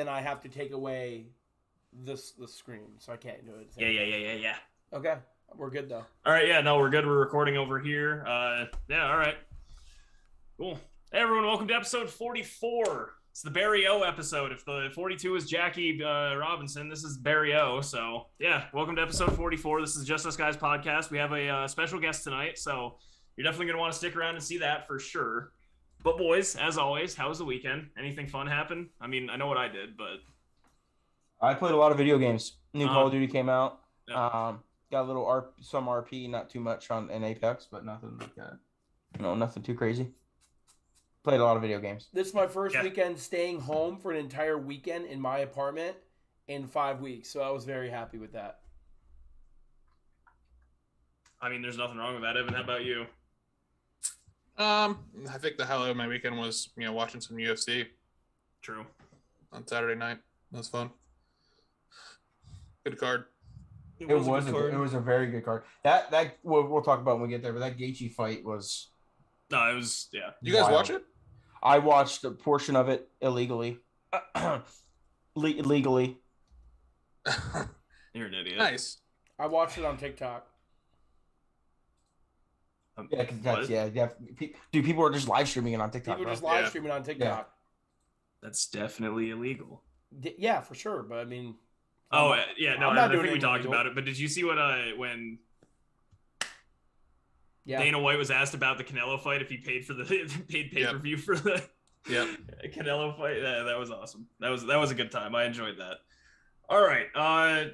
then I have to take away the screen, so I can't do it. Yeah. Okay, we're good though. All right, yeah, no, we're good. We're recording over here. Yeah, all right. Cool. Hey, everyone, welcome to episode 44. It's the Barry O episode. If the 42 is Jackie Robinson, this is Barry O. So, yeah, welcome to episode 44. This is Just Us Guys podcast. We have a special guest tonight, so you're definitely going to want to stick around and see that for sure. But, boys, as always, how was the weekend? Anything fun happen? I mean, I know what I did, but... I played a lot of video games. New Call of Duty came out. Yeah. Got a little some RP, not too much on in Apex, but nothing like that. Nothing too crazy. Played a lot of video games. This is my first weekend staying home for an entire weekend in my apartment in 5 weeks, so I was very happy with that. I mean, there's nothing wrong with that. Evan, how about you? I think the highlight of my weekend was, watching some UFC. True. On Saturday night. That was fun. Good card. It was a very good card. That we'll talk about when we get there, but that Gaethje fight was... No, it was, yeah. You guys watch it? I watched a portion of it illegally. Legally. You're an idiot. Nice. I watched it on TikTok. Yeah, because dude, people are just live streaming it on TikTok. People are just live streaming on TikTok. Yeah. That's definitely illegal. Yeah, for sure. But I mean... Oh, yeah, no, I think we talked illegal. about it. But did you see what when Dana White was asked about the Canelo fight, if he paid for the pay-per-view for the Canelo fight? That was awesome. That was a good time. I enjoyed that. All right. I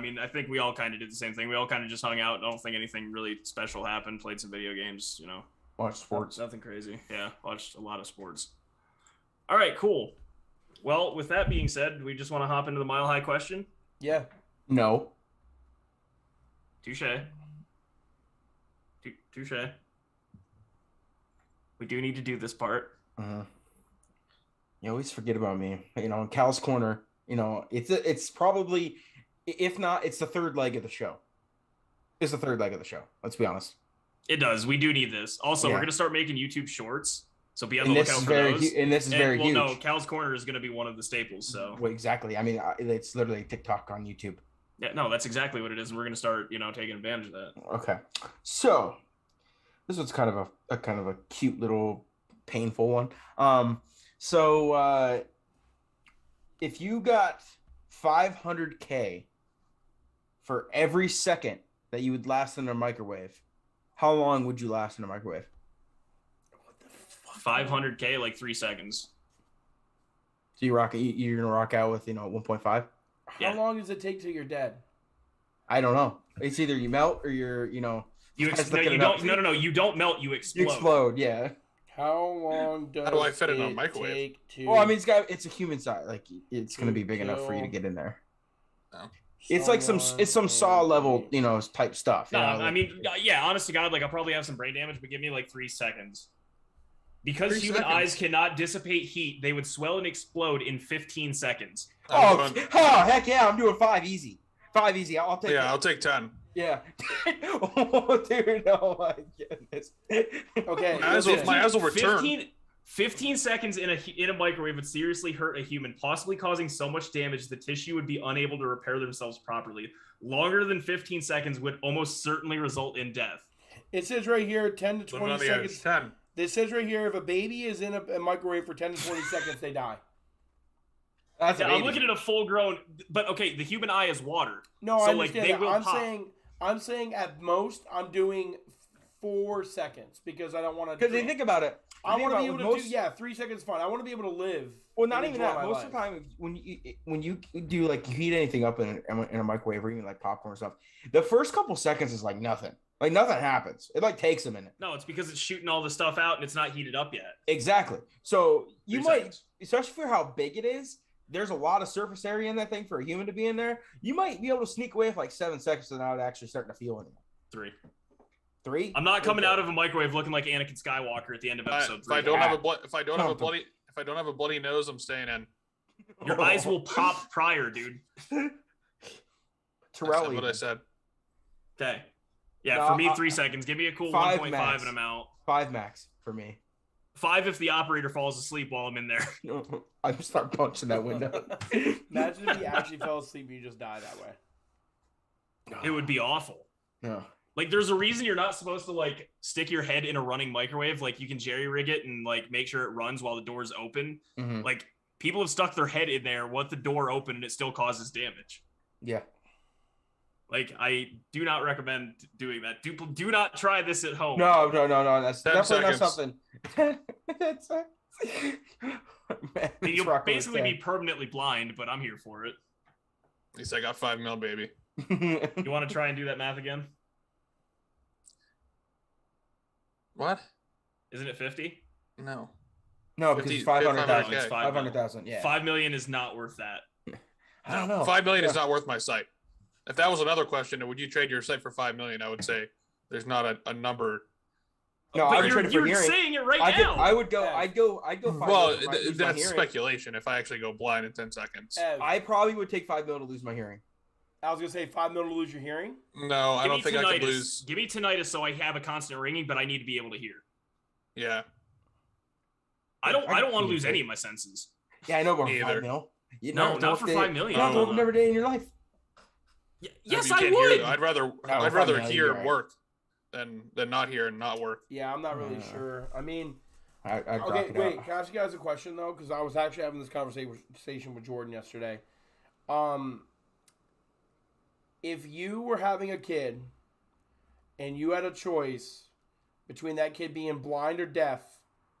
mean, I think we all kind of did the same thing. We all kind of just hung out. I don't think anything really special happened. Played some video games, Watched sports. Nothing crazy. Yeah, watched a lot of sports. All right, cool. Well, with that being said, we just want to hop into the Mile High question. Yeah. No. Touche. Touche. We do need to do this part. You always forget about me. In Cal's Corner, it's probably, if not, it's the third leg of the show. It's the third leg of the show. Let's be honest. It does. We do need this. Also, we're going to start making YouTube shorts. So be on the lookout for those. And this is very huge. No, Cal's Corner is going to be one of the staples. So exactly. I mean, it's literally TikTok on YouTube. Yeah, no, that's exactly what it is, and we're going to start, taking advantage of that. Okay, so this was kind of a cute little painful one. So if you got $500K for every second that you would last in a microwave, how long would you last in a microwave? 500K, like 3 seconds. So you're gonna rock out with 1.5. How long does it take till you're dead? I don't know. It's either you melt or you're you don't melt, you explode. You explode, yeah. How long does How do I fit it in a microwave? Well, I mean, it's a human size. Like it's gonna be big enough for you to get in there. No. It's like some Saw level, type stuff. No, I mean, yeah, honest to God, like I'll probably have some brain damage, but give me like 3 seconds. Because human eyes cannot dissipate heat, they would swell and explode in 15 seconds. Heck yeah, I'm doing 5 easy. 5 easy. I'll take. Yeah, I'll take 10. Yeah. Oh, dude, oh my goodness. Okay. My eyes will return. 15 seconds in a microwave would seriously hurt a human, possibly causing so much damage the tissue would be unable to repair themselves properly. Longer than 15 seconds would almost certainly result in death. It says right here, 10 to 20 seconds. 10. This says right here, if a baby is in a microwave for 10 to 20 seconds, they die. I'm looking at a full-grown, but okay, the human eye is water. No, so I understand that. I'm saying at most I'm doing 4 seconds because I don't want to. Because you think about it, I want to be able to do 3 seconds fine. I want to be able to live. Well, not even that. Most of the time, when you do like you heat anything up in a microwave or even like popcorn or stuff, the first couple seconds is like nothing. Like nothing happens. It like takes a minute. No, it's because it's shooting all the stuff out and it's not heated up yet. Exactly. So you 3 might, seconds. especially for how big it is, there's a lot of surface area in that thing for a human to be in there. You might be able to sneak away for like 7 seconds without actually starting to feel anything. 3? I'm not coming out of a microwave looking like Anakin Skywalker at the end of episode 3. If I don't have a bloody nose, I'm staying in. Your eyes will pop prior, dude. Terrell, that's what I said. Okay. Yeah, for me, 3 seconds. Give me a cool 1.5 and I'm out. 5 max for me. 5 if the operator falls asleep while I'm in there. I would start punching that window. Imagine if he actually fell asleep and you just die that way. It would be awful. No. Like, there's a reason you're not supposed to, like, stick your head in a running microwave. Like, you can jerry-rig it and, like, make sure it runs while the door's open. Mhm. Like, people have stuck their head in there with the door open, and it still causes damage. Yeah. Like, I do not recommend doing that. Do not try this at home. No. That's 10 definitely not seconds. something. Man, I mean, you'll trucker basically was be permanently blind, but I'm here for it. At least I got $5 million, baby. dead. You want to try and do that math again? What? Isn't it 50? No. No, because 50 it's 500,000. 500K. 500,000. Yeah. 5 million is not worth that. I don't know. $5 million is not worth my site. If that was another question, would you trade your site for $5 million? I would say there's not a number. No, I But would trade it for you're hearing. saying it right I now. would go. I'd go. 5 Well, million if I lose my that's hearing. speculation. If I actually go blind in 10 seconds. Ev, I probably would take 5 million to lose my hearing. I was gonna say $5 million to lose your hearing. No, I Give don't me think I could tinnitus. lose. Give me tinnitus so I have a constant ringing, but I need to be able to hear. Yeah. I don't want to can lose see. any of my senses. Yeah, I know, but Me 5 either. mil. You No, never not work for day- 5 million. You don't have to No, work no. every day in your life. Yes, You I can't would. hear. I'd rather 5 million, hear you're and right. work than not hear and not work. Yeah, I'm not really sure. I mean, I'd drop okay, it wait. out. Can I ask you guys a question though? Because I was actually having this conversation with Jordan yesterday. If you were having a kid, and you had a choice between that kid being blind or deaf,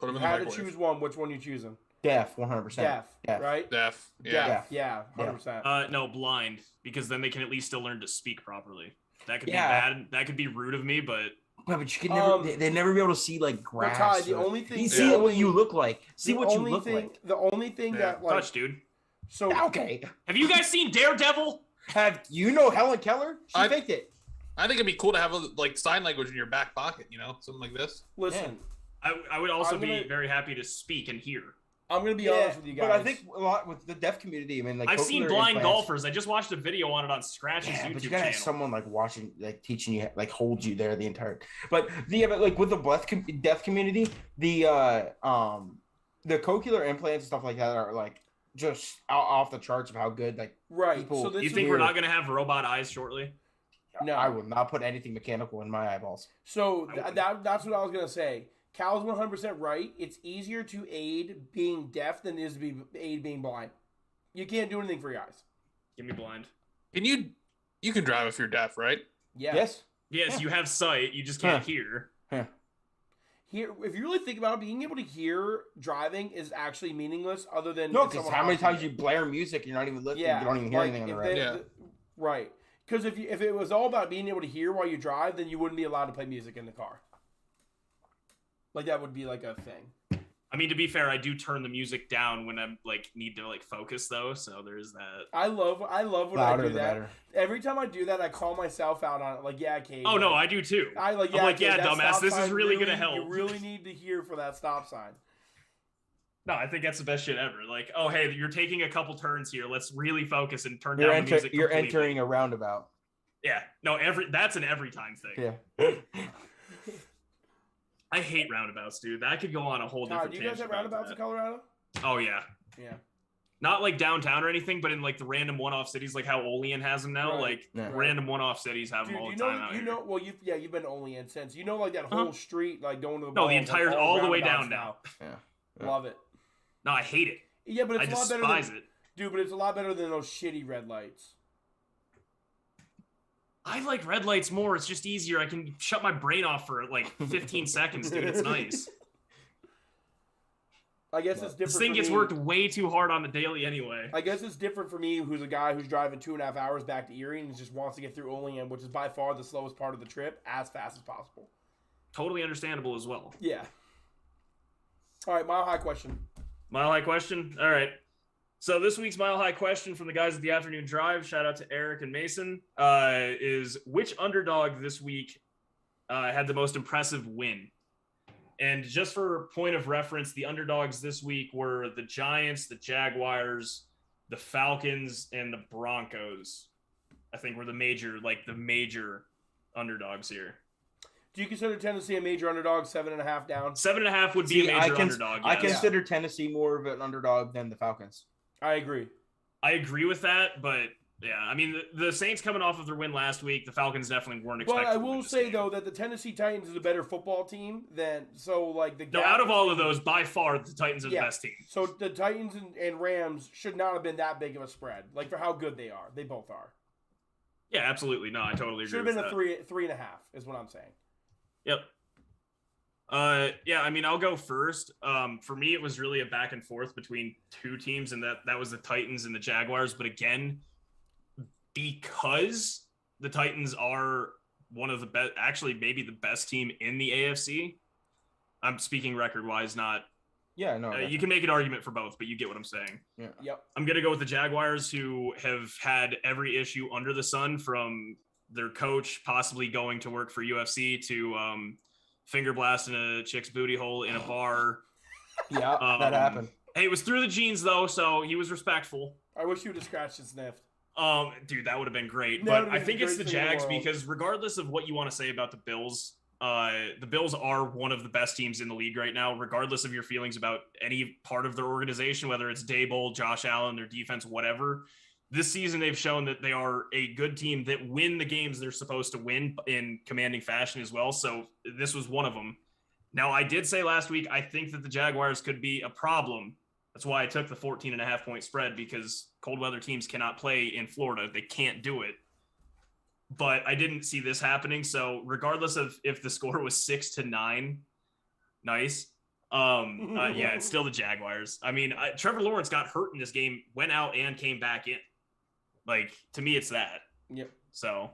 Put them you in the had to microwave. choose one. Which one you choosing? Deaf, 100%. Deaf, right? Deaf. Yeah. Deaf. Yeah, 100%. No, blind, because then they can at least still learn to speak properly. That could Yeah. be bad. That could be rude of me, but Yeah, but you could never. Um, They'd never be able to see like grass. Ty, the or- only thing- You see Yeah. what you look like. See The what you only look thing, like. The only thing Yeah. that like touch, dude. so Okay. Have you guys seen Daredevil? Have you know Helen Keller? She I- faked it. I think it'd be cool to have like sign language in your back pocket. You know, something like this. listen. I would also I'm be gonna- very happy to speak and hear. I'm gonna be honest with you guys. But I think a lot with the deaf community. I mean, like I've seen cochlear blind implants- golfers. I just watched a video on it on Scratch's Yeah, YouTube but you gotta have channel. someone like watching, like teaching you, like hold you there the entire. But but like with the deaf community, the cochlear implants and stuff like that are like just off the charts of how good. Like right. people- So this You is think weird. we're not gonna have robot eyes shortly? No. I would not put anything mechanical in my eyeballs. So I wouldn't. that's what I was gonna say. Cal's 100% right. It's easier to aid being deaf than it is to aid being blind. You can't do anything for your eyes. Give me blind. Can you can drive if you're deaf, right? Yeah. Yes. Yes, Yeah. you have sight. You just can't Huh. hear. Here, if you really think about it, being able to hear driving is actually meaningless. Other than No, if because someone how many else times hears you blare music and you're not even it. listening, Yeah, you don't even hear like, anything on the if radio. Yeah. Right. Because if it was all about being able to hear while you drive, then you wouldn't be allowed to play music in the car. Like that would be like a thing. I mean, to be fair, I do turn the music down when I'm like need to like focus though. So there's that. I love when Louder I do the that. better. Every time I do that, I call myself out on it. Like, yeah, Kate. Oh no, I do too. I like, I'm yeah, like, okay, yeah, that dumbass, stop this is sign really gonna help. You really need to hear for that stop sign. No, I think that's the best shit ever. Like, oh hey, you're taking a couple turns here. Let's really focus and turn You're down the music. you're completely. entering a roundabout. Yeah, no, that's an every time thing. Yeah. I hate roundabouts, dude. That could go on a whole Ty, different. do you guys have tangent about roundabouts in Colorado? that. Oh yeah, Yeah. not like downtown or anything, but in like the random one-off cities, like how Olean has them now. Right. Like Yeah. random one-off cities have Dude, them all you the time out you here. know, well, you've been only in since you know, like that Uh-huh. whole street, like going to the No, the mall, entire- like, all the way roundabouts down now. Yeah. Love it. No, I hate it. Yeah, but I it's a lot better despise than it. dude. But it's a lot better than those shitty red lights. I like red lights more. It's just easier. I can shut my brain off for like 15 seconds, dude. It's nice. I guess it's different. This thing for gets me. worked way too hard on the daily anyway. I guess it's different for me, who's a guy who's driving 2.5 hours back to Erie and just wants to get through Olean, which is by far the slowest part of the trip, as fast as possible. Totally understandable as well. Yeah. All right, mile high question. Mile high question. All right. So this week's mile high question from the guys at the afternoon drive, shout out to Eric and Mason, is which underdog this week had the most impressive win? And just for point of reference, the underdogs this week were the Giants, the Jaguars, the Falcons, and the Broncos. I think were the major underdogs here. Do you consider Tennessee a major underdog? 7.5 down. 7.5 would be a major underdog. I Yes. consider Tennessee more of an underdog than the Falcons. I agree. I agree with that, but yeah, I mean the Saints coming off of their win last week, the Falcons definitely weren't expecting. But I to win will this say game. though that the Tennessee Titans is a better football team than No, out of all of those, by far the Titans are the best team. So the Titans and Rams should not have been that big of a spread, like for how good they are. They both are. Yeah, absolutely. No, I totally agree. Should have been a 3.5 is what I'm saying. Yep. Yeah, I mean, I'll go first. For me, it was really a back and forth between two teams, and that was the Titans and the Jaguars. But again, because the Titans are one of the best, actually maybe the best team in the AFC. I'm speaking record-wise, not. Yeah, no. You can make an argument for both, but you get what I'm saying. Yeah. Yep. I'm gonna go with the Jaguars, who have had every issue under the sun, from their coach possibly going to work for UFC to finger blasting a chick's booty hole in a bar. Yeah, that happened. Hey, it was through the jeans though, so he was respectful. I wish you would have scratched and sniffed. Dude, that would have been great. That But would've I been think the it's the greatest thing in the Jags world. because regardless of what you want to say about the Bills are one of the best teams in the league right now, regardless of your feelings about any part of their organization, whether it's Daboll, Josh Allen, their defense, whatever. This season, they've shown that they are a good team that win the games they're supposed to win in commanding fashion as well. So this was one of them. Now, I did say last week, I think that the Jaguars could be a problem. That's why I took the 14.5-point spread, because cold weather teams cannot play in Florida. They can't do it. But I didn't see this happening. So regardless of if the score was 6-9, nice. Yeah, it's still the Jaguars. I mean, Trevor Lawrence got hurt in this game, went out and came back in. Like, to me, it's that. Yep. So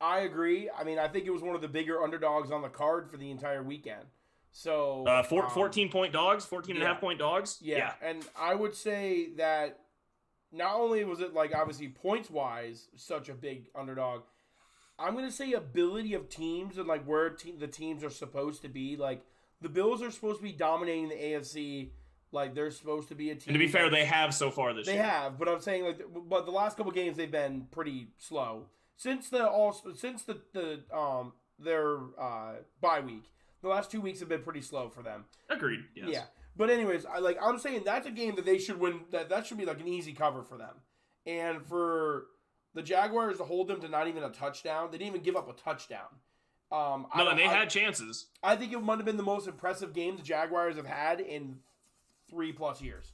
I agree. I mean, I think it was one of the bigger underdogs on the card for the entire weekend. So 14-point dogs, 14.5-point dogs. Yeah, and I would say that not only was it, like, obviously points-wise such a big underdog, I'm going to say ability of teams and, like, where the teams are supposed to be. Like, the Bills are supposed to be dominating the AFC. Like, they're supposed to be a team. And to be fair, they have so far this year. They have, but I'm saying, like, but the last couple games they've been pretty slow. Since their bye week. The last 2 weeks have been pretty slow for them. Agreed. Yes. Yeah. But anyways, I'm saying that's a game that they should win. That should be like an easy cover for them. And for the Jaguars to hold them to not even a touchdown, they didn't even give up a touchdown. And they had chances. I think it might have been the most impressive game the Jaguars have had in 3+ years.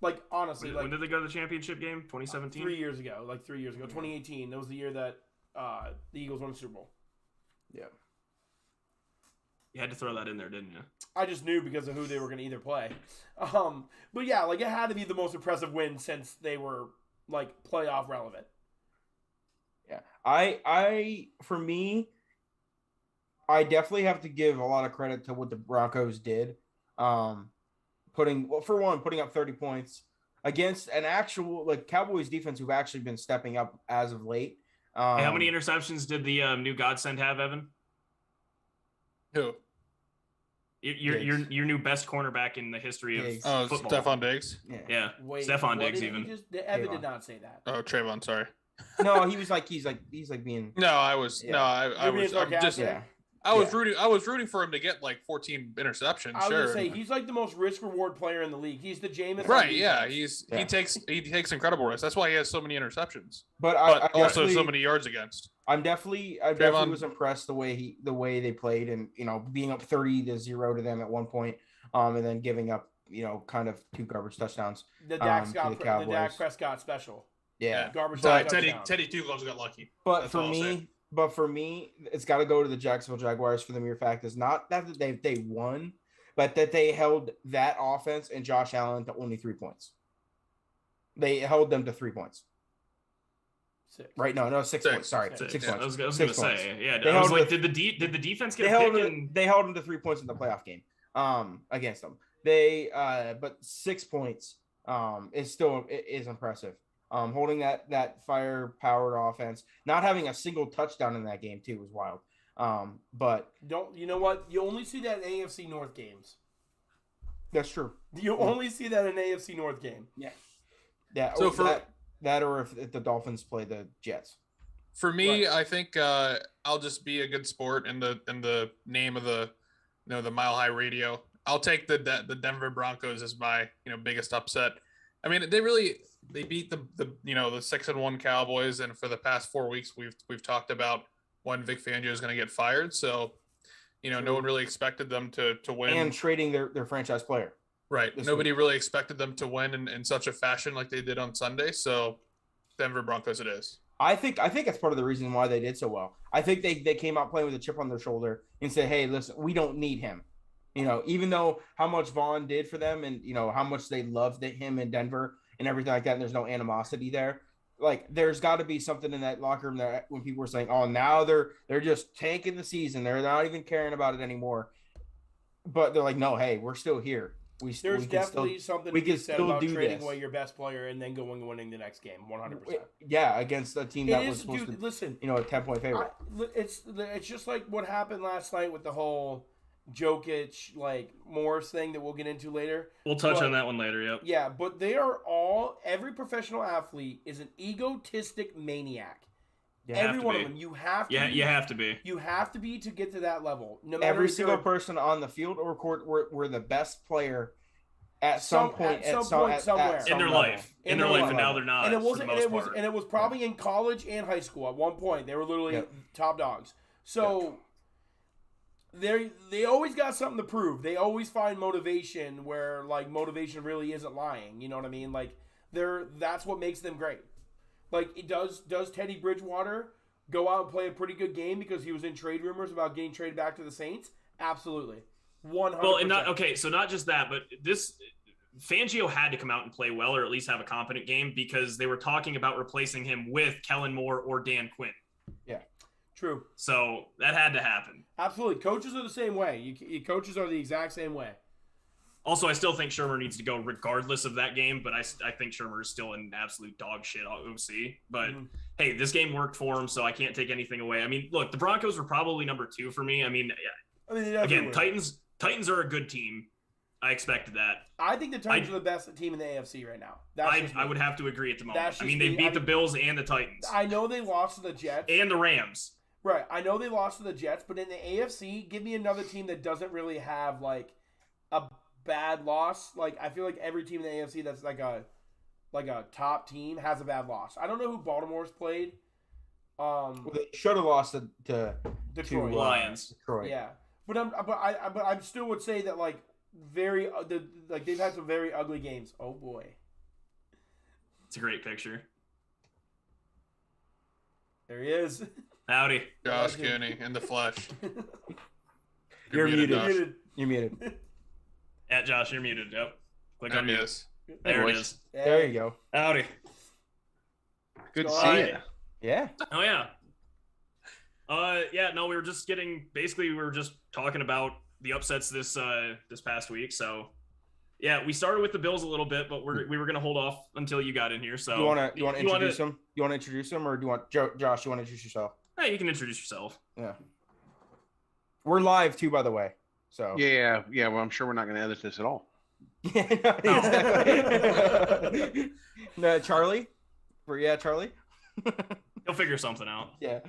Like, honestly. When did they go to the championship game? 2017? 3 years ago. 2018. That was the year that the Eagles won the Super Bowl. Yeah. You had to throw that in there, didn't you? I just knew because of who they were going to either play. But yeah, like, it had to be the most impressive win since they were, like, playoff relevant. Yeah. For me, I definitely have to give a lot of credit to what the Broncos did. Putting up 30 points against an actual, like, Cowboys defense who've actually been stepping up as of late. Hey, how many interceptions did the new godsend have, Evan? Who? Your new best cornerback in the history of football. Stephon Diggs. Yeah. Wait, Stephon what Diggs did he even. Evan did not say that. Oh, Trayvon. Sorry. No, he's being. No, I was. Yeah. No, I You're being was. I'm just. sarcastic? Yeah. I was rooting for him to get like 14 interceptions. I was Sure. gonna say he's like the most risk reward player in the league. He's the Jameis. Right. Yeah. He Yeah. takes incredible risks. That's why he has so many interceptions. But But I also definitely- so many yards against. I definitely was impressed the way they played, and being up 30-0 to them at one point, and then giving up kind of 2 garbage touchdowns. The to the the Cowboys. Dak Prescott special. Yeah, Garbage But time Teddy touchdown. Two Gloves got lucky. but That's for all I'll say. me, it's got to go to the Jacksonville Jaguars for the mere fact is not that they won, but that they held that offense and Josh Allen to only 3 points. They held them to 3 points. 6. Right? No, 6 Six. points. Sorry, Six. 6 Yeah, points. I was gonna 6 points. say, yeah. They I was held like, the- did the defense get They a held pick? they held them to 3 points in the playoff game against them. But 6 points is impressive. Holding that fire-powered offense, not having a single touchdown in that game too was wild. But You know what? You only see that in AFC North games. that's true. You only see that in AFC North game. Yeah. So That or if the Dolphins play the Jets. For me, Right. I think I'll just be a good sport in the name of the the Mile High Radio. I'll take the Denver Broncos as my biggest upset. I mean, they beat the the 6-1 Cowboys, and for the past 4 weeks we've talked about when Vic Fangio is going to get fired. So no one really expected them to win, and trading their franchise player. Right. Nobody really expected them to win in such a fashion like they did on Sunday. So Denver Broncos it is. I think that's part of the reason why they did so well. I think they came out playing with a chip on their shoulder and said, "Hey, listen, we don't need him." Even though how much Vaughn did for them and how much they loved him in Denver and everything like that, and there's no animosity there. Like there's got to be something in that locker room that when people were saying, "Oh, now they're just tanking the season. They're not even caring about it anymore." But they're like, "No, hey, we're still here. There's definitely something we to be can said still about do trading this." away your best player and then going and winning the next game. 100%. Yeah, against a team that was supposed to, listen, a 10-point favorite. It's just like what happened last night with the whole Jokic Morris thing that we'll get into later. We'll touch on that one later. Yep. Yeah, but every professional athlete is an egotistic maniac. Every one of them. You have to. Yeah, be, you have to be. You have to be to get to that level. No matter every single person on the field or court were the best player at some point somewhere in their life, and now they're not. And it wasn't. And it was probably in college and high school at one point. They were literally top dogs. So. They always got something to prove. They always find motivation where motivation really isn't lying. You know what I mean? That's what makes them great. Does Teddy Bridgewater go out and play a pretty good game because he was in trade rumors about getting traded back to the Saints? Absolutely. 100%. Well, and so not just that, but this Fangio had to come out and play well or at least have a competent game because they were talking about replacing him with Kellen Moore or Dan Quinn. Yeah. True. So that had to happen. Absolutely. Coaches are the same way. Coaches are the exact same way. Also, I still think Shermer needs to go regardless of that game, but I think Shermer is still an absolute dog shit OC. But hey, this game worked for him, so I can't take anything away. I mean, look, the Broncos were probably number 2 for me. I mean again, Titans are a good team. I expected that. I think the Titans are the best team in the AFC right now. I would have to agree at the moment. I mean, they beat the Bills and the Titans. I know they lost to the Jets. And the Rams. Right. I know they lost to the Jets, but in the AFC, give me another team that doesn't really have a bad loss. I feel like every team in the AFC that's like a top team has a bad loss. I don't know who Baltimore's played. They should have lost to Detroit. Lions. Detroit. Yeah. But I still would say that they've had some very ugly games. Oh boy. It's a great picture. There he is. Howdy. Josh Cooney in the flesh. You're muted. Josh. You're muted. Yeah, Josh, you're muted. Yep. Click There on he mute. is. There it is. There you go. Howdy. Good to see you. Yeah. Oh yeah. Yeah, no, we were just talking about the upsets this past week. So yeah, we started with the Bills a little bit, but we were gonna hold off until you got in here. So you want to introduce them? You want to introduce them, or do you want Josh? You want to introduce yourself? Hey, you can introduce yourself. Yeah. We're live too, by the way. So Yeah. Well, I'm sure we're not going to edit this at all. Exactly. No, Charlie. Charlie. He'll figure something out. Yeah.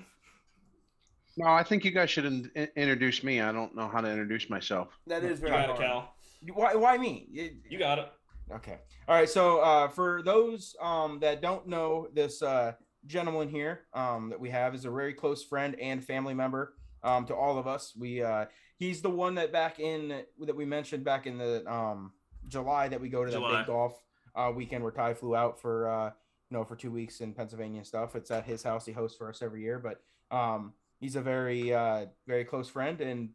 No, I think you guys should introduce me. I don't know how to introduce myself. That is You very got it, hard. Cal. Why me? You got it. Okay. All right. So for those that don't know, this gentleman here that we have is a very close friend and family member to all of us. He's the one that we mentioned back in the July that we go to that big golf weekend where Ty flew out for 2 weeks in Pennsylvania and stuff. It's at his house. He hosts for us every year, but he's a very very close friend and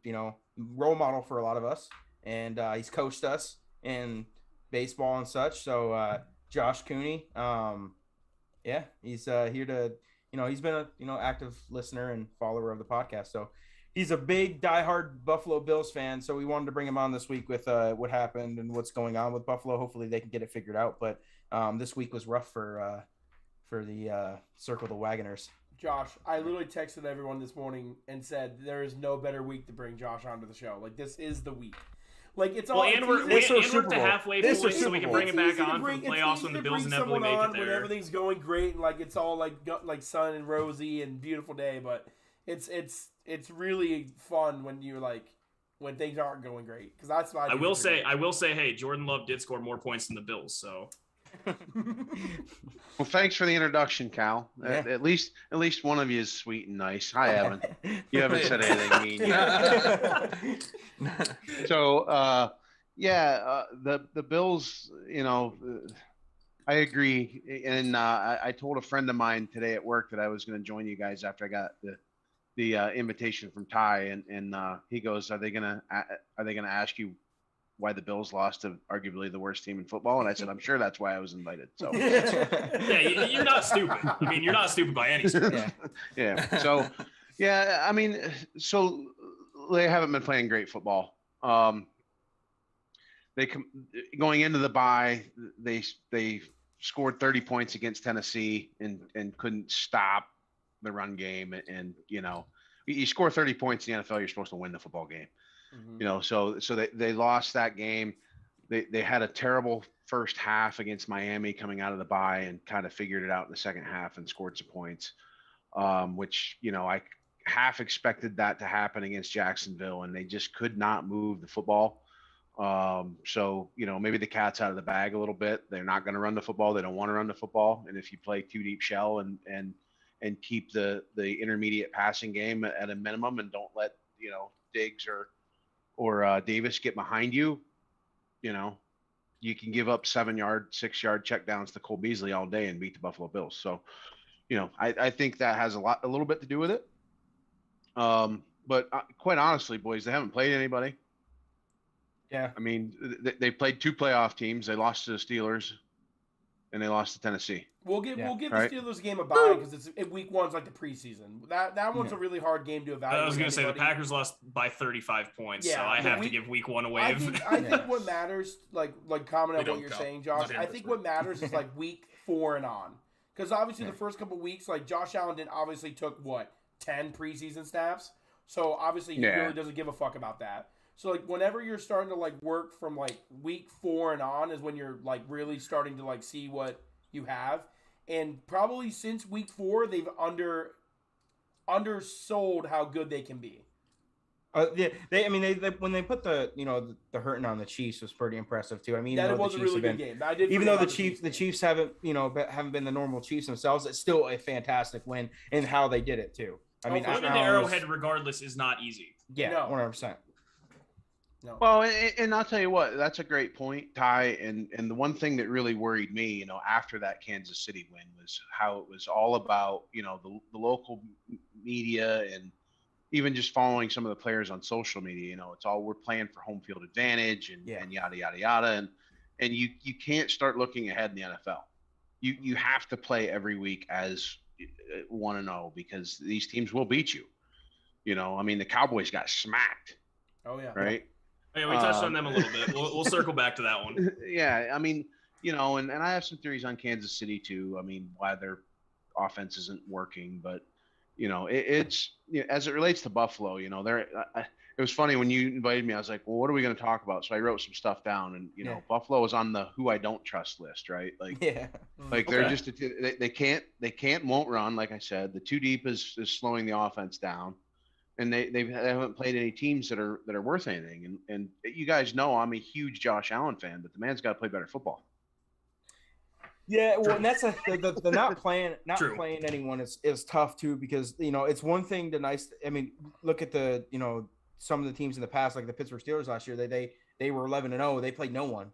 role model for a lot of us. And he's coached us in baseball and such. So Josh Cooney, he's here to, he's been a active listener and follower of the podcast. So he's a big diehard Buffalo Bills fan. So we wanted to bring him on this week with what happened and what's going on with Buffalo. Hopefully they can get it figured out. But this week was rough for the Circle the Wagoners. Josh, I literally texted everyone this morning and said there is no better week to bring Josh onto the show. This is the week. Like it's Well, all. and we're This is at Super the Bowl. halfway This point, is so we Super can bring Bowl. it back easy to on bring- for the it's playoffs easy when the to Bills bring inevitably someone make on it when there. everything's going great and like it's all like sun and rosy and beautiful day. But it's really fun when you're like when things aren't going great because that's what I will say, hey, Jordan Love did score more points than the Bills, so. Well, thanks for the introduction, Cal. Yeah. At least one of you is sweet and nice. I haven't. You haven't said anything mean yet. So, the Bills. I agree, and I told a friend of mine today at work that I was going to join you guys after I got the invitation from Ty, and he goes, "Are they gonna ask you why the Bills lost to arguably the worst team in football?" And I said, "I'm sure that's why I was invited." So Yeah, you're not stupid. I mean, you're not stupid by any stretch. Yeah. So I mean, so they haven't been playing great football. Going into the bye, they scored 30 points against Tennessee and couldn't stop the run game. And you score 30 points in the NFL, you're supposed to win the football game. Mhm. So they lost that game. They had a terrible first half against Miami coming out of the bye and kind of figured it out in the second half and scored some points, which I half expected that to happen against Jacksonville, and they just could not move the football. So maybe the cat's out of the bag a little bit. They're not going to run the football. They don't want to run the football. And if you play two deep shell and keep the intermediate passing game at a minimum and don't let Diggs or Davis get behind you, you can give up 7-yard, 6-yard checkdowns to Cole Beasley all day and beat the Buffalo Bills. So, I think that has a little bit to do with it. But quite honestly, boys, they haven't played anybody. Yeah. I mean, they played 2 playoff teams. They lost to the Steelers, and they lost to Tennessee. We'll give right. the Steelers a game a bye because week one's like the preseason. That one's a really hard game to evaluate. I was going to say the Packers lost by 35 points, so I have to give week one a wave. I think what matters, like comment on what you're saying, Josh. I think what matters is like week 4 and on, because obviously the first couple weeks, like Josh Allen obviously took 10 preseason snaps, so obviously he really doesn't give a fuck about that. So like whenever you're starting to like work from like week 4 and on is when you're like really starting to like see what you have. And probably since week 4 they've undersold how good they can be. They when they put the hurting on the Chiefs was pretty impressive too. I mean, that it was a really good game. Even though the Chiefs haven't been the normal Chiefs themselves, it's still a fantastic win in how they did it too. I mean, going into Arrowhead regardless is not easy. Yeah, 100%. No. Well, and I'll tell you what, that's a great point, Ty. And the one thing that really worried me, after that Kansas City win was how it was all about, the local media and even just following some of the players on social media. It's all we're playing for home field advantage and yada yada yada. And you can't start looking ahead in the NFL. You have to play every week as 1-0 because these teams will beat you. I mean, the Cowboys got smacked. Oh yeah. Right. Yeah, we touched on them a little bit. We'll circle back to that one. Yeah, I mean, and I have some theories on Kansas City too. I mean, why their offense isn't working, but it's as it relates to Buffalo. It was funny when you invited me. I was like, well, what are we going to talk about? So I wrote some stuff down, and Buffalo is on the who I don't trust list, right? Like, they're just they can't won't run. Like I said, the too deep is slowing the offense down. And they haven't played any teams that are worth anything. And you guys know I'm a huge Josh Allen fan, but the man's got to play better football. Yeah, well, and that's the not playing anyone is tough too because it's one thing look at the some of the teams in the past like the Pittsburgh Steelers last year they were 11-0, they played no one.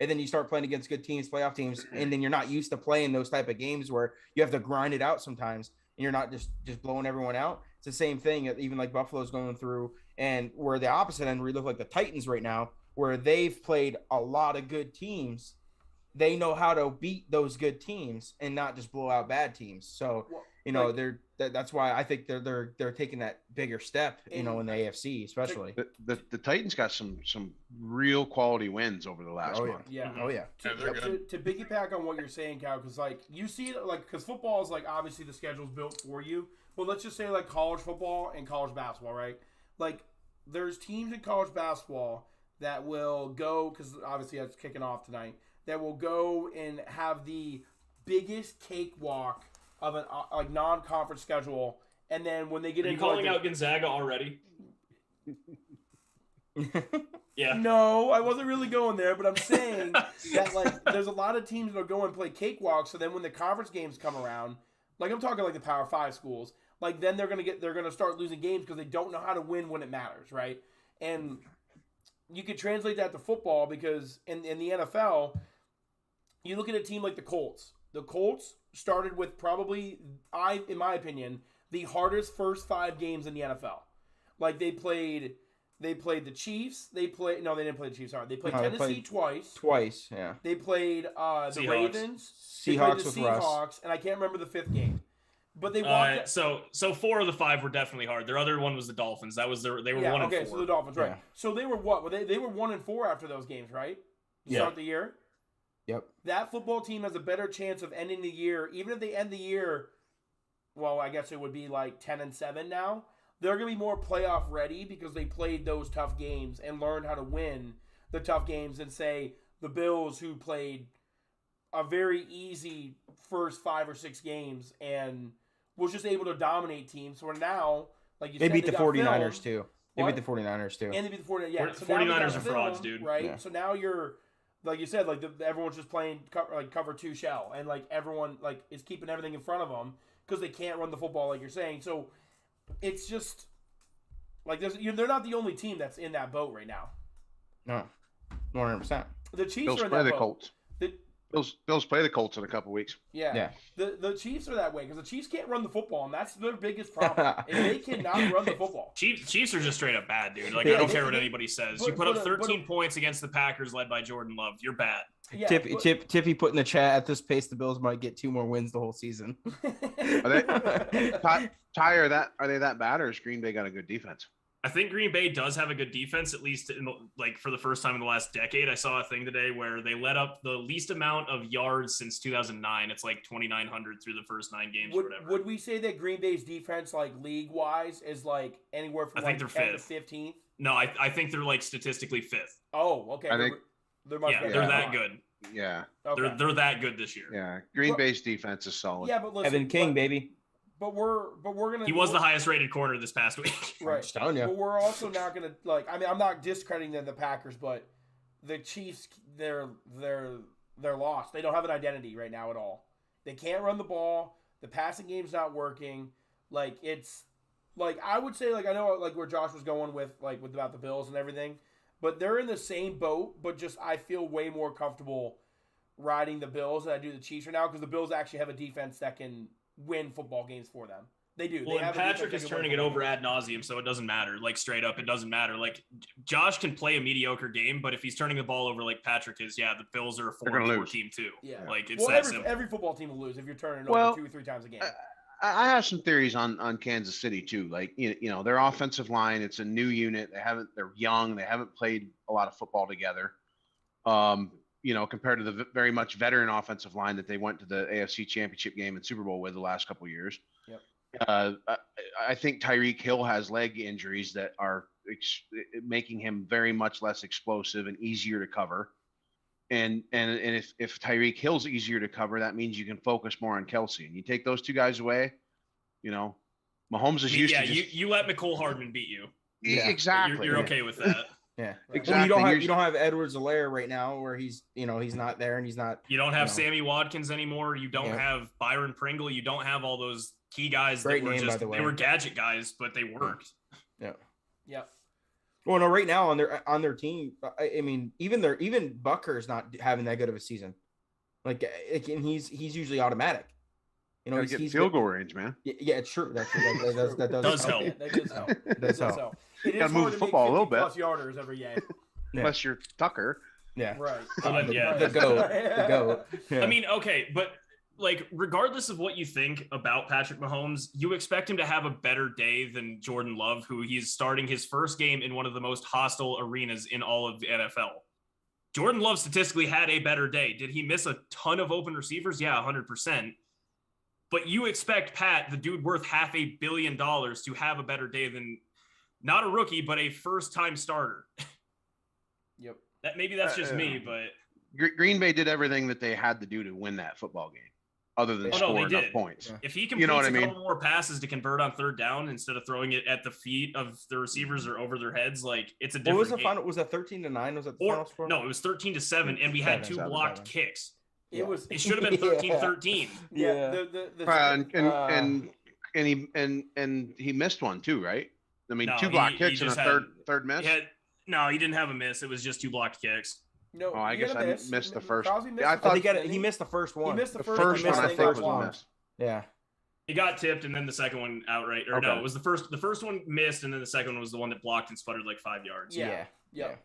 And then you start playing against good teams, playoff teams, and then you're not used to playing those type of games where you have to grind it out sometimes and you're not just blowing everyone out. It's the same thing, even like Buffalo's going through, and we're the opposite end where you look like the Titans right now, where they've played a lot of good teams. They know how to beat those good teams and not just blow out bad teams. So, that's why I think they're taking that bigger step, in the AFC especially. The Titans got some real quality wins over the last month. Yeah. Oh yeah. To piggyback on what you're saying, Cal, because you see it because football is obviously the schedule's built for you. But let's just say college football and college basketball, right? there's teams in college basketball that will go, because obviously that's kicking off tonight, that will go and have the biggest cakewalk of an like non-conference schedule, and then when they get Are you into calling out Gonzaga already? Yeah. No, I wasn't really going there, but I'm saying that like there's a lot of teams that'll go and play cakewalk. So then when the conference games come around, like I'm talking like the Power 5 schools, like then they're gonna start losing games because they don't know how to win when it matters, right? And you could translate that to football because in the NFL, you look at a team like the Colts. The Colts started with probably, in my opinion, the hardest first 5 games in the NFL. Like they played the Chiefs. They didn't play the Chiefs. Sorry, they played Tennessee twice. Twice, yeah. They played the Ravens. Seahawks they played the with Seahawks, Russ. and I can't remember the 5th game. But they walked. So 4 of the 5 were definitely hard. Their other one was the Dolphins. They were 1 and 4. So the Dolphins, right? Yeah. So they were what? They were 1 and 4 after those games, right? To start the year. Yep. That football team has a better chance of ending the year, even if they end the year. Well, I guess it would be like 10-7 now. They're going to be more playoff ready because they played those tough games and learned how to win the tough games and say the Bills who played a very easy first 5 or 6 games and was just able to dominate teams. So now, like you said, They beat the 49ers filmed. too. They What? beat the 49ers too. And they beat the 49ers. Yeah, 49ers are frauds, dude. Right? Yeah. So now you're, like you said, like everyone's just playing cover 2 shell. And like everyone like is keeping everything in front of them because they can't run the football like you're saying. So it's just like they're not the only team that's in that boat right now. No, 100%. The Chiefs Bills are in play that the boat. Colts. Bills play the Colts in a couple weeks. Yeah. The Chiefs are that way because the Chiefs can't run the football, and that's their biggest problem. If they cannot run the football. Chiefs are just straight up bad, dude. Like Yeah, I don't care what anybody says. but- You put up but- 13 points against the Packers led by Jordan Love. You're bad. Yeah, Tiffy put in the chat, at this pace, the Bills might get 2 more wins the whole season. Ty, are they that bad, or has Green Bay got a good defense? I think Green Bay does have a good defense, at least for the first time in the last decade. I saw a thing today where they let up the least amount of yards since 2009. It's like 2,900 through the first 9 games or whatever. Would we say that Green Bay's defense, like league-wise, is like anywhere from I think like they're 10 to fifth. 15th? No, I think they're like statistically 5th. Oh, okay. I think- they're much Yeah, better. they're that good. Yeah, Okay. They're that good this year. yeah. Green Well- Bay's defense is solid. Yeah, but listen, Evan King, baby. But we're gonna. He was the highest rated corner this past week. Right. just telling you. But we're also not gonna like. I mean, I'm not discrediting the Packers, but the Chiefs, they're lost. They don't have an identity right now at all. They can't run the ball. The passing game's not working. Like it's like I would say like I know like where Josh was going with about the Bills and everything, but they're in the same boat. But just I feel way more comfortable riding the Bills than I do the Chiefs right now because the Bills actually have a defense that can win football games for them. They do. Well, They and have a defense Patrick that is can win turning it football over games. ad nauseum, so it doesn't matter. Like straight up, it doesn't matter. Like Josh can play a mediocre game, but if he's turning the ball over like Patrick is, yeah, the Bills are a They're gonna 4-4 lose. team too. Yeah. Like it's Well, that simple. every football team will lose if you're turning it Well, over 2 or 3 times a game. I have some theories on Kansas City too. Like you know, their offensive line, it's a new unit. They're young. They haven't played a lot of football together. You know, compared to the very much veteran offensive line that they went to the AFC Championship game and Super Bowl with the last couple of years. Yep. I think Tyreek Hill has leg injuries that are making him very much less explosive and easier to cover. And if Tyreek Hill's easier to cover, that means you can focus more on Kelsey. And you take those 2 guys away, you know, Mahomes is used to just you let McCole Hardman beat you. Yeah. exactly. You're okay with that. Yeah. Exactly. Well, you don't have Edwards-Helaire right now where he's not there and he's not. You don't have No. Sammy Watkins anymore. You don't Yeah. have Byron Pringle. You don't have all those key guys Great that were name, by just the way. they were gadget guys, but they worked. Yeah. Yep. Well, no, right now on their team, I mean, even Bucker's not having that good of a season. Like, and he's usually automatic. You know, Gotta get he's field goal range, man. Yeah, it's true. That Does help. That does help. That does help. help. It is Gotta move hard the to make football a little 50+ yarders every game. Yeah. Unless you're Tucker. Yeah. Right. Yeah. The goat. The goat. Yeah. I mean, okay, but like regardless of what you think about Patrick Mahomes, you expect him to have a better day than Jordan Love, who he's starting his first game in one of the most hostile arenas in all of the NFL. Jordan Love statistically had a better day. Did he miss a ton of open receivers? Yeah, 100%. But you expect Pat, the dude worth $500 million, to have a better day not a rookie, but a first-time starter. Yep. Maybe that's just me, but Green Bay did everything that they had to do to win that football game, other than score enough points. Yeah. if he completes You know what I a mean? couple more passes to convert on third down instead of throwing it at the feet of the receivers or over their heads, like it's a different What was the game. final? Was that 13-9? Was that the final score? No, it was 13-7, and we had 2 7, blocked 7. kicks. It was. It should have been 13-13. Yeah. And he missed one too, right? I mean, No, 2 block he kicks and a just had- third miss. No, he didn't have a miss. It was just 2 blocked kicks. No, Oh, I he guess had a I miss. missed the first. Crosby missed I the thought- first, He missed the first one. He missed The the first one I missed think the was a first miss. Yeah. He got tipped, and then the second one outright. Or no, Okay. it was the first one missed, and then the second one was the one that blocked and sputtered like 5 yards. Yeah. Yep.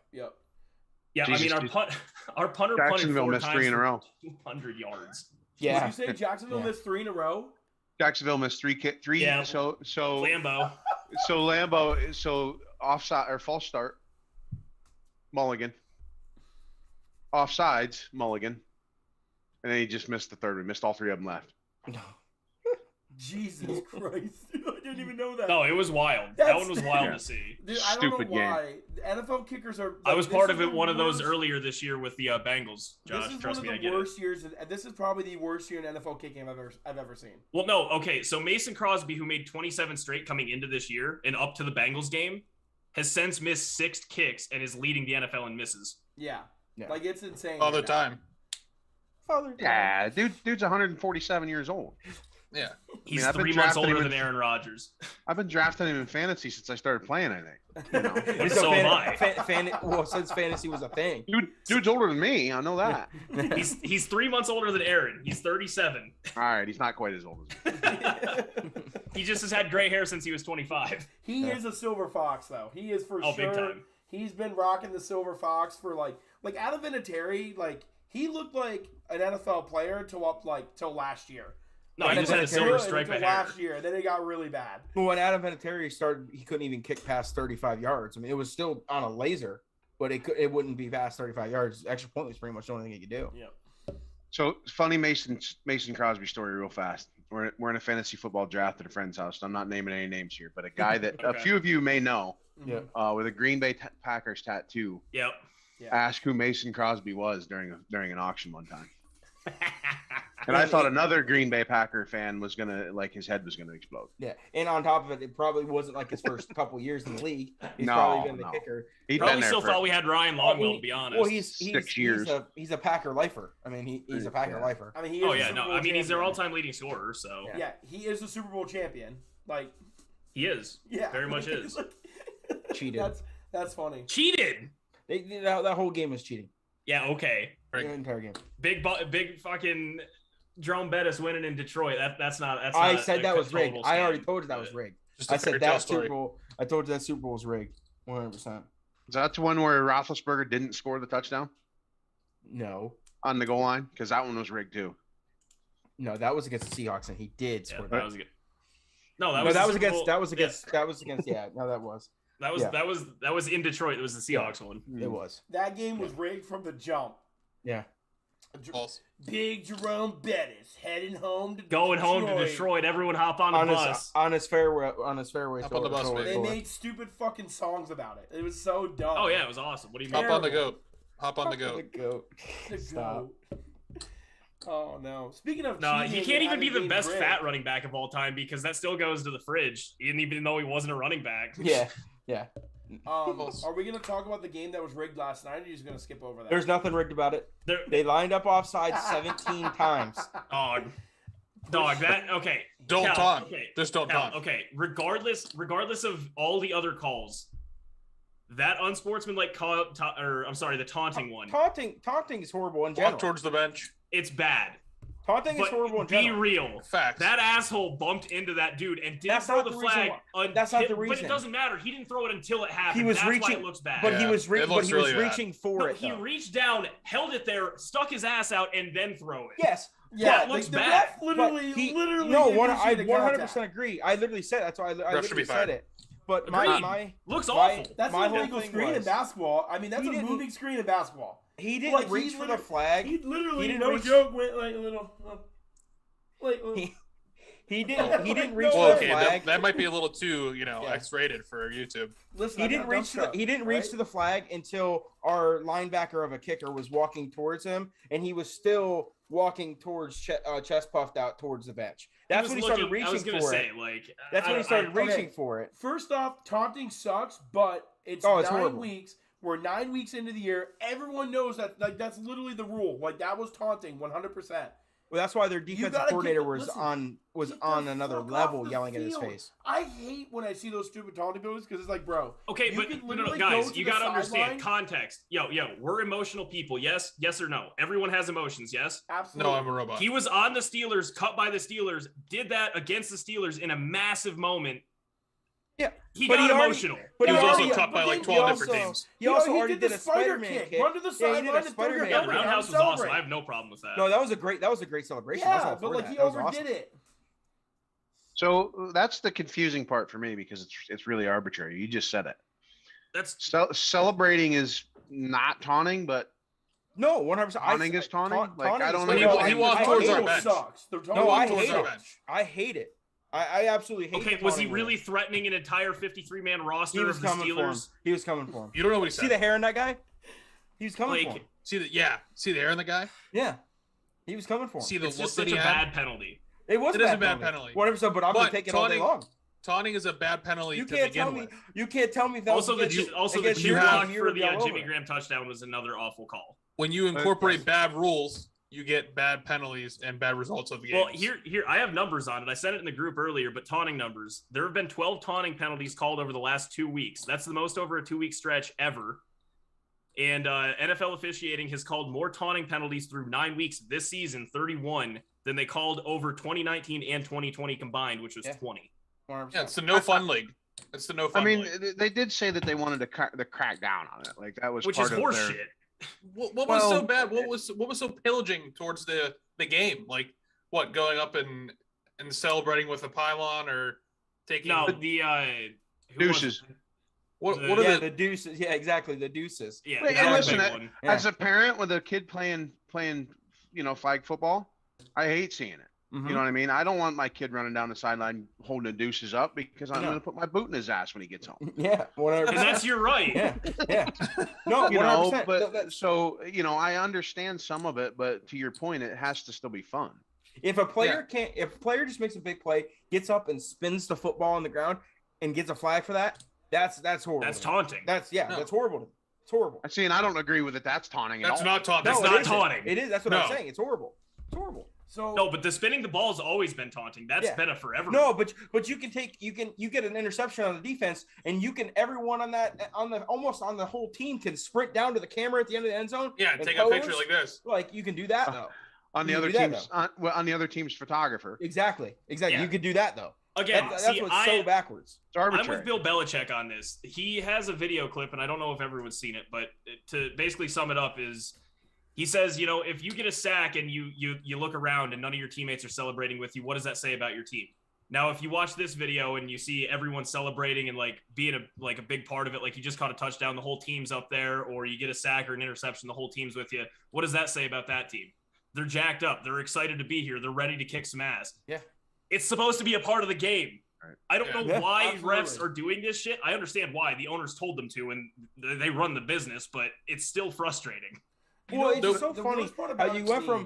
Yeah, Jesus, I mean, dude. our punter Jacksonville punted 4 missed times 3 in a for row. 200 yards. Yeah. Did you say Jacksonville Yeah. missed 3 in a row? Jacksonville missed 3 kick 3. Yeah. So Lambeau. So offside or false start. Mulligan. Offsides, Mulligan. And then he just missed the third. We missed all 3 of them left. No. Jesus Christ. I didn't even know that. No, it was wild. That one was wild to see. Dude, I don't Stupid know why. The NFL kickers are. I was this part is of it the one of those worst- earlier this year with the Bengals. Josh, This is trust one me, I of get the it. worst years. This is probably the worst year in NFL kicking I've ever seen. Well, no, okay. So Mason Crosby, who made 27 straight coming into this year and up to the Bengals game, has since missed 6 kicks and is leading the NFL in misses. Yeah. Yeah. Like it's insane. All the right now. time. Father. Yeah, dude's 147 years old. Yeah. He's I've been 3 months drafting older him than in- Aaron Rodgers. I've been drafting him in fantasy since I started playing, I think. You know. He's So a am I. well, since fantasy was a thing. Dude's older than me. I know that. He's 3 months older than Aaron. He's 37. All right, he's not quite as old as me. He just has had gray hair since he was 25. He is a silver fox, though. He is for Oh, sure. big time. He's been rocking the silver fox for like Adam Vinatieri. Like he looked like an NFL player till last year. No, he just had a silver stripe until of hair. last year, and then it got really bad. When Adam Vinatieri started, he couldn't even kick past 35 yards. I mean, it was still on a laser, but it wouldn't be past 35 yards. Extra point was pretty much the only thing he could do. Yeah. So funny Mason Crosby story real fast. We're in a fantasy football draft at a friend's house. I'm not naming any names here, but a guy that a Okay. few of you may know Yeah. with a Green Bay Packers tattoo Yep. Yeah. asked who Mason Crosby was during an auction one time. And I thought another Green Bay Packer fan was his head was gonna explode. Yeah. And on top of it, it probably wasn't like his first couple years in the league. He's No, probably been the no. kicker. He'd Probably been there still for thought we had Ryan Longwell, to be honest. Well, he's 6 years. He's a Packer lifer. I mean, he's a Packer Yeah. lifer. I mean, he is Oh the yeah, Super no, Bowl I mean he's their champion. all-time leading scorer, so Yeah, he is the Super Bowl champion. Like, he is. yeah, Very much is. Cheated. That's funny. Cheated. That whole game was cheating. Yeah, okay. The entire game. Big fucking Jerome Bettis winning in Detroit. That's not. I not said a that was total rigged. I already scam, told you that but- was rigged. Just a I said fairy tale that story. Super Bowl. I told you that Super Bowl was rigged. 100%. That's the one where Roethlisberger didn't score the touchdown No. on the goal line because that one was rigged too. No, that was against the Seahawks, and he did Yeah, score. that was good. No, No, the that was Super against. Bowl- That was against. Yeah, no, that was. That was yeah. that was in Detroit. It was the Seahawks one. It was. That game was rigged from the jump. Yeah. False. Big Jerome Bettis heading home to Going home to Detroit. Everyone hop on the bus. On his fairway. Hop on the bus, baby. They made stupid fucking songs about it. It was so dumb. Oh yeah, it was awesome. What do you mean? Hop on the goat. Hop on the Go. goat. Go. The Stop. goat. Oh no! Speaking of No, cheating he and can't even having be the games best rigged, fat running back of all time because that still goes to the fridge, even though he wasn't a running back. Yeah. Yeah. Are we gonna talk about the game that was rigged last night, or are you just gonna skip over that? There's nothing rigged about it. There, They lined up offside 17 times. dog. That okay. Don't Cal, taunt. Okay. Just don't Cal, taunt. okay. Regardless of all the other calls, that unsportsmanlike call, the taunting one, Taunting is horrible in general. Walk towards the bench. it's bad. Taunting is But horrible in be general. real. Facts. That asshole bumped into that dude and didn't That's throw not the the reason flag. why- that's not the But reason. it doesn't matter. He didn't throw it until it happened. He was That's why reaching- it looks bad. But he Yeah, was it looks really bad. reaching for No, it. he though. reached down, held it there, stuck his ass out, and then throw it. Yes. yeah, that looks the bad. ref But literally no, I initiated 100% contact. agree. I literally said that's why I Ref should be literally said fired. it. But Agreed. my Looks my- awful. That's My an whole illegal thing screen in was- basketball. I mean, that's He a didn't- moving screen in basketball. he didn't Like, he reach for the literally- flag. He literally, He didn't no reach- joke, went like a little, like. He- He didn't reach Well, the okay, flag. that might be a little too, Yeah. X-rated for YouTube. Listen, He I got didn't a reach dump to truck, he didn't reach right? to the flag until our linebacker of a kicker was walking towards him, and he was still walking towards chest puffed out towards the bench. That's when he started reaching I was gonna for say, it. like, That's when he started reaching for it. First off, taunting sucks, but it's Oh, it's 9 horrible. weeks. We're 9 weeks into the year. Everyone knows that that's literally the rule. Like that was taunting 100%. Well, that's why their defensive gotta coordinator get the- was get on the another fuck level off the yelling in his field. face. I hate when I see those stupid taunting penalties because it's like, bro. Okay, you but could no, literally guys, go to you the gotta understand sideline. context. Yo, we're emotional people. Yes or no? Everyone has emotions. Yes. Absolutely. No, I'm a robot. He was on the Steelers, cut by the Steelers, did that against the Steelers in a massive moment. Yeah, He but got he already- emotional. But He was already- also cut by but like then 12 he different also- teams. He also he already did did the a spider Spider-Man kick. kick. Run to the Yeah, he did sideline a and throw your Spider-Man Yeah, helmet kick. and roundhouse was celebrate. awesome. I have no problem with that. No, that was a great celebration. I was Yeah, all but for like that. he That was overdid awesome. it. So that's the confusing part for me because it's really arbitrary. You just said it. That's Celebrating is not taunting, but No, 100%. Taunting is taunting? Like, I don't When know. he walked towards our bench. Sucks. They're No, taunting I towards hate our it. bench. I hate it. I absolutely hate okay. the Was he taunting really rule. threatening an entire 53-man He roster was of the coming for him. Steelers? He was coming for him. You don't know what he said. See the hair in that guy? He was coming for Like, him. See the hair in the guy? Yeah. He was coming for him. See the it's look just that such he a had? bad penalty. It was It is a bad penalty. 100%, but I'm going But to take it all day taunting- long. Taunting is a bad penalty You to can't begin tell me. with. You can't tell me that Also, was the against Drew your block team, for you'd be the all over Jimmy it. Graham touchdown was another awful call. When you incorporate yes. bad rules, you get bad penalties and bad results of the game. Well, here I have numbers on it. I sent it in the group earlier, but taunting numbers. There have been 12 taunting penalties called over the last 2 weeks. That's the most over a 2-week stretch ever. And NFL officiating has called more taunting penalties through 9 weeks this season, 31, than they called over 2019 and 2020 combined, which was 20. 100%. Yeah, it's the no fun league. It's the no fun I mean, league. they did say that they wanted to crack down on it. Like that was Which part is of horseshit. their. What was so well, bad? What was so pillaging towards the game? Like what, going up and celebrating with a pylon or taking No, the who was Deuces. it? what the- are Yeah, the the deuces. Yeah, exactly. The deuces. Yeah, Wait, that and was a listen, big one. Yeah. As a parent with a kid playing, flag football, I hate seeing it. Mhm. You know what I mean? I don't want my kid running down the sideline holding the deuces up because I'm No. going to put my boot in his ass when he gets home. Yeah, 100%. And that's your right. Yeah, yeah. No, 100%. You know, No, but that's- so I understand some of it, but to your point, it has to still be fun. if a player if a player just makes a big play, gets up and spins the football on the ground and gets a flag for that, that's horrible. That's to me. taunting. That's horrible. to me. It's horrible. I see, and I don't agree with it. That's taunting at that's all. not taunting. That's No, it not isn't. taunting. It is. That's what I'm No. saying. It's horrible. It's horrible. So No, but the spinning the ball has always been taunting. That's Yeah. been a forever. No, but you get an interception on the defense, and everyone on almost on the whole team can sprint down to the camera at the end of the end zone. Yeah, and take a picture pose. like this. Like you can do that though. on the You other do that, team's on the other team's photographer. Exactly. Yeah. You could do that though. Again, That's see, what's so backwards. It's I'm arbitrary. with Bill Belichick on this. He has a video clip, and I don't know if everyone's seen it, but to basically sum it up is he says, if you get a sack and you look around and none of your teammates are celebrating with you, what does that say about your team? Now, if you watch this video and you see everyone celebrating and like being a big part of it, like you just caught a touchdown, the whole team's up there, or you get a sack or an interception, the whole team's with you. What does that say about that team? They're jacked up. They're excited to be here. They're ready to kick some ass. Yeah. It's supposed to be a part of the game. Right. I don't know Yeah, why absolutely. refs are doing this shit. I understand why. The owners told them to, and they run the business, but it's still frustrating. Well, it's the- so the funny worst part how about you it went to from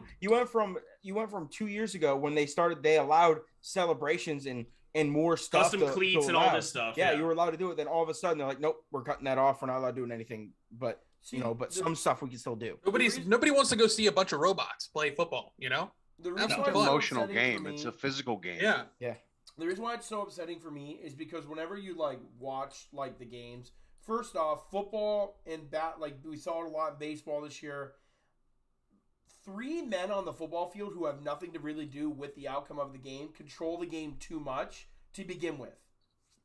me- you went from 2 years ago when they allowed celebrations and more stuff, Custom cleats and all allow. this stuff. Yeah, you were allowed to do it. Then all of a sudden they're like, nope, we're cutting that off. We're not allowed doing anything. But some stuff we can still do. Nobody wants to go see a bunch of robots play football. the reason That's why an it's so Emotional upsetting game. for me- It's a physical game. Yeah. The reason why it's so upsetting for me is because whenever you watch the games, first off, football and we saw it a lot in baseball this year. 3 men on the football field who have nothing to really do with the outcome of the game control the game too much to begin with.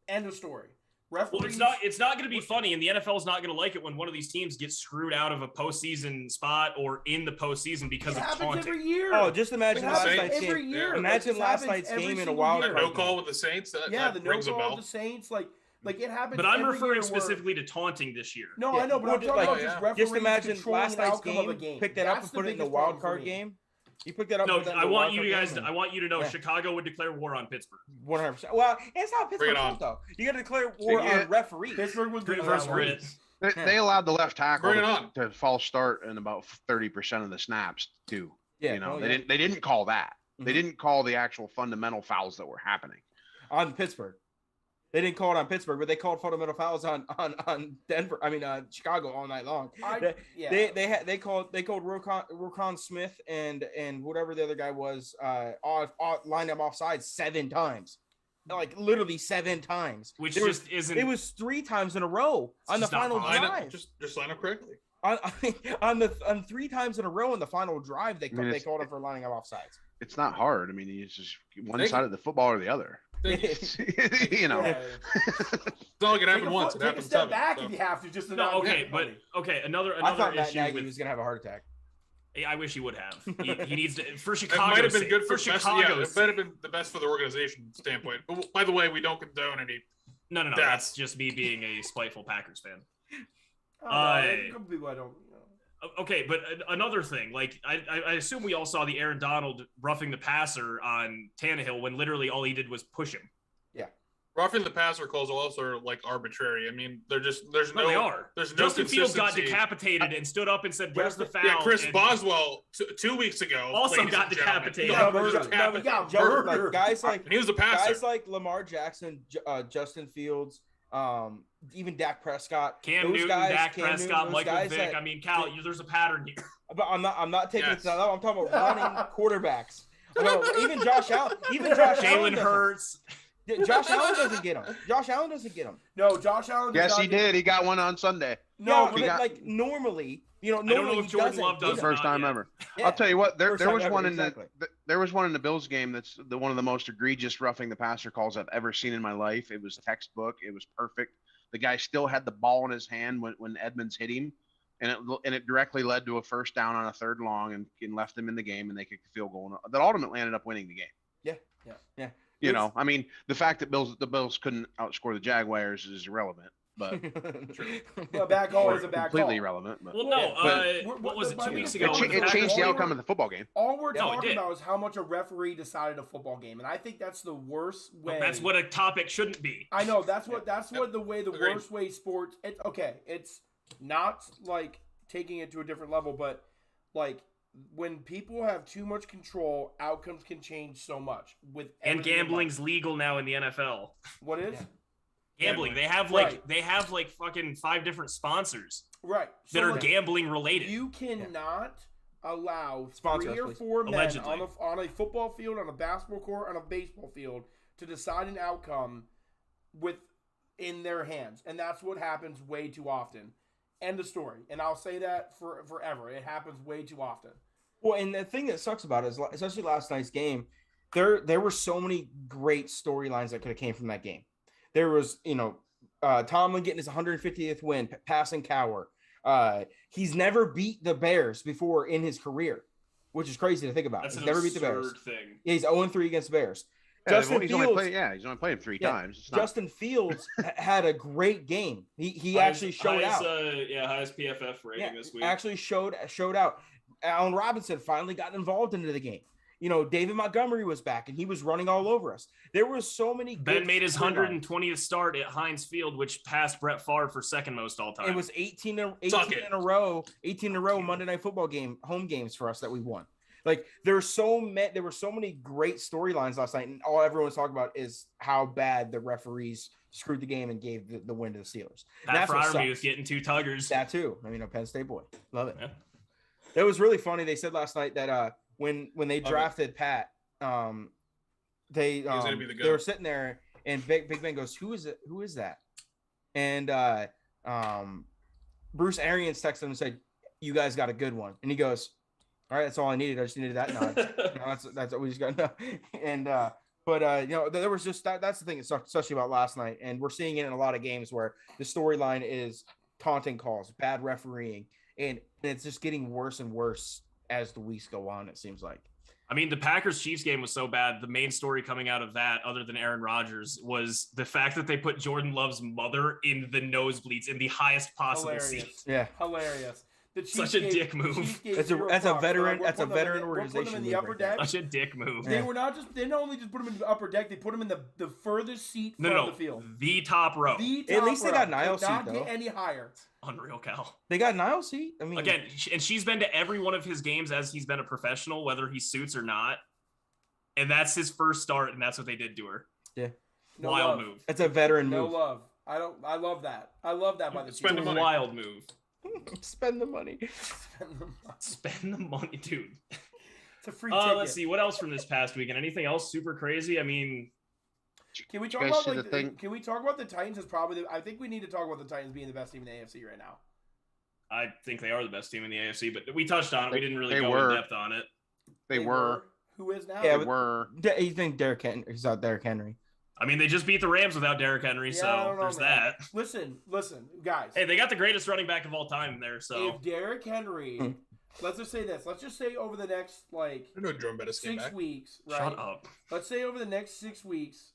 End of story. Referees. Well, it's not going to be funny, and the NFL is not going to like it when one of these teams gets screwed out of a postseason spot or in the postseason because It of happens taunting. every year. Oh, just imagine It last happens night's every game. year. Imagine It last happens night's every game in a single wild year. card No call with the Saints. the That no rings a call bell. of the Saints, like it happens. But I'm every referring year where- specifically to taunting this year. No, Yeah. I know, but Well, I'm talking about yeah. just referees Just imagine controlling last the night's outcome of a game, game. pick that up That's and put it in the biggest wild problem for card me. game. You picked that up. No, for them I to want walk you up guys. them I want you to know Yeah. Chicago would declare war on Pittsburgh. 100%. Well, it's not Bring Pittsburgh's it on. fault though. You got to declare war Yeah. on referees. Pittsburgh was Grit doing versus that grit. one. They allowed the left tackle Bring it on. to false start in about 30% of the snaps too. Yeah, You know, well, they yeah. didn't call that. They Mhm. didn't call the actual fundamental fouls that were happening. On Pittsburgh. They didn't call it on Pittsburgh, but they called fundamental fouls on Denver. I mean, Chicago all night long. They called Roquan Smith and whatever the other guy was lined up offside 7 times, like literally 7 times. Which There just isn't. It was 3 times in a row on the just not final possible. drive. Just line up correctly. On 3 times in a row in the final drive, they mean, they called him for lining up offsides. It's not hard. I mean, it's just one Thank side you. of the football or the other. You know. Yeah. It's not like it happened once. It Take a happened step 7. back so. if you have to, just to No, not okay, get but money. okay. Another I thought Matt issue Nagy with. was gonna have a heart attack. I wish he would have. He needs to for It Chicago. might have been good for best, yeah, Chicago's. it might have been the best for the organization standpoint. But by the way, we don't condone any. No. That's- That's just me being a spiteful Packers fan. I don't know, there's a couple people I don't. Okay, but another thing, like I assume we all saw the Aaron Donald roughing the passer on Tannehill when literally all he did was push him. Roughing the passer calls also are like arbitrary. I mean, there's No, they are. There's no Justin Fields got consistency. decapitated and stood up and said, "Where's the foul?" Yeah, Chris and Boswell 2 weeks ago Also ladies got and gentlemen, decapitated. got Yeah, but decapitated. he got Like murdered. guys like And he was a passer. guys like Lamar Jackson, Justin Fields, even Dak Prescott, Cam those Newton, guys, Dak Cam Newton, Prescott, those Michael guys Vick. that- I mean, Cal, there's a pattern here. But I'm not taking Yes. it to that level. I'm talking about running quarterbacks. Even Josh Allen. Even Josh Allen Jalen doesn't- Hurts. Josh Allen doesn't get him. Josh Allen doesn't get him. No, Josh Allen. does Yes, not he get- did. He got one on Sunday. No, but he got- like normally, don't know normally if he Jordan doesn't Love get does The it. him. first time yet. ever. Yeah. I'll tell you what. There First was time one ever, in exactly. there was one in the Bills game that's one of the most egregious roughing the passer calls I've ever seen in my life. It was textbook. It was perfect. The guy still had the ball in his hand when Edmonds hit him, and it directly led to a first down on a 3rd long and left them in the game, and they kicked the field goal that ultimately ended up winning the game. Yeah. You know, I mean, the fact that the Bills couldn't outscore the Jaguars is irrelevant, but A bad call is a bad completely call. irrelevant. But Well, no. But- What was it? 2 weeks It ago? it, when the changed the Packers- outcome of the football game. All we're No, it talking did. about is how much a referee decided a football game, and I think that's the worst way. That's what a topic shouldn't be. I know. That's what the way the Agreed. worst way sports. It's not like taking it to a different level, but like when people have too much control, outcomes can change so much. With And everything in gambling's legal now in the NFL. life. What is Gambling. They have like fucking 5 different sponsors right that are like, gambling related. You cannot allow Sponsor 3 us, or please. 4 men Allegedly. on a football field, on a basketball court, on a baseball field to decide an outcome in their hands, and that's what happens way too often. End of story. And I'll say that forever. It happens way too often. Well, and the thing that sucks about it is, especially last night's game, there were so many great storylines that could have came from that game. There was, Tomlin getting his 150th win, passing Cowher. He's never beat the Bears before in his career, which is crazy to think about. That's He's an never beat the Bears. absurd thing. Yeah, he's 0-3 against the Bears. Yeah, Justin he's Fields, only played him 3 Yeah, times. It's not- Justin Fields had a great game. He actually showed out. Highest PFF rating this week. Actually showed out. Allen Robinson finally got involved into the game. David Montgomery was back and he was running all over us. There was so many. Ben good made his storylines. 120th start at Heinz Field, which passed Brett Favre for second most all time. It was 18 in a row Monday Night Football game, home games for us that we won. Like there were so many great storylines last night, and all everyone's talking about is how bad the referees screwed the game and gave the win to the Steelers. And Pat that's what Freiermuth sucks. getting 2 tuggers. That too. I mean, a Penn State boy. Love it. Yeah. That was really funny. They said last night that when they drafted Pat, they gonna be the they were GOAT. sitting there and Big Ben goes, "Who is it? Who is that?" And Bruce Arians texted him and said, "You guys got a good one." And he goes, "All right, that's all I needed. I just needed that nod." That's what we just got. And there was just that's the thing that sucked, especially about last night, and we're seeing it in a lot of games where the storyline is taunting calls, bad refereeing, and it's just getting worse and worse as the weeks go on. It seems like. I mean, the Packers-Chiefs game was so bad. The main story coming out of that, other than Aaron Rodgers, was the fact that they put Jordan Love's mother in the nosebleeds in the highest possible Hilarious. seat. Yeah. Hilarious. The Chiefs Such a gave- dick the move. Chiefs gave That's a zero that's a fucks. They're veteran we're that's a putting them in veteran the- we're putting them organization. in the move upper right there. deck. Such a dick move. They were not just. They not only just put them in the upper deck. They put them in the furthest seat No, from no, the field. the top row. The At top least they got row. Niall Could not seat, get though. any higher. Unreal, Cal. They got Niall seat. I mean, Again, and she's been to every one of his games as he's been a professional, whether he suits or not. And that's his first start, and that's what they did to her. No Wild love. move. it's a veteran No move. love. I don't. I love that. I love that by the Spend the Chiefs. money. Wild move. Spend the money. Spend the money, dude. It's a free ticket. Let's see. What else from this past weekend? Anything else super crazy? I mean, Can we talk guys about see like? the thing? Can we talk about the Titans? Is probably. I think we need to talk about the Titans being the best team in the AFC right now. I think they are the best team in the AFC, but we touched on it. We didn't really They go were. in depth on it. They were. Who is now? Yeah, They but- were. You think Derrick Henry? He's out Derrick Henry. I mean, they just beat the Rams without Derrick Henry, Yeah, I so don't know, there's man. that. Listen, guys. Hey, they got the greatest running back of all time there, so If Derrick Henry, Hmm. let's just say this. Let's just say over the next like I know Jerome Bettis came 6 back. weeks, right? shut up. Let's say over the next 6 weeks,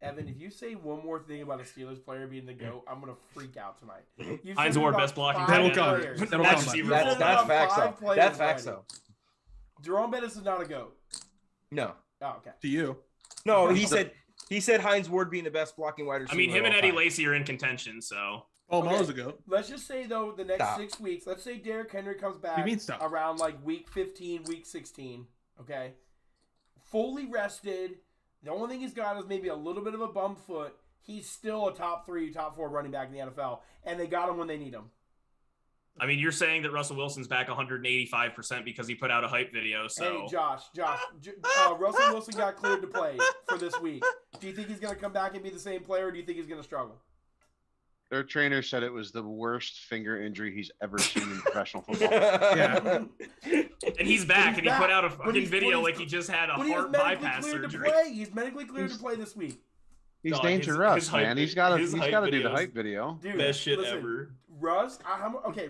Evan, if you say one more thing about a Steelers player being the GOAT, I'm gonna freak out tonight. You've Heinz said Ward, about best blocking 5 tight end. That'll come. players. That'll That's come. Super That's- Bowl. that's That's facts five though. players That's facts already. though. Jerome Bettis is not a GOAT. No, Oh, okay. To you. no. He said Heinz Ward being the best blocking wide receiver. I mean, him of and all Eddie time. Lacy are in contention, so Oh, Okay. Mo's a goat. Let's just say though, the next Stop. 6 weeks. Let's say Derrick Henry comes You back mean stop? around like week 15, week 16. Okay, fully rested. The only thing he's got is maybe a little bit of a bum foot. He's still a top 3, top 4 running back in the NFL, and they got him when they need him. I mean, you're saying that Russell Wilson's back 185% because he put out a hype video, so Hey, Josh, Russell Wilson got cleared to play for this week. Do you think he's going to come back and be the same player, or do you think he's going to struggle? Their trainer said it was the worst finger injury he's ever seen in professional football. Yeah. and he's back, he's and he back. put out a But fucking he's- video but like he's- he just had a But he is heart medically bypass cleared to surgery. play. He's medically cleared to play this week. He's Dog, dangerous, his hype- man. He's got to his hype do the videos. hype video. Dude, Best shit listen, ever. Russ,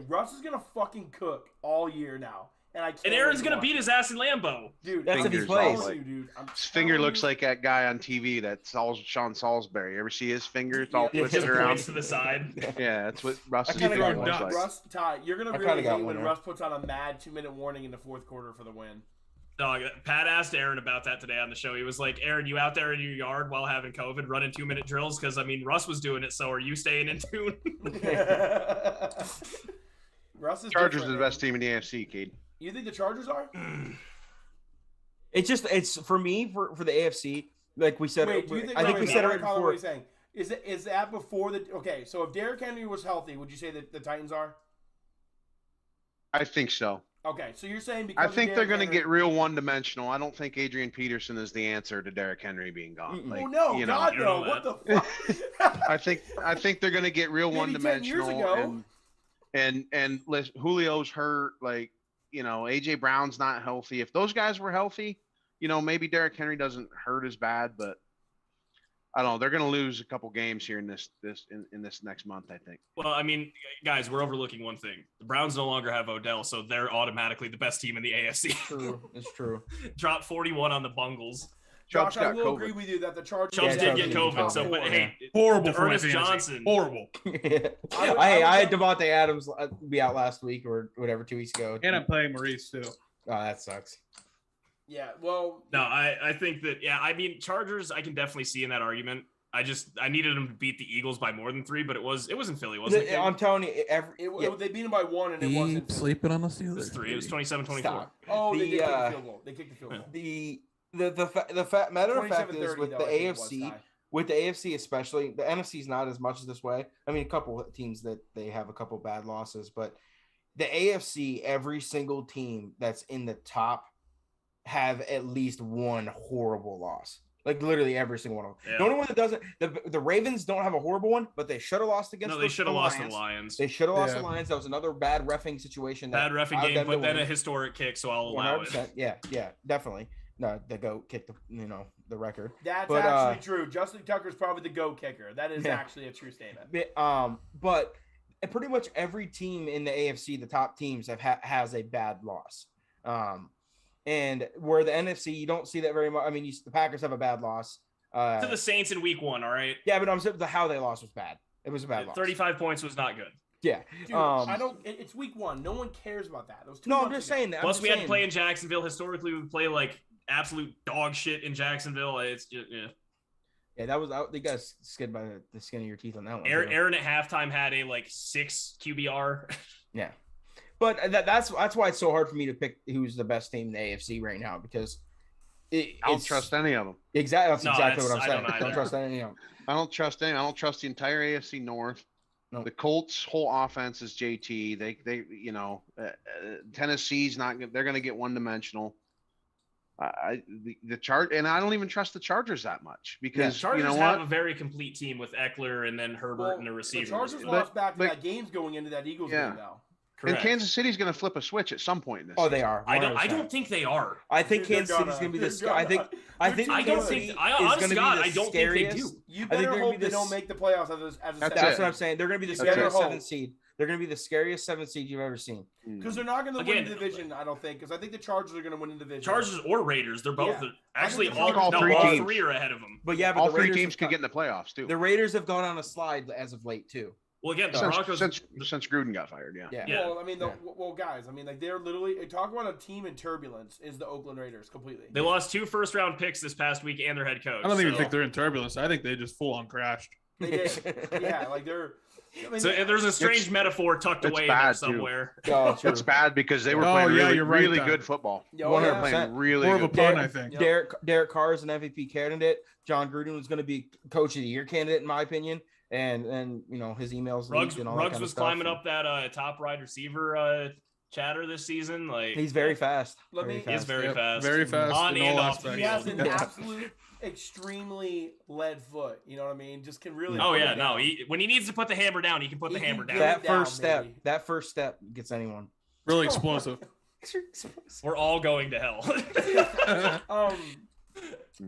Russ is going to fucking cook all year now. And I can't And Aaron's wait gonna watch beat it. his ass in Lambeau. Dude, That's if he Fingers plays. all telling you, dude. I'm His finger telling looks you. like that guy on TV that's all Sean Salisbury. You ever see his finger? It's all Yeah. twisted Just around. points to the side. Yeah, that's what Russ I is kinda got finger one. looks like. Russ, Ty, you're going to I really kinda got hate when one, Russ puts on a mad 2-minute warning in the fourth quarter for the win. Dog, Pat asked Aaron about that today on the show. He was like, Aaron, you out there in your yard while having COVID running 2-minute drills? Because, I mean, Russ was doing it, so are you staying in tune? Russ is Chargers are different, the best man. team in the AFC, Cade. You think the Chargers are? It's for me for the AFC. Like we said, Wait, do you think? I think we wait, said it wait, right Colin, what before. are you saying? Is that before the? Okay, so if Derrick Henry was healthy, would you say that the Titans are? I think so. Okay, so you're saying because I of think they're Derrick going to Henry- get real one-dimensional. I don't think Adrian Peterson is the answer to Derrick Henry being gone. Mm-mm. Like, Oh no, you know, God you no! know What the fuck? I think they're going to get real Maybe 10 years one-dimensional. ago. And listen, Julio's hurt. Like, you know, AJ Brown's not healthy. If those guys were healthy, you know, maybe Derrick Henry doesn't hurt as bad. But I don't know. They're going to lose a couple games here in this next month, I think. Well, I mean, guys, we're overlooking one thing. The Browns no longer have Odell, so they're automatically the best team in the AFC. True, it's true. Dropped 41 on the Bungles. Josh, Chubb's I got will COVID. agree with you that the Chargers. Chubbs Yeah, did get Chubbs did COVID, so, but four. hey, Horrible for Ernest my fantasy. Johnson. Horrible. I had Devontae Adams be out last week or whatever 2 weeks ago. And I'm playing Maurice too. Oh, that sucks. Yeah, well, No, I think that, yeah, I mean, Chargers, I can definitely see in that argument. I needed them to beat the Eagles by more than 3, but it was in Philly, wasn't it? I'm telling you, they beat him by 1, and it Keep wasn't. sleeping on the It was Steelers. 3. It was 27-24. Stop. Oh, they The, did kick the field goal. They kicked the field goal. The matter of fact is 27-30 with though, the I think it was, AFC, Ty. with the AFC especially, the NFC is not as much this way. I mean, a couple of teams that they have a couple bad losses, but the AFC, every single team that's in the top have at least one horrible loss. Like literally every single one of them. Yeah. The only one that doesn't, the Ravens don't have a horrible one, but they should have lost against. No, they should have lost to Lions. the Lions. They should have lost Yeah. the Lions. That was another bad reffing situation. Bad that reffing allowed game, them to but then win. a historic kick, so I'll allow it. 100%. Yeah, definitely. No, the GOAT kicked the record. That's But, actually true. Justin Tucker's probably the go kicker. That is Yeah. actually a true statement. But pretty much every team in the AFC, the top teams has a bad loss. And where the NFC, you don't see that very much. I mean, the Packers have a bad loss. To the Saints in week 1, all right? Yeah, but I'm saying how they lost was bad. It was a bad loss. 35 points was not good. Yeah. Dude, I don't. It's week 1. No one cares about that. Those 2 No, I'm months just ago. saying that. Plus, we had to play in Jacksonville. Historically, we play like absolute dog shit in Jacksonville. It's just Yeah, that was out. They got skid by the skin of your teeth on that one. Aaron at halftime had a like 6 QBR. Yeah, but that's why it's so hard for me to pick who's the best team in the AFC right now because I don't trust any of them. Exactly, that's No, exactly what I'm I saying. don't I don't either. trust any of them. I don't trust any. I don't trust the entire AFC North. No. The Colts' whole offense is JT. They Tennessee's not. They're going to get one dimensional. The chart, and I don't even trust the Chargers that much because Chargers you know have what? a very complete team with Eckler and then Herbert and a receiver. The Chargers lost back-to-back games going into that Eagles Yeah. game, though. Correct. And Kansas City's going to flip a switch at some point in this. Oh, season. they are. I 100%. don't think they are. I think Dude, Kansas City's going to be the. I think I don't Kansas think. City I is honest going to to God, be the I don't think they scariest. do. You I think better they're gonna hope be they the don't make the playoffs as a That's seventh what I'm saying. They're going to be the You better scariest hope. 7th seed. They're going to be the scariest 7th seed you've ever seen. Because they're not going to win Again, the division, I don't think. Because I think the Chargers are going to win the division. Chargers or Raiders, they're both Yeah. actually I think all all three teams. 3 are ahead of them. But yeah, but All the three Raiders teams have could get in the playoffs too. The Raiders have gone on a slide as of late too. Well, again, the Since, Broncos. since Gruden got fired, yeah. Yeah. Yeah. Well, I mean, well, guys, I mean, like they're literally talk about a team in turbulence is the Oakland Raiders completely. They lost 2 first-round picks this past week and their head coach. I don't even so- think they're in turbulence. I think they just full on crashed. They did. Yeah, like they're. I mean, So there's a strange It's- metaphor tucked it's away in there bad, too. somewhere. Oh, true. It's bad because they were Oh, playing yeah, really, you're right, really Don. good football. Oh, One yeah. hundred percent. Playing really More of a good. pun, I think. Yeah. Derek Carr is an MVP candidate. John Gruden was going to be Coach of the Year candidate in my opinion, and his emails Ruggs, leaked and all that Ruggs kind was of stuff. climbing up that top wide receiver chatter this season. Like He's very fast. Let me- He's very Yep, fast. very fast On in and all off the He field. has an Yeah. absolute, extremely lead foot. You know what I mean? Just can really. Oh put yeah, it no. down. When he needs to put the hammer down, he can put the He hammer can down. get That down, first step. baby. That first step gets anyone. Really explosive. We're all going to hell.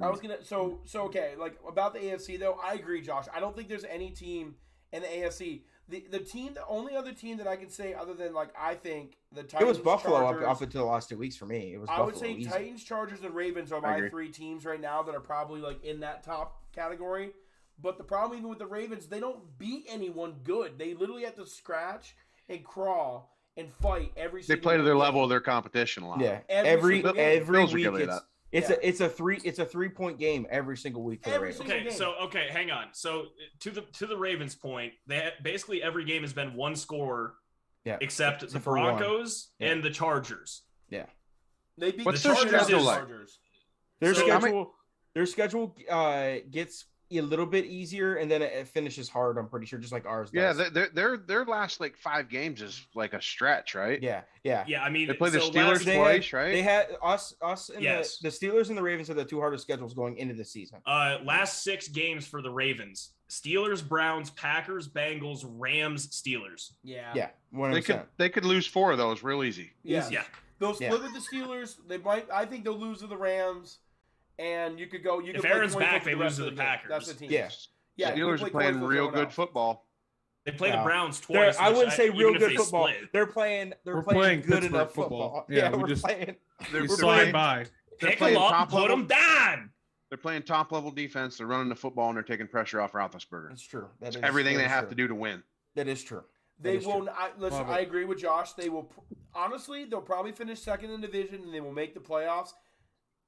I was gonna so okay, like about the AFC though, I agree, Josh. I don't think there's any team in the AFC. The only other team that I can say other than like I think the Titans. It was Buffalo Chargers, up until the last 2 weeks for me. It was I Buffalo. would say easy. Titans, Chargers, and Ravens are I my agree. 3 teams right now that are probably like in that top category. But the problem even with the Ravens, they don't beat anyone good. They literally have to scratch and crawl and fight every They single play to their game. level of their competition a lot. Yeah, Every every single game. Bills would week give you that. it's a 3-point game every single week for the Every Ravens. single Okay, game. so hang on. So to the Ravens' point, basically every game has been one score, Yeah, except the except for one. Broncos Yeah. and the Chargers. Yeah, They beat What's the their Chargers schedule and like? Chargers. their So- schedule gets a little bit easier, and then it finishes hard. I'm pretty sure, just like ours Yeah, does. their last like 5 games is like a stretch, right? Yeah. Yeah, I mean They play the so Steelers last- They twice, had, right? They had us and Yes. the Steelers and the Ravens are the 2 hardest schedules going into the season. last 6 games for the Ravens: Steelers, Browns, Packers, Bengals, Rams, Steelers. Yeah. Yeah, 100%. They could lose 4 of those real easy. Yeah. Yeah. They'll split Yeah. with the Steelers. They might. I think they'll lose to the Rams. And you could go. You If could play Aaron's coin flip back, the they rest lose of to the game. Packers. That's the team. Yeah. Yeah. you Steelers play are coin playing flip real going good out. football. They play the Yeah. Browns They're- twice. I wouldn't say real even if good they football. split. They're playing We're good playing Pittsburgh enough football. football. Yeah, we're we just- playing. They're We We're slide playing- by. They're Pick playing them up, top put level. them down. They're playing top level defense. They're running the football and they're taking pressure off Roethlisberger. That's true. That It's is everything that they is have true. to do to win. That is true. They That is will. true. Listen, Love it. I agree with Josh. They will. Honestly, they'll probably finish second in division and they will make the playoffs,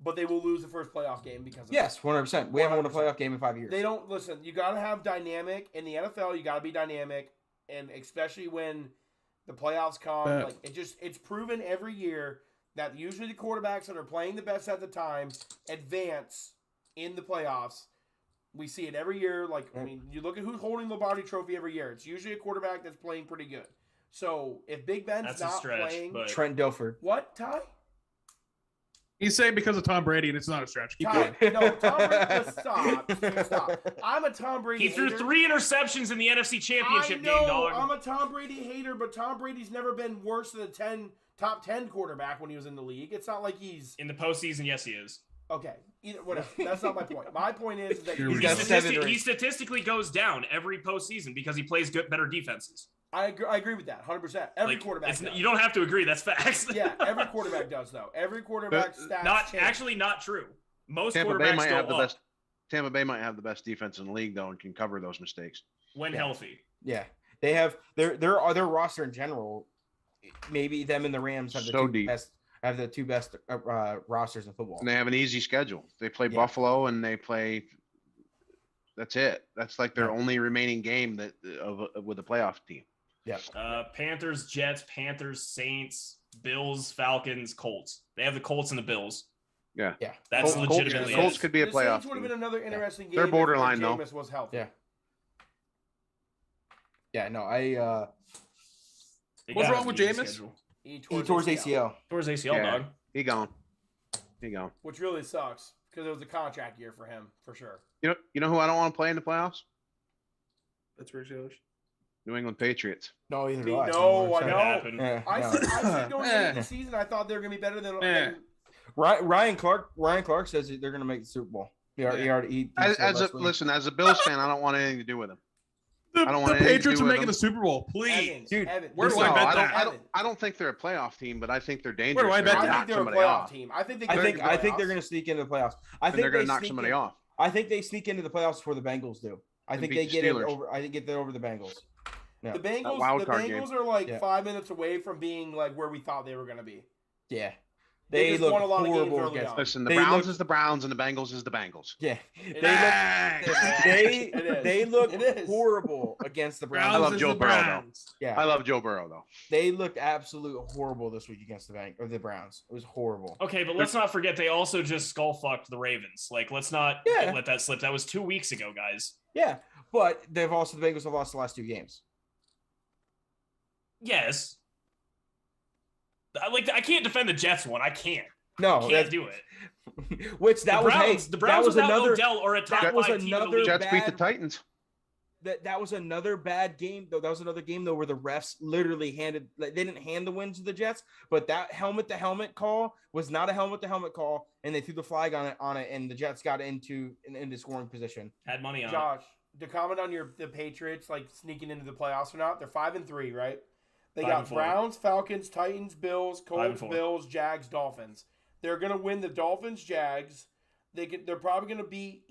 but they will lose the first playoff game because of Yes, 100%. We haven't won a 100%. playoff game in 5 years. They don't listen. You got to have dynamic in the NFL. You got to be dynamic, and especially when the playoffs come, Yeah. like it's proven every year that usually the quarterbacks that are playing the best at the time advance in the playoffs. We see it every year. Like I mean, you look at who's holding the Lombardi Trophy every year. It's usually a quarterback that's playing pretty good. So if Big Ben's That's a not stretch, playing, but- Trent Dilfer. what Ty? He's saying because of Tom Brady, and it's not a stretch. Keep Ty, going. no, Tom Brady. Stop. I'm a Tom Brady. He threw hater. 3 interceptions in the NFC Championship I know, game, dog. I'm a Tom Brady hater, but Tom Brady's never been worse than a top 10 quarterback when he was in the league. It's not like he's In the postseason, yes, he is. okay. Whatever. That's not my point. My point is that Here He, we go. got 7 rings. he statistically goes down every postseason because he plays better defenses. I agree with that 100%. Every Like, quarterback does. you don't have to agree. That's facts. Yeah, every quarterback does though. Every quarterback stats Not change. actually not true. Most Tampa Bay quarterbacks might go have the up best. Tampa Bay might have the best defense in the league though, and can cover those mistakes. when Yeah. healthy. Yeah. They have their roster in general. Maybe them and the Rams have So deep. the two best rosters in football. And they have an easy schedule. They play Yeah. Buffalo and they play. That's it. That's like their Yeah. only remaining game with a playoff team. Yeah. Panthers, Jets, Panthers, Saints, Bills, Falcons, Colts. They have the Colts and the Bills. Yeah. Yeah. That's Colts- legitimately Colts it. could be a The playoff Saints would have team. been another interesting game. They're if borderline, though. Jameis was healthy. Yeah. Yeah. No, I They What's got wrong with an easy Jameis? schedule. he tore his ACL. Towards ACL, Yeah. dog. He gone. He gone. Which really sucks because it was a contract year for him for sure. You know who I don't want to play in the playoffs? That's Rich Steelers. New England Patriots. No, either Me, do I. no, I Could know. happen. Yeah, I no. said going into Eh. the season, I thought they were gonna be better than. Eh. Ryan Clark says that they're going to make the Super Bowl. He said last week. Listen, as a Bills fan, I don't want anything to do with him. The, I don't want the anything to Patriots do are with making them. the Super Bowl. Please. Evan, Dude, Evan, where do listen, I bet I don't, that? I don't. I don't think they're a playoff team, but I think they're dangerous. Where do I bet They're I gonna that? think knock they're a somebody playoff off. team. I think they. I think they're going to sneak into the playoffs. And they're going to knock somebody off. I think they sneak into the playoffs before the Bengals do. I And think beat they the get it Steelers. over. I think get there over the Bengals. Yeah. The That Bengals. wild The card Bengals game. are like Yeah. 5 minutes away from being like where we thought they were going to be. Yeah. They They just look won a lot of games horrible early against. on. Listen, the They Browns look- is the Browns and the Bengals is the Bengals. Yeah. It They is. It is. look It is. horrible against the Browns. I love is Joe the Burrow, though. Browns. Yeah. I love Joe Burrow though. They looked absolute horrible this week against the Browns. It was horrible. Okay, but let's not forget they also just skull fucked the Ravens. Like, let's not Yeah. let that slip. That was 2 weeks ago, guys. Yeah, but the Bengals have lost the last two games. Yes. I can't defend the Jets one. I can't. No, Can't do it. which that the was Browns, hey, the Browns that was without another Odell or a top that was 5 team in the another league. Jets beat the bad- Titans. that was another bad game though. That was another game though where the refs literally they didn't hand the win to the Jets, but that helmet to helmet call was not a helmet to helmet call, and they threw the flag on it, and the Jets got into scoring position. Had money on it. Josh, to comment on the Patriots like sneaking into the playoffs or not, they're 5-3, right? They 5 got and 4. Browns, Falcons, Titans, Bills, 5 and Colts, 4. Bills, Jags, Dolphins. They're gonna win the Dolphins, Jags. They're probably gonna be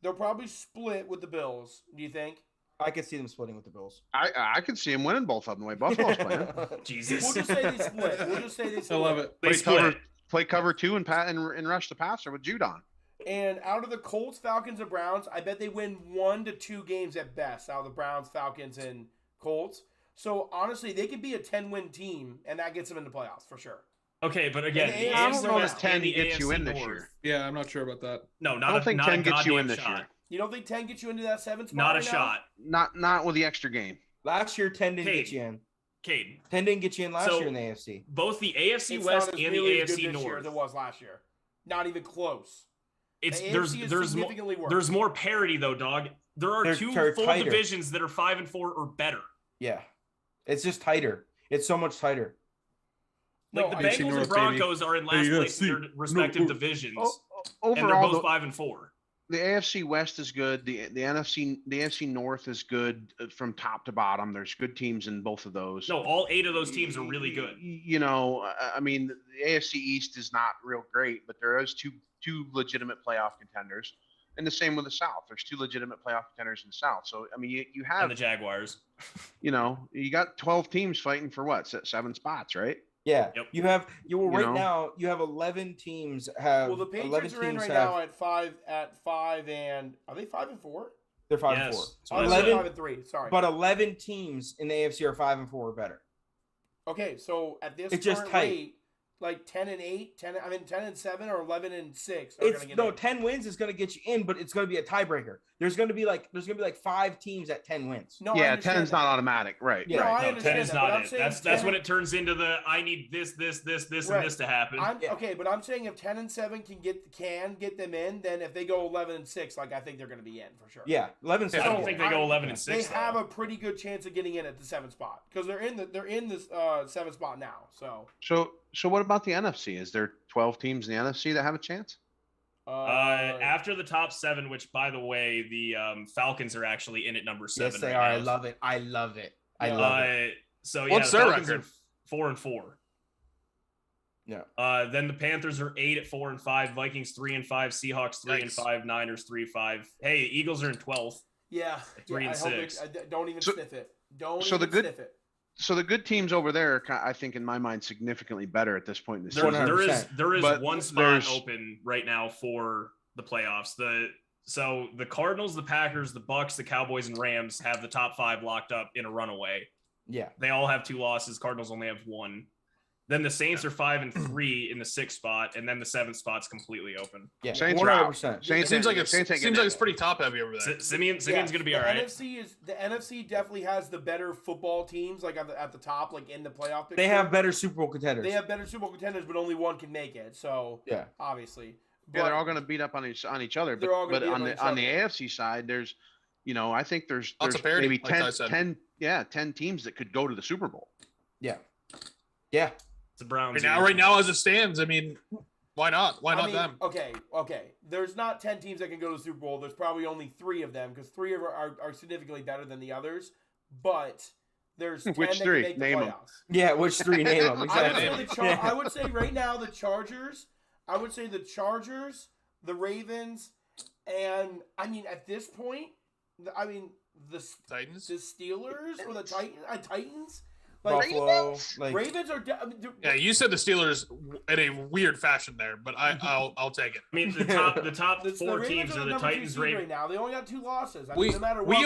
they'll probably split with the Bills. Do you think? I could see them splitting with the Bills. I could see him winning both of them the way Buffalo's playing. Jesus. We'll just say they split. We'll just say they I split. love it. They split. Play cover 2 and rush the passer with Judon. And out of the Colts, Falcons, and Browns, I bet they win 1 to 2 games at best out of the Browns, Falcons, and Colts. So honestly, they could be a 10-win team, and that gets them in the playoffs for sure. Okay, but again, And the I AFC don't know if West 10 and the gets you AFC in this North. year. Yeah, I'm not sure about that. No, I not don't a, think not 10 a gets you in goddamn this shot. year. You don't think 10 gets you into that 7th spot? Not a right now? shot. Not with the extra game. Last year, 10 didn't Cade. get you in. Cade, 10 didn't get you in last So- year in the AFC. both the AFC It's West not as and the nearly as good AFC this year as North. it was last year. Not even close. It's The there's AFC is there's more significantly worse. there's more parity though, dog. There are They're 2 full tighter. divisions that are 5 and 4 or better. Yeah. It's just tighter. It's so much tighter. Like No, the I- AFC Bengals North, and Broncos are in last AFC place in their respective North. divisions, Oh, and they're overall, both 5 and 4. the AFC West is good. The AFC North is good from top to bottom. There's good teams in both of those. No, all 8 of those teams are really good. You know, I mean, the AFC East is not real great, but there is two legitimate playoff contenders, and the same with the South. There's 2 legitimate playoff contenders in the South. So I mean, you have And the Jaguars. you got 12 teams fighting for what 7 spots, right? Yeah. Yep. You have right know? now you have 11 teams have Well, the 11 Patriots are in teams right have now at 5 and are they 5 and 4? they're 5 Yes. and 4. That's what I said. 11 5 and 3. Sorry. But 11 teams in the AFC are 5 and 4 or better. Okay, so at this It's just current tight. rate, like 10 and 8, 10 and 7 or 11 and 6 are It's going to get no in. 10 wins is going to get you in, but it's going to be a tiebreaker. There's going to be like 5 teams at 10 wins. No, I Yeah, understand 10's that. not automatic, right? Yeah. No, right. I No, 10 understand is that, but not I'm it. saying That's 10 when it turns into the I need this, Right. and this to happen. Yeah. Okay, but I'm saying if 10 and 7 can get them in, then if they go 11 and 6, like I think they're going to be in for sure. Yeah, 11 I don't think they go 11 and 6. They have a pretty good chance of getting in at the 7th spot because they're in the 7th spot now. So what about the NFC? Is there 12 teams in the NFC that have a chance? After the top 7, which by the way, the Falcons are actually in at number 7. yes, they right are. now. I love it. I love it. I Yeah. love it. So yeah, What's the their Falcons record? are 4 and 4. Yeah. Then the Panthers are 8 at 4 and 5, Vikings 3 and 5, Seahawks 3 and Yikes. 5, Niners 3-5. Hey, Eagles are in 12th. Yeah. 3 and I hope 6. don't even sniff it. Don't so the even good- sniff it. So the good teams over there are, I think, in my mind, significantly better at this point in the There, season. there is But one spot there's- open right now for the playoffs. So the Cardinals, the Packers, the Bucks, the Cowboys, and Rams have the top 5 locked up in a runaway. Yeah. They all have 2 losses. Cardinals only have 1. Then the Saints are 5 and 3 in the 6th spot, and then the 7th spot's completely open. Yeah. Saints are out. 100%. It seems like it's Saints ain't getting that. pretty top heavy over there. Simeon's Yeah, going to be the all right. The NFC definitely has the better football teams, like at the top, like in the playoff picture. They have better Super Bowl contenders. They have better Super Bowl contenders, but only one can make it. So Yeah. obviously, Yeah, they're all going to beat up on each other. They're all gonna But beat up on on the each on the other. AFC side, there's, I think there's Lots of parity, maybe like I said. 10 teams that could go to the Super Bowl. Yeah. Yeah. It's the Browns. Right now, as it stands, I mean, why not? Why not them? Okay. There's not 10 teams that can go to the Super Bowl. There's probably only 3 of them because 3 of are significantly better than the others. But there's 10 Which that 3? can make the Name 'em. playoffs. Yeah, which 3 name them? Exactly. I would say right now the Chargers. I would say the Chargers, the Ravens, and I mean at this point, the Titans. the Steelers or the Titans. Buffalo. Like, Ravens are. Yeah, you said the Steelers in a weird fashion there, but I'll take it. I mean, the top the 4 Ravens teams are the number 2 Titans, seed Ravens. right now. They only got 2 losses. I We mean, no matter what,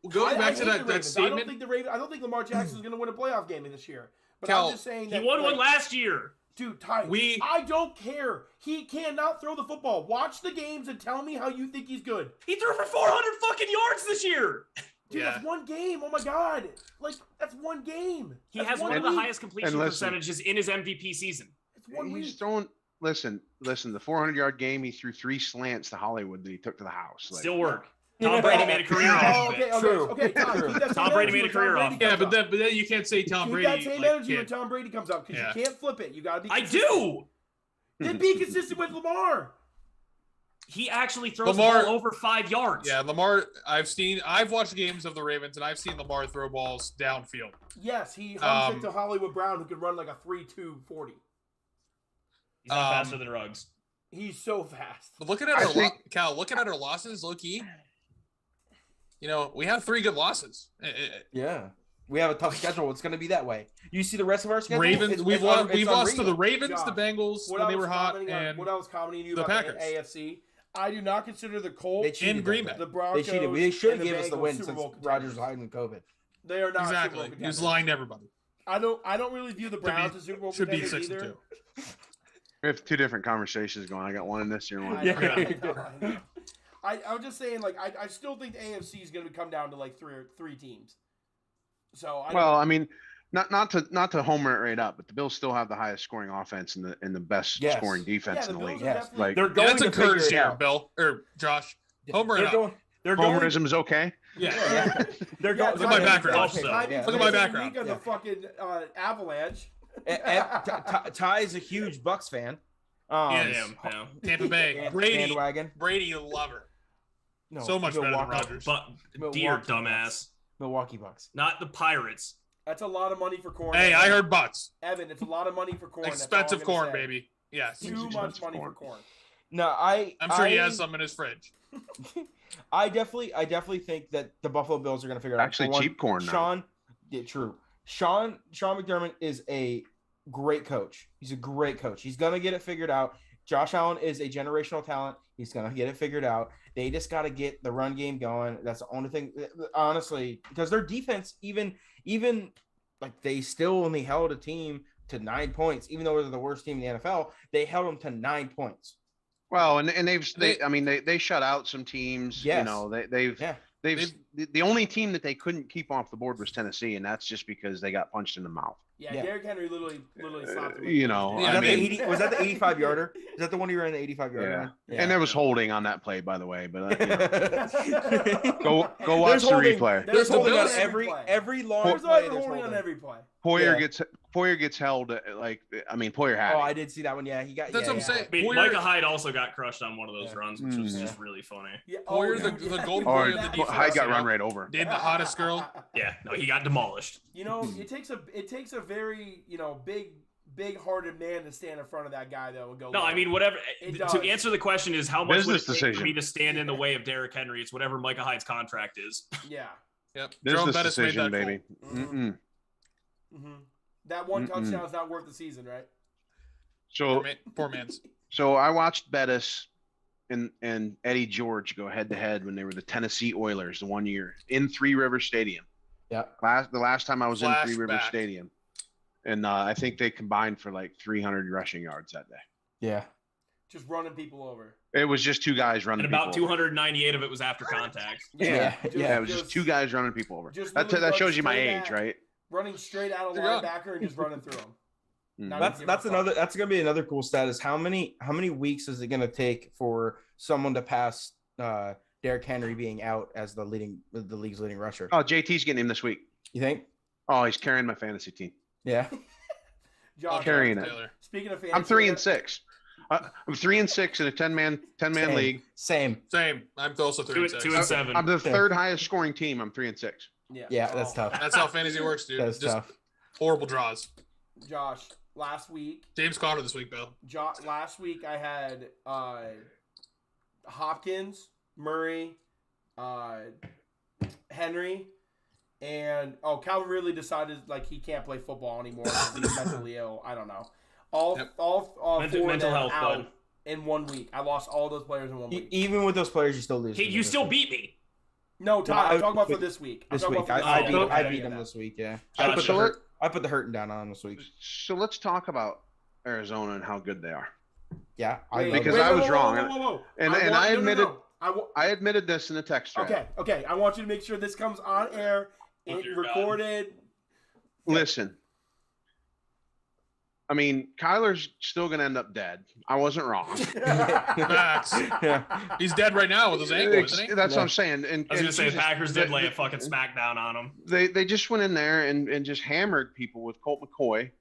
going back to I hate the that Ravens. statement. I don't think Lamar Jackson is going to win a playoff game this year. But Cal, I'm just saying He that won one last year. Dude, Ty, I don't care. He cannot throw the football. Watch the games and tell me how you think he's good. He threw for 400 fucking yards this year. Dude, that's one game. Oh my God. Like, that's one game. He has one of the highest completion percentages in his MVP season. It's 1 week. He's throwing. Listen. The 400-yard game, he threw 3 slants to Hollywood that he took to the house. Like, Still work. Tom Brady made a career off of it. Okay, Tom Brady made a career off of it. Yeah, but then you can't say Tom Brady. Keep that same energy when Tom Brady comes up because you can't flip it. You got to be consistent. I do. Then be consistent with Lamar. He actually throws the ball over 5 yards. Yeah, Lamar. I've watched games of the Ravens, and I've seen Lamar throw balls downfield. Yes, he hums it to Hollywood Brown, who can run like a 3.2 40. He's not faster than Ruggs. He's so fast. But looking at our losses, low key. We have 3 good losses. Yeah. We have a tough schedule. It's going to be that way. You see the rest of our schedule? Ravens. We've lost to the Ravens, Josh, the Bengals when they were hot, and what I was commenting to you the about Packers. the AFC. I do not consider the Colts and Green Bay. the Broncos. They cheated. They should have and the gave us the Bengals win Super since Bowl Rodgers was contenders. hiding COVID. They are not Super Bowl exactly. He contenders. was lying to everybody. I don't really view the Browns as Super Bowl Should be contenders 6 and either. 2. we have 2 different conversations going. I got one in this year, one. I know. I'm just saying, like, I still think the AFC is going to come down to like 3 teams. So I mean, not to homer it right up, but the Bills still have the highest scoring offense and the best scoring defense in the league. Yes, like they're going That's to figure encouraged it here, out. Bill or Josh. Homer it up. They're going. homerism is okay. Yeah. They're going. Look at my background. So. Look at my background. The fucking Avalanche. Ty is a huge Bucks fan. Yeah. Tampa Bay. Bandwagon. Brady lover. No, So much better than Milwaukee. Rodgers. But dear dumbass, Milwaukee Bucks. not the Pirates. That's a lot of money for corn. Hey, I heard butts. Evan, it's a lot of money for corn. Expensive corn, baby. Yes. Too much money for corn. No, I'm sure he has some in his fridge. I definitely think that the Buffalo Bills are going to figure it out. Actually, For one, cheap corn now. True. Sean McDermott is a great coach. He's a great coach. He's going to get it figured out. Josh Allen is a generational talent. He's going to get it figured out. They just got to get the run game going. That's the only thing, honestly, because their defense, even like they still only held a team to 9 points, even though they're the worst team in the NFL. They held them to 9 points. Well, and they shut out some teams. Yes. The only team that they couldn't keep off the board was Tennessee, and that's just because they got punched in the mouth. Yeah. Derrick Henry literally slapped him. Was that the 85 yarder? Is that the one you ran the 85 yarder? Yeah. And there was holding on that play, by the way. But go watch the replay. There's holding on every every long There's play. always holding on every play. Poyer gets held Poyer had. Oh, I did see that one. Yeah, he got. That's what I'm saying. Poyer, Micah Hyde also got crushed on one of those runs, which was just really funny. Yeah. Poyer, the golden boy of the defense. Hyde got run right over. Did the hottest girl? Yeah, no, he got demolished. It takes a very big big-hearted man to stand in front of that guy though and go. No, low. I mean whatever. It To does. answer the question is how much would it Business take for decision. me to stand in the way of Derrick Henry? It's whatever Micah Hyde's contract is. Yeah. Yep. Jerome Business Bettis made decision, that baby. call. Mm-mm. Mm-hmm. That one touchdown is not worth the season, right? So Poor man's. So I watched Bettis and Eddie George go head to head when they were the Tennessee Oilers the one year in Three River Stadium. Yeah. The last time I was in Three River Flashback. Stadium, and I think they combined for like 300 rushing yards that day. Yeah. Just running people over. It was just two guys running. And about people over. 298 of it was after contact. Yeah, Just- yeah, it was just two guys running people over. just That literally shows you my straight age, at- right? Running straight out of You're young. linebacker and just running through them. Mm. That's gonna be another cool stat is how many weeks is it gonna take for someone to pass Derrick Henry being out as the league's leading rusher? Oh, JT's getting him this week. You think? Oh, he's carrying my fantasy team. Yeah. Josh, Carrying it. Taylor. speaking of fantasy, I'm 3-6. I'm 3-6 in a 10-man Same. league. Same. Same. I'm also 3 and 6. 2 and 7. I'm the third highest scoring team. I'm 3-6. Yeah, that's tough. That's how fantasy works, dude. That's Just tough. horrible draws. Josh, last week, James Conner this week, Bill. last week I had Hopkins, Murray, Henry, and Calvin Ridley decided like he can't play football anymore because he's mentally ill. I don't know. All Yep. four Mental of them health, out bud. in 1 week. I lost all those players in 1 week. Even with those players, you still lose. Hey, to them you this still week. beat me. No, Todd, I'm talking about for this week. I'm This talking week, about for I this beat week. I don't beat do them that. this week. Yeah. Gotcha. I put the hurting down on them this week. So let's talk about Arizona and how good they are. Yeah. Wait, Because wait, I was whoa, wrong. whoa, whoa, whoa. And want- I no, no, admitted no. I admitted this in the text thread. Okay. I want you to make sure this comes on air, Oh, dear recorded. Listen. I mean, Kyler's still going to end up dead. I wasn't wrong. Facts. Yeah. He's dead right now with his ankle, isn't he? That's Yeah. what I'm saying. And I was gonna say Jesus, Packers did lay a fucking smackdown on them. They just went in there and just hammered people with Colt McCoy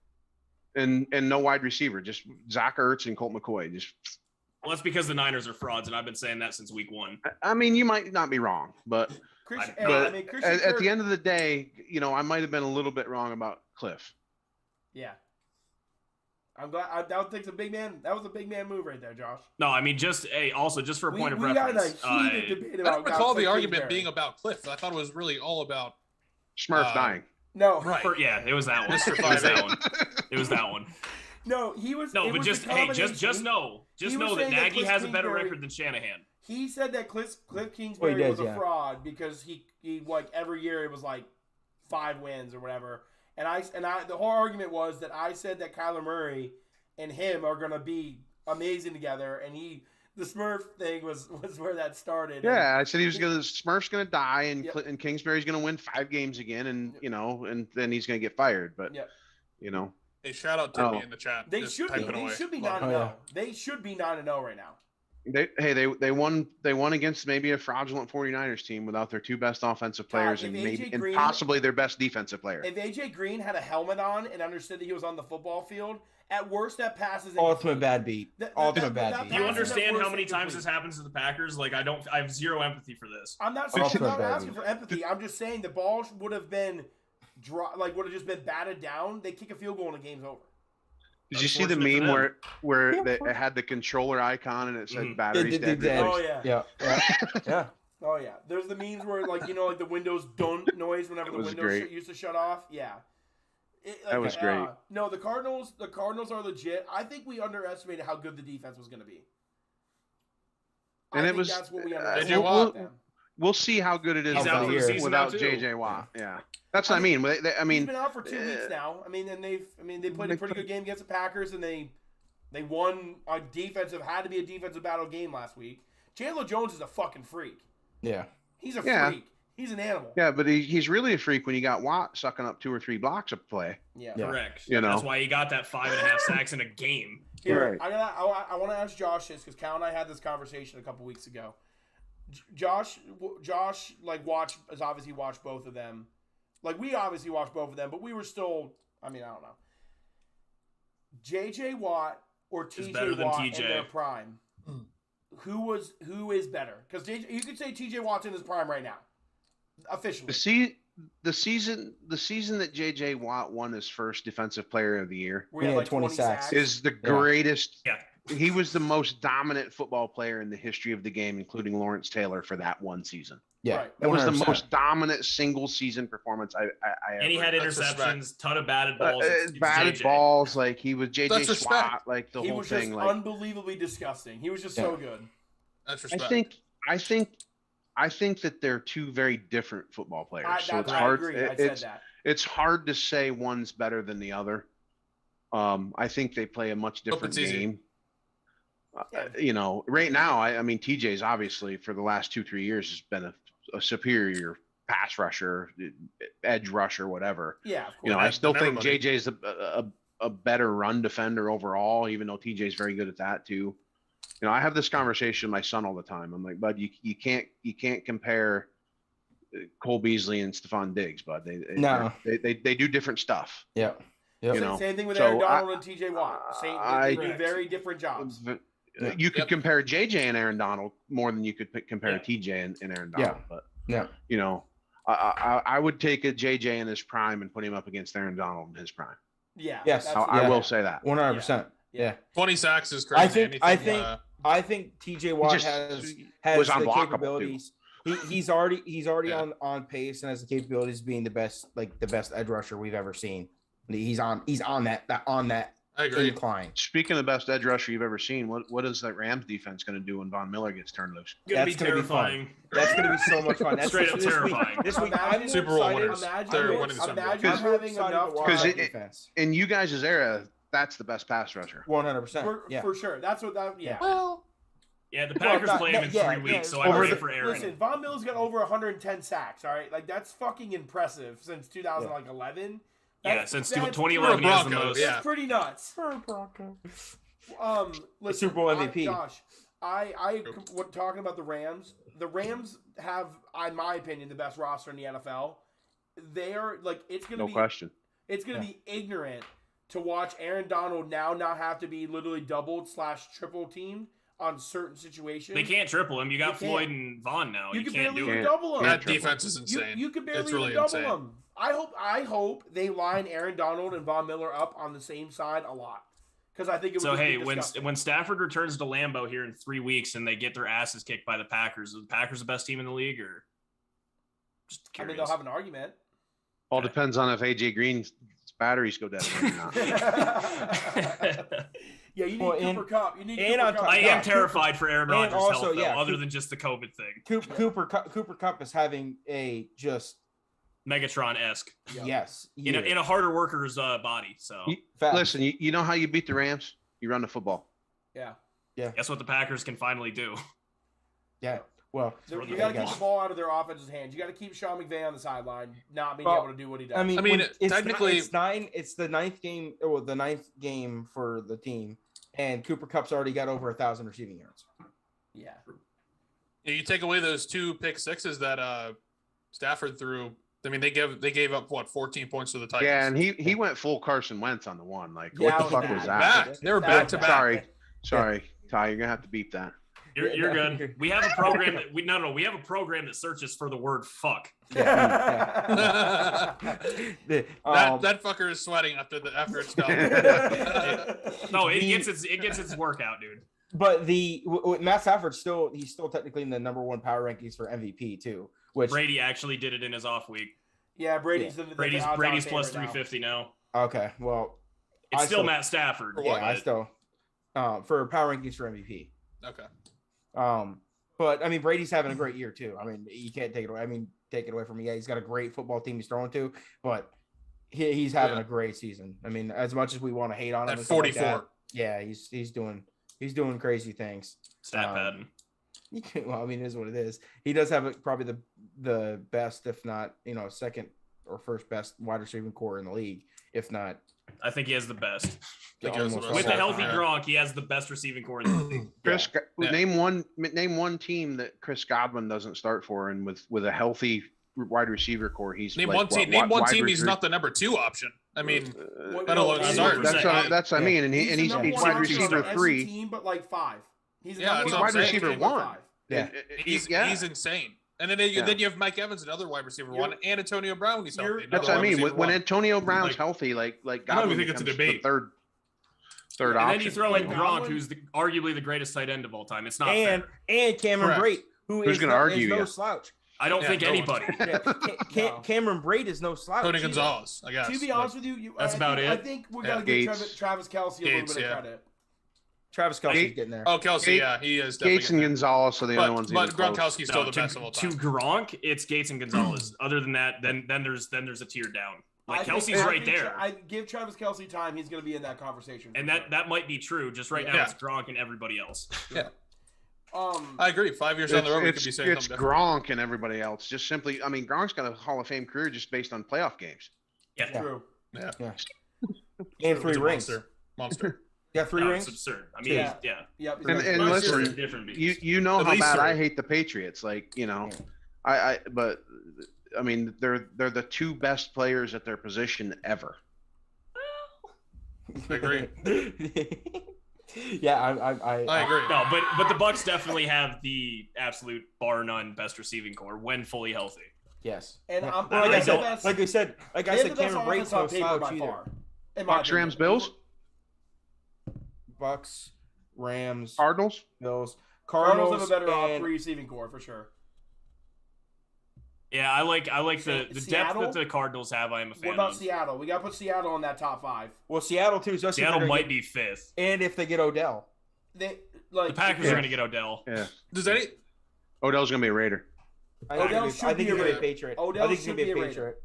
and no wide receiver, just Zach Ertz and Colt McCoy. Just, Well, that's because the Niners are frauds, and I've been saying that since week 1. I mean, you might not be wrong, but Christian, but Christian at the Kirk- end of the day, I might have been a little bit wrong about Cliff. Yeah. I'm glad that was a big man. That was a big man move right there, Josh. No, I mean just also just for a point of we got in reference. a heated debate I about don't recall the Cliff argument Kingsbury. being about Cliff. I thought it was really all about Smurf dying. No, right. Yeah, it was that one. Mr. It was that 5'8". one. It was that one. no, he was. No, it but was just the hey, just combination. know He was that saying that Nagy Cliff has a better Kingsbury- record than Shanahan. He said that Cliff Kingsbury does, was a yeah. fraud because he like every year it was like 5 wins or whatever. And I the whole argument was that I said that Kyler Murray and him are gonna be amazing together, and the Smurf thing was where that started. Yeah, I said Smurf's gonna die, and Yep. and Kingsbury's gonna win 5 games again, and and then he's gonna get fired. But Yep. Hey, shout out to me in the chat. They Just should be. typing They away. should be Love 9-0. it. yeah. They should be 9-0 right now. they won against maybe a fraudulent 49ers team without their 2 best offensive players if and AJ maybe and Green- possibly their best defensive player. If AJ Green had a helmet on and understood that he was on the football field, at worst that passes. Ultimate bad beat. Ultimate that bad passes beat. Do you at understand worst how many times incomplete. this happens to the Packers? Like I have zero empathy for this. I'm not asking for empathy. I'm just saying the ball would have been would have just been batted down. They kick a field goal and the game's over. Did you see the Unfortunate for meme them. where it had the controller icon and it said Mhm. batteries dead? dead. Oh yeah. Yeah. Oh yeah. There's the memes where like the Windows don't noise whenever the was Windows great. used to shut off. Yeah. That was great. No, the Cardinals are legit. I think we underestimated how good the defense was going to be. And I it think was- that's what we AJ underestimated Watt. about them. We'll see how good it is He's out for the season now, without too. JJ Watt. Yeah, that's what I mean. I He's mean, been out for 2 weeks now. I mean, and they played a pretty good game against the Packers, and they won a had to be a defensive battle game last week. Chandler Jones is a fucking freak. Yeah. He's a Yeah. freak. He's an animal. yeah, but he's really a freak when you got Watt sucking up 2 or 3 blocks of play. Yeah. Yeah. Correct. You know. That's why he got that 5.5 sacks in a game. Here, Right. I want to ask Josh this because Cal and I had this conversation a couple weeks ago. Josh, has obviously watched both of them. Like we obviously watched both of them, but we were still. I mean, I don't know. J.J. Watt or better T.J. than Watt TJ. in their prime. Who is better? Because you could say T.J. Watt's in his prime right now, officially. the season that JJ Watt won his first Defensive Player of the Year We had like 20 20 sacks. sacks. is the greatest. Yeah. He was the most dominant football player in the history of the game, including Lawrence Taylor for that one season. Yeah, Right. That was the 100%. most dominate single season performance I And he had That's interceptions, ton of batted balls. It's batted JJ. balls, like he was JJ That's respect. SWAT, like the He whole was thing. just Like unbelievably disgusting. He was just so good. That's I respect. think that they're two very different football players. So it's I hard. agree. I said It's that. it's hard to say one's better than the other. I think they play a much Hope different it's easy. game. Yeah. Right now, I mean, TJ's obviously for the last 2-3 years has been a superior pass rusher, edge rusher, whatever. Yeah, of I course. still than think everybody. JJ's a better run defender overall, even though TJ's very good at that too. I have this conversation with my son all the time. I'm like, bud, you can't compare Cole Beasley and Stephon Diggs, bud. They do different stuff. Yeah. Yep. You Same thing with so Aaron Donald and TJ Watt. They do Correct. very different jobs. You could Yep. compare JJ and Aaron Donald more than you could compare Yeah. TJ and Aaron Yeah. Donald. But Yeah. I would take a JJ in his prime and put him up against Aaron Donald in his prime. Yeah. Yes. that's- I Yeah. will say that. 100%. Yeah. 20 sacks is crazy. I think TJ Watt just has was the unblockable, capabilities. He's already Yeah. on pace and has the capabilities of being the best edge rusher we've ever seen. He's on that I agree. incline. Speaking of the best edge rusher you've ever seen, what is that Rams defense going to do when Von Miller gets turned loose? Gonna be That's gonna be fun. terrifying. That's going to be so much fun. That's Straight up this week- terrifying. This week, Imagine- I'm Super Bowl excited- winners. Imagine, They're imagine winning the Super Bowl. having excited enough to watch Because that it- defense. In you guys' era, that's the best pass rusher. 100%. for, Yeah. for sure. That's what that. Yeah. Well, Yeah, the Packers not- play him in yeah, 3 weeks, so yeah, I'm over ready the- for Aaron. Listen, Von Miller's got over 110 sacks. All right, like that's fucking impressive since 2011. Yeah, since that's 2011 he has the Broncos, most. yeah. That's pretty nuts. Listen, Super Bowl MVP. Josh, what talking about the Rams? The Rams have, in my opinion, the best roster in the NFL. They are like it's gonna No be question. It's gonna be ignorant to watch Aaron Donald now not have to be literally doubled / triple teamed on certain situations. They can't triple him. You got They Floyd can't. and Vaughn now. You You can can't barely do even it. double him. Yeah, That defense is insane. You could barely It's even really double insane. them. I hope they line Aaron Donald and Von Miller up on the same side a lot because I think it would. So just hey, be when disgusting. Stafford returns to Lambeau here in 3 weeks and they get their asses kicked by the Packers, are the Packers the best team in the league, or just I mean curious? they'll have an argument. All depends on if AJ Green's batteries go down or not. Yeah, you need Well, Cooper Kupp. You need and Cooper on Kupp. top- I Yeah, am terrified for Aaron and Rodgers' also, health, though, yeah, other Coop- than just the COVID thing. Cooper Kupp is having a just Megatron-esque Yeah. yes in a harder worker's body. So Facts. Listen, you know how you beat the Rams? You run the football. Yeah. guess what the Packers can finally do. Yeah. Well, Throw You the got to ball. keep the ball out of their offense's hands. You got to keep Sean McVay on the sideline, not being Well, able to do what he does. I mean, I mean, when it's technically- it's the ninth game, or the ninth game for the team, and Cooper Kupp's already got over 1,000 receiving yards. yeah. Yeah, you take away those 2 pick sixes that Stafford threw. I mean, they gave up what 14 points to the Titans. Yeah, and he went full Carson Wentz on the one. Like, Yeah, what the that fuck was was bad. that? back. They were That back was to bad. back. Sorry, Ty, you're gonna have to beat that. You're good. We have a program that we have a program that searches for the word fuck. Yeah. That fucker is sweating after it's done. No, it gets its workout, dude. But Matt Stafford he's still technically in the number 1 power rankings for MVP too. Which Brady actually did it in his off week. Yeah, Brady's the Brady's odds-on plus favorite now. 350 now. okay, well, It's I still Matt Stafford. Yeah, I but still for power rankings for MVP. Okay. But I mean, Brady's having a great year too. I mean, you can't take it away. I mean, take it away from me. Yeah, he's got a great football team he's throwing to, but he's having a great season. I mean, as much as we want to hate on him, At and stuff like 44. that, yeah, he's doing crazy things. stat padding. Well, I mean, it is what it is. He does have probably the best, if not second or first best wide receiving core in the league, if not. I think he has the best. Think he has the almost best. With a all healthy time. Gronk, he has the best receiving core in the league. Chris, Yeah. name one team that Chris Godwin doesn't start for, and with a healthy wide receiver core, he's Name like, one team. Name one team. He's not the number 2 option. I mean, What- I don't know no, what he's start. That's what I mean, and the he's number wide 1 receiver option as a 3. team, but like 5. He's the Yeah, number that's one what I'm option saying. as a team, but Wide receiver 5. Yeah. he's yeah. he's insane. And then you have Mike Evans, another wide receiver one, and Antonio Brown when he's healthy. That's what I mean. When Antonio Brown's healthy, like I don't Godwin think it's a becomes debate. the third And option. then you throw in Gronk, who's arguably the greatest tight end of all time. It's not fair. And Cameron Brate, who's going to argue no slouch. I don't think anybody. Cameron Brate is no slouch. Tony Gonzalez, I guess. To be honest with you, that's about it. I think we got to give Travis Kelce a little bit of credit. Travis Kelce's getting there. Oh, Kelce, he is definitely Gates and Gonzalez are the only ones. But Gronkowski's still the best of all To time. Gronk, it's Gates and Gonzalez. Other than that, then there's a tier down. Like Kelsey's right there. I give Travis Kelce time; he's going to be in that conversation. And that might be true. Just right now, it's Gronk and everybody else. Yeah. I agree. 5 years down the road, we could be saying it's Gronk and everybody else. Just simply, I mean, Gronk's got a Hall of Fame career just based on playoff games. Yeah, true. Yeah. And 3 rings. Monster. Yeah, 3 rings. It's absurd. I mean, Yeah. And listen, you know how bad I hate the Patriots. Like, but I mean, they're the 2 best players at their position ever. I agree. Yeah, I agree. No, but the Bucks definitely have the absolute bar none best receiving core when fully healthy. Yes. And like I said, Cameron Brate's no slouch either. Bucks, Rams, Bills. Bucks, Rams, Cardinals, Bills. Cardinals have a better receiving core for sure. Yeah, I like the depth that the Cardinals have. I am a fan. What about of. Seattle? We got to put Seattle in that top 5. Well, Seattle too. Seattle might be 5th. And if they get Odell, the Packers are going to get Odell. Yeah. Odell's going to be a Raider. Odell should be a Patriot. Odell should be a Patriot.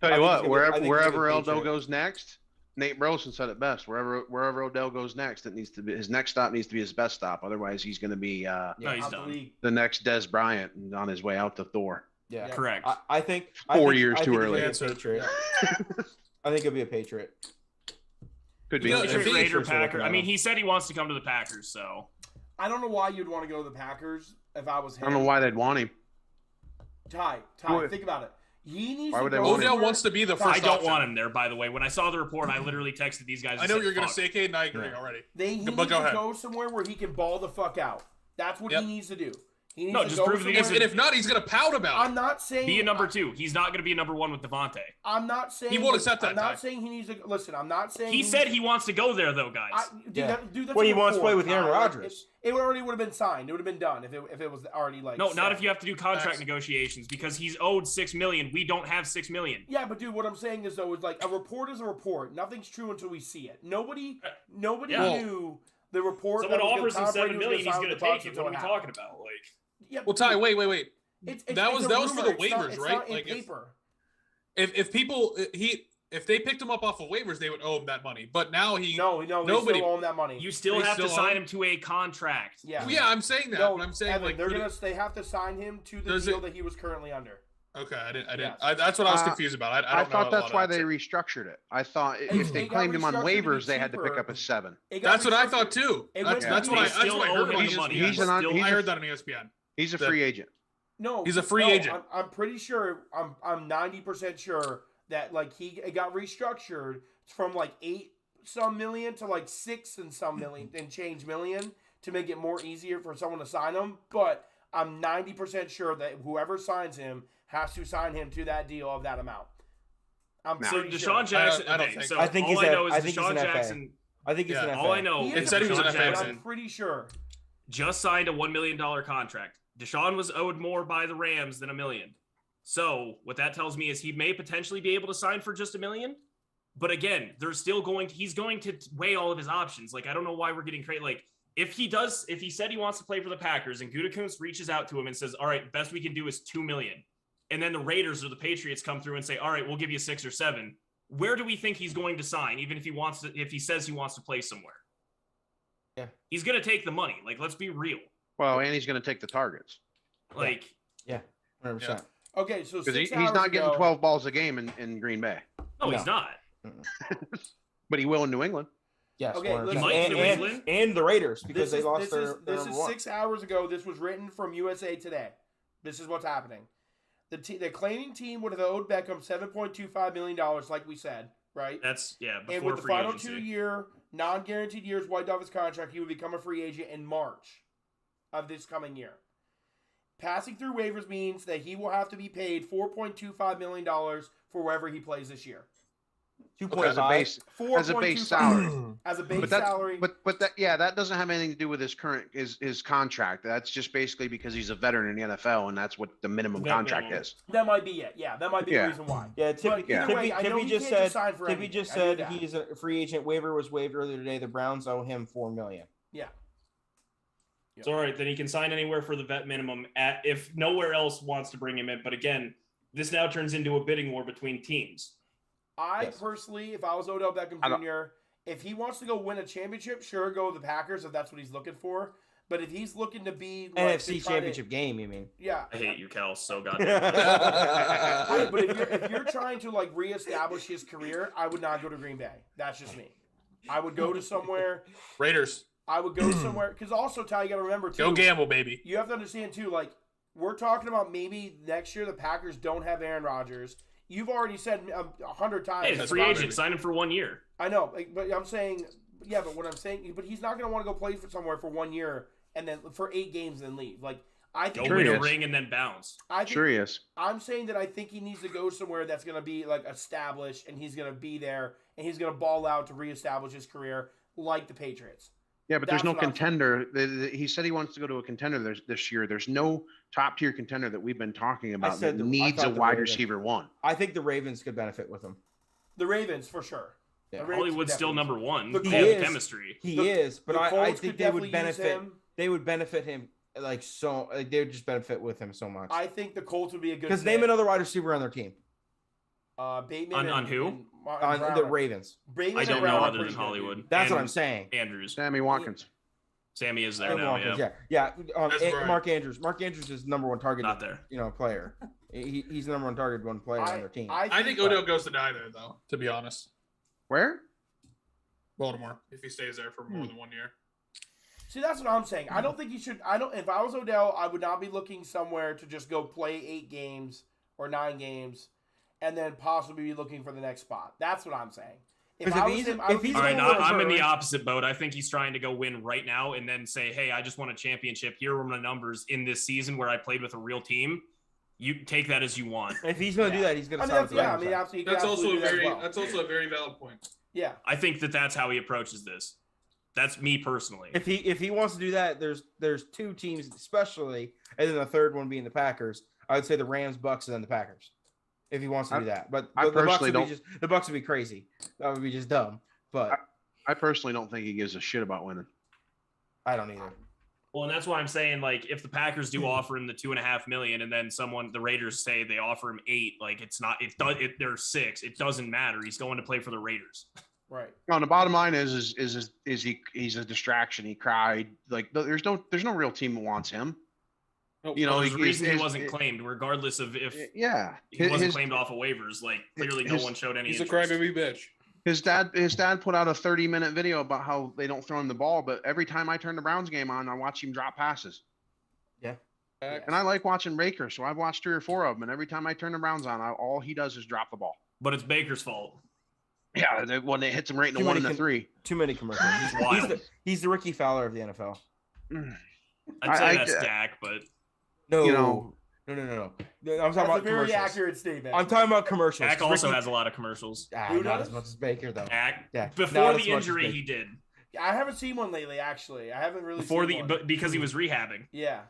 Tell you what, wherever Odell goes next, Nate Burleson said it best. Wherever Odell goes next, it needs to be his next stop needs to be his best stop. Otherwise, he's going to be he's done. The next Des Bryant on his way out the door. Yeah, correct. I think 4 years too early. I think it'll be a Patriot. Could be Raider Packer. I mean, he said he wants to come to the Packers, so I don't know why you'd want to go to the Packers if I was him. I don't know why they'd want him. Ty, think about it. He needs why would to they go want him? Odell wants to be the first. I don't want him there. By the way, when I saw the report, I literally texted these guys. I know what you're gonna say, Kate, and I agree already. He needs to go somewhere where he can ball the fuck out. That's what he needs to do. Just prove that and if not, he's gonna pout about it. I'm not saying be a number 2. He's not gonna be a number 1 with Devontae. I'm not saying he won't accept that. I'm not saying he needs to listen. I'm not saying he said he wants to go there though, guys. That's well, he wants to play with Aaron Rodgers. It already would have been signed. It would have been done if it was already like. No, not if you have to do contract negotiations because he's owed $6 million. We don't have $6 million. Yeah, but dude, what I'm saying is though is like a report is a report. Nothing's true until we see it. Nobody knew the report. Someone offers him $7 million, he's gonna take it. What are we talking about? Like, yeah. Well, Ty, wait. That was rumor. for the waivers, it's right? not Like paper. if they picked him up off of waivers, they would owe him that money. But now nobody still owe him that money. You still have to sign him to a contract. Yeah, I'm saying that. But I'm saying Evan, they have to sign him to the deal that he was currently under. Okay, I didn't. That's what I was confused about. I thought that's why they restructured it. I thought if they claimed him on waivers, they had to pick up a 7. That's what I thought too. That's what I heard. I heard that on ESPN. He's a free agent. No, he's a free agent. I'm pretty sure. I'm 90% sure that like it got restructured from like 8 some million to like 6 and some million and change million to make it more easier for someone to sign him. But I'm 90% sure that whoever signs him has to sign him to that deal of that amount. So Deshaun Jackson. I think all I know is he's Deshaun Jackson. I think he's an FA. All I know it said he was an FA. I'm pretty sure. Just signed a $1 million contract. Deshaun was owed more by the Rams than $1 million. So what that tells me is he may potentially be able to sign for just $1 million. But again, he's going to weigh all of his options. Like, I don't know why we're getting crazy. Like, if he said he wants to play for the Packers and Gutekunst reaches out to him and says, all right, best we can do is $2 million. And then the Raiders or the Patriots come through and say, all right, we'll give you 6 or 7. Where do we think he's going to sign? Even if he says he wants to play somewhere. Yeah. He's going to take the money. Like, let's be real. Well, and he's going to take the targets. Like, yeah, 100%. Okay, so because he's not getting 12 balls a game in Green Bay. No, he's not. But he will in New England. Yes, okay, and the Raiders because they lost their This is 6 hours ago. This was written from USA Today. This is what's happening. The claiming team would have owed Beckham $7.25 million, like we said, right? That's before and with the free final agency. 2-year non-guaranteed years wiped off his contract, he would become a free agent in March of this coming year. passing through waivers means that he will have to be paid $4.25 million for wherever he plays this year. 2.5 as a base 4.25 salary. as a base But that's salary. but that doesn't have anything to do with his current his contract. That's just basically because he's a veteran in the NFL, and that's what the minimum That contract minimum. is. That might be it. Yeah, that might be Yeah. the reason why. Yeah, But either way, I know Tippy he just can't said. sign for Tippy anything. just I knew said that. he's a free agent. Waiver was waived earlier today. The Browns owe him $4 million. Yeah. It's all right. Then he can sign anywhere for the vet minimum if nowhere else wants to bring him in. But again, this now turns into a bidding war between teams. Yes. Personally, if I was Odell Beckham Jr., if he wants to go win a championship, sure, go with the Packers if that's what he's looking for. But if he's looking to be like, NFC Championship game, you mean? yeah. I hate you, Cal, so goddamn. But if you're trying to like reestablish his career, I would not go to Green Bay. That's just me. I would go to somewhere. Raiders. I would go somewhere because also, Ty, you got to remember too. Go gamble, baby. You have to understand too. Like we're talking about maybe next year the Packers don't have Aaron Rodgers. You've already said 100 times. Hey, That's free fine. agent, sign him for 1 year. I know, but I'm saying, yeah, but what I'm saying, but he's not going to want to go play for somewhere for 1 year and then for 8 games and then leave. Like I think Go win a Curious. ring and then bounce. I think, Sure he is. I'm saying that I think he needs to go somewhere that's going to be like established and he's going to be there and he's going to ball out to reestablish his career like the Patriots. Yeah, but That's there's no what I'm contender. He said he wants to go to a contender this year. There's no top tier contender that we've been talking about said that I needs a thought the wide Ravens. receiver one. I think the Ravens could benefit with him. The Ravens for sure. Yeah. The Ravens Hollywood's could still definitely- number one. The They He have the is. chemistry. He The- is, but the I Colts think could they would definitely use benefit. him. They would benefit him like so. Like, they would just benefit with him so much. I think the Colts would be a good. Because name fit. another wide receiver on their team. Bateman On who? and On Brown. the Ravens. Bateman I and don't Brown know are other pretty than good, Hollywood. dude. That's what And I'm saying. Andrews. Sammy Watkins. Sammy is there Sam now, Watkins, yeah. yeah. That's And right. Mark Andrews. Mark Andrews is number one target. Not there. Player. He's the number one target one player on their team. I think Odell goes to die there, though, to be honest. Where? Baltimore, if he stays there for more than 1 year. See, that's what I'm saying. I don't think he should. I don't. If I was Odell, I would not be looking somewhere to just go play 8 games or 9 games, and then possibly be looking for the next spot. That's what I'm saying. If 'Cause I if was he's- him, if I would he's be All right, going for a I'm in the return. opposite boat. I think he's trying to go win right now and then say, hey, I just won a championship. Here are my numbers in this season where I played with a real team. You take that as you want. If he's going to do Yeah. that, he's going I to mean, sign that's, with the yeah, I Ravens mean, side. absolutely. That's you could also a absolutely do very that as well. that's also a very valid point. Yeah. I think that's how he approaches this. That's me personally. If he wants to do that, there's 2 teams especially, and then the third one being the Packers. I would say the Rams, Bucks, and then the Packers. If he wants to do that, but I the Bucks personally would be don't- the Bucks would be crazy. That would be just dumb. But I personally don't think he gives a shit about winning. I don't either. Well, and that's why I'm saying, like, if the Packers do offer him the $2.5 million, and then the Raiders say they offer him 8, like there's 6. It doesn't matter. He's going to play for the Raiders. Right. No, the bottom line is he's a distraction. He cried. Like there's no real team that wants him. You know, There's a reason he his- wasn't claimed, regardless of if Yeah, he wasn't his, claimed off of waivers. Like clearly, no his- one showed any. He's a interest. crybaby bitch. his dad put out a 30-minute video about how they don't throw him the ball, but every time I turn the Browns game on, I watch him drop passes. And I like watching Baker, so I've watched 3 or 4 of them, and every time I turn the Browns on, all he does is drop the ball. But it's Baker's fault. Yeah, when it hits him right in the Too 1 many and the 3. Too many commercials. Wild. He's the Ricky Fowler of the NFL. I'd say I- that's Dak, but No, You know- no. I'm talking That's a about very commercials. accurate statement. I'm talking about commercials. Dak 'cause also Ricky- has a lot of commercials. Who not does? as much as Baker though. Dak Yeah, before not as the much as injury, Baker. he did. I haven't seen one lately. Actually, I haven't really Before seen one. but because he was rehabbing. Yeah.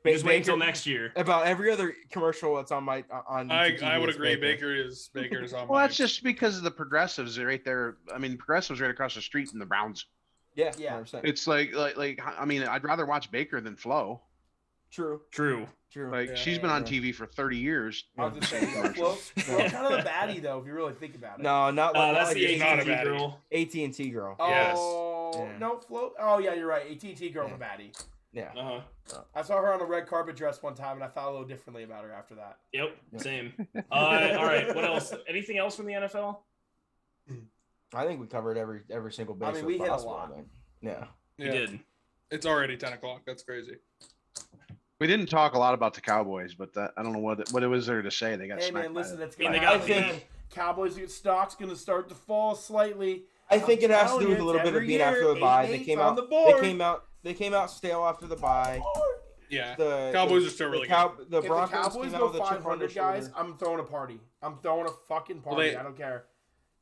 You just wait until Baker- next year. About every other commercial that's on my on. YouTube I would is agree. Baker is on. Well, my- that's just because of the progressives right there. I mean, progressives right across the street from the Browns. Yeah, Yeah. 100%. It's like I mean, I'd rather watch Baker than Flo. True. True. Like Yeah, she's been on yeah. TV for 30 years. I was just saying, Flo kind of the baddie though, if you really think about it. No, not like That's not the like not a AT&T baddie. girl. AT&T girl. Oh Yeah. no, Flo. Oh yeah, you're right. AT&T girl, Yeah. the baddie. Yeah. I saw her on a red carpet dress one time, and I thought a little differently about her after that. Yep. Yeah. Same. All right. What else? Anything else from the NFL? I think we covered every single base. I mean, we hit a lot. I think. Yeah. We Yeah. did. It's already 10 o'clock. That's crazy. We didn't talk a lot about the Cowboys, but I don't know what it was there to say. They got Hey smacked man, by listen, it. it's I mean, gonna they got happen. beat. Cowboys stock's gonna start to fall slightly. I think it has to telling do with you, a little it's bit of every being year, after the bye. 8-8's on the board. They came out stale after the bye. Yeah. the Cowboys are still really good. The If Broncos the Cowboys came out go with a chip on 500, their guys, shoulder. I'm throwing a party. I'm throwing a fucking party. they- I don't care.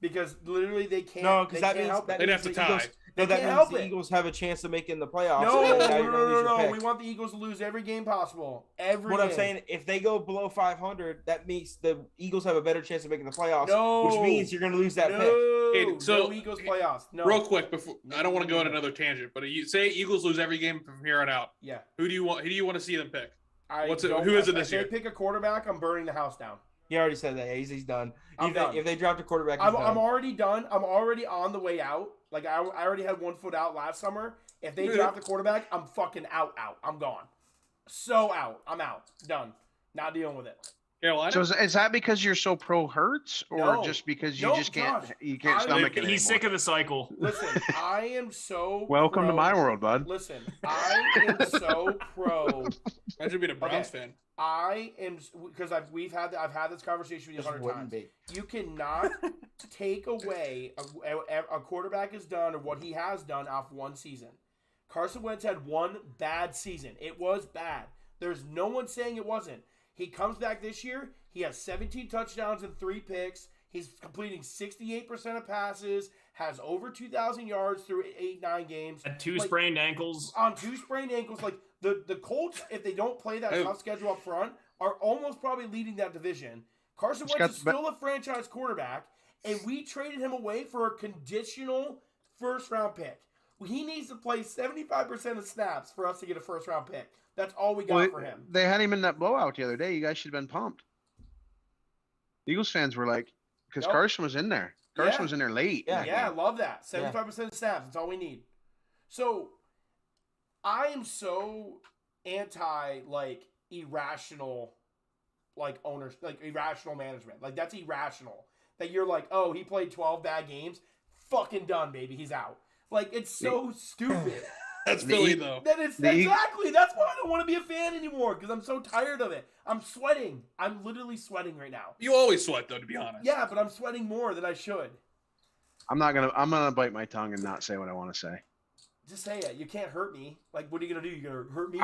Because literally they can't. No, they because that can't means help that it. They'd means have to the Eagles. tie. No, They that can't means help the it. Eagles have a chance of making the playoffs. No, and now you're gonna lose your no. pick. We want the Eagles to lose every game possible. Every What game. I'm saying, if they go below 500, that means the Eagles have a better chance of making the playoffs. No. Which means you're going to lose that pick. No, so- no Eagles playoffs. No. Real quick, before No, I don't want to go on no. another tangent, but you say Eagles lose every game from here on out. Yeah. Who do you want to see them pick? I What's it- don't- who is it if this year? If they pick a quarterback, I'm burning the house down. He already said that. He's done. I'm done. If they draft a quarterback, he's I'm done. already done. I'm already on the way out. Like I already had 1 foot out last summer. If they Yeah. draft a quarterback, I'm fucking out. I'm gone. So out. I'm out. Done. Not dealing with it. Carolina. So is that because you're so pro Hurts, or No. just because you No, just can't Josh, stomach it anymore? He's sick of the cycle. Listen, I am so Welcome to pro- my world, bud. Listen, I am so pro. Imagine being a Browns Okay. fan. I am because I've had this conversation with you Just 100 wouldn't times. be. You cannot take away a quarterback has done or what he has done off one season. Carson Wentz had one bad season. It was bad. There's no one saying it wasn't. He comes back this year. He has 17 touchdowns and 3 picks. He's completing 68% of passes. Has over 2,000 yards through 8-9 games. Had 2 Like, sprained ankles. on 2 sprained ankles. Like the Colts, if they don't play that tough schedule up front, are almost probably leading that division. Carson Wentz is still a franchise quarterback, and we traded him away for a conditional first-round pick. He needs to play 75% of snaps for us to get a first-round pick. That's all we got for him. They had him in that blowout the other day. You guys should have been pumped. Eagles fans were like, because Nope. Carson was in there. Carson Yeah. was in there late. in that Yeah, I game. love that. 75% of snaps. That's all we need. So, I am so anti, like, irrational, like, owners, like, irrational management. Like, that's irrational. That you're like, oh, he played 12 bad games. Fucking done, baby. He's out. Like, it's so stupid. That's Philly though. That is exactly. That's why I don't want to be a fan anymore because I'm so tired of it. I'm sweating. I'm literally sweating right now. You always sweat though, to be honest. Yeah, but I'm sweating more than I should. I'm gonna bite my tongue and not say what I want to say. Just say it. You can't hurt me. Like, what are you gonna do? You gonna hurt me?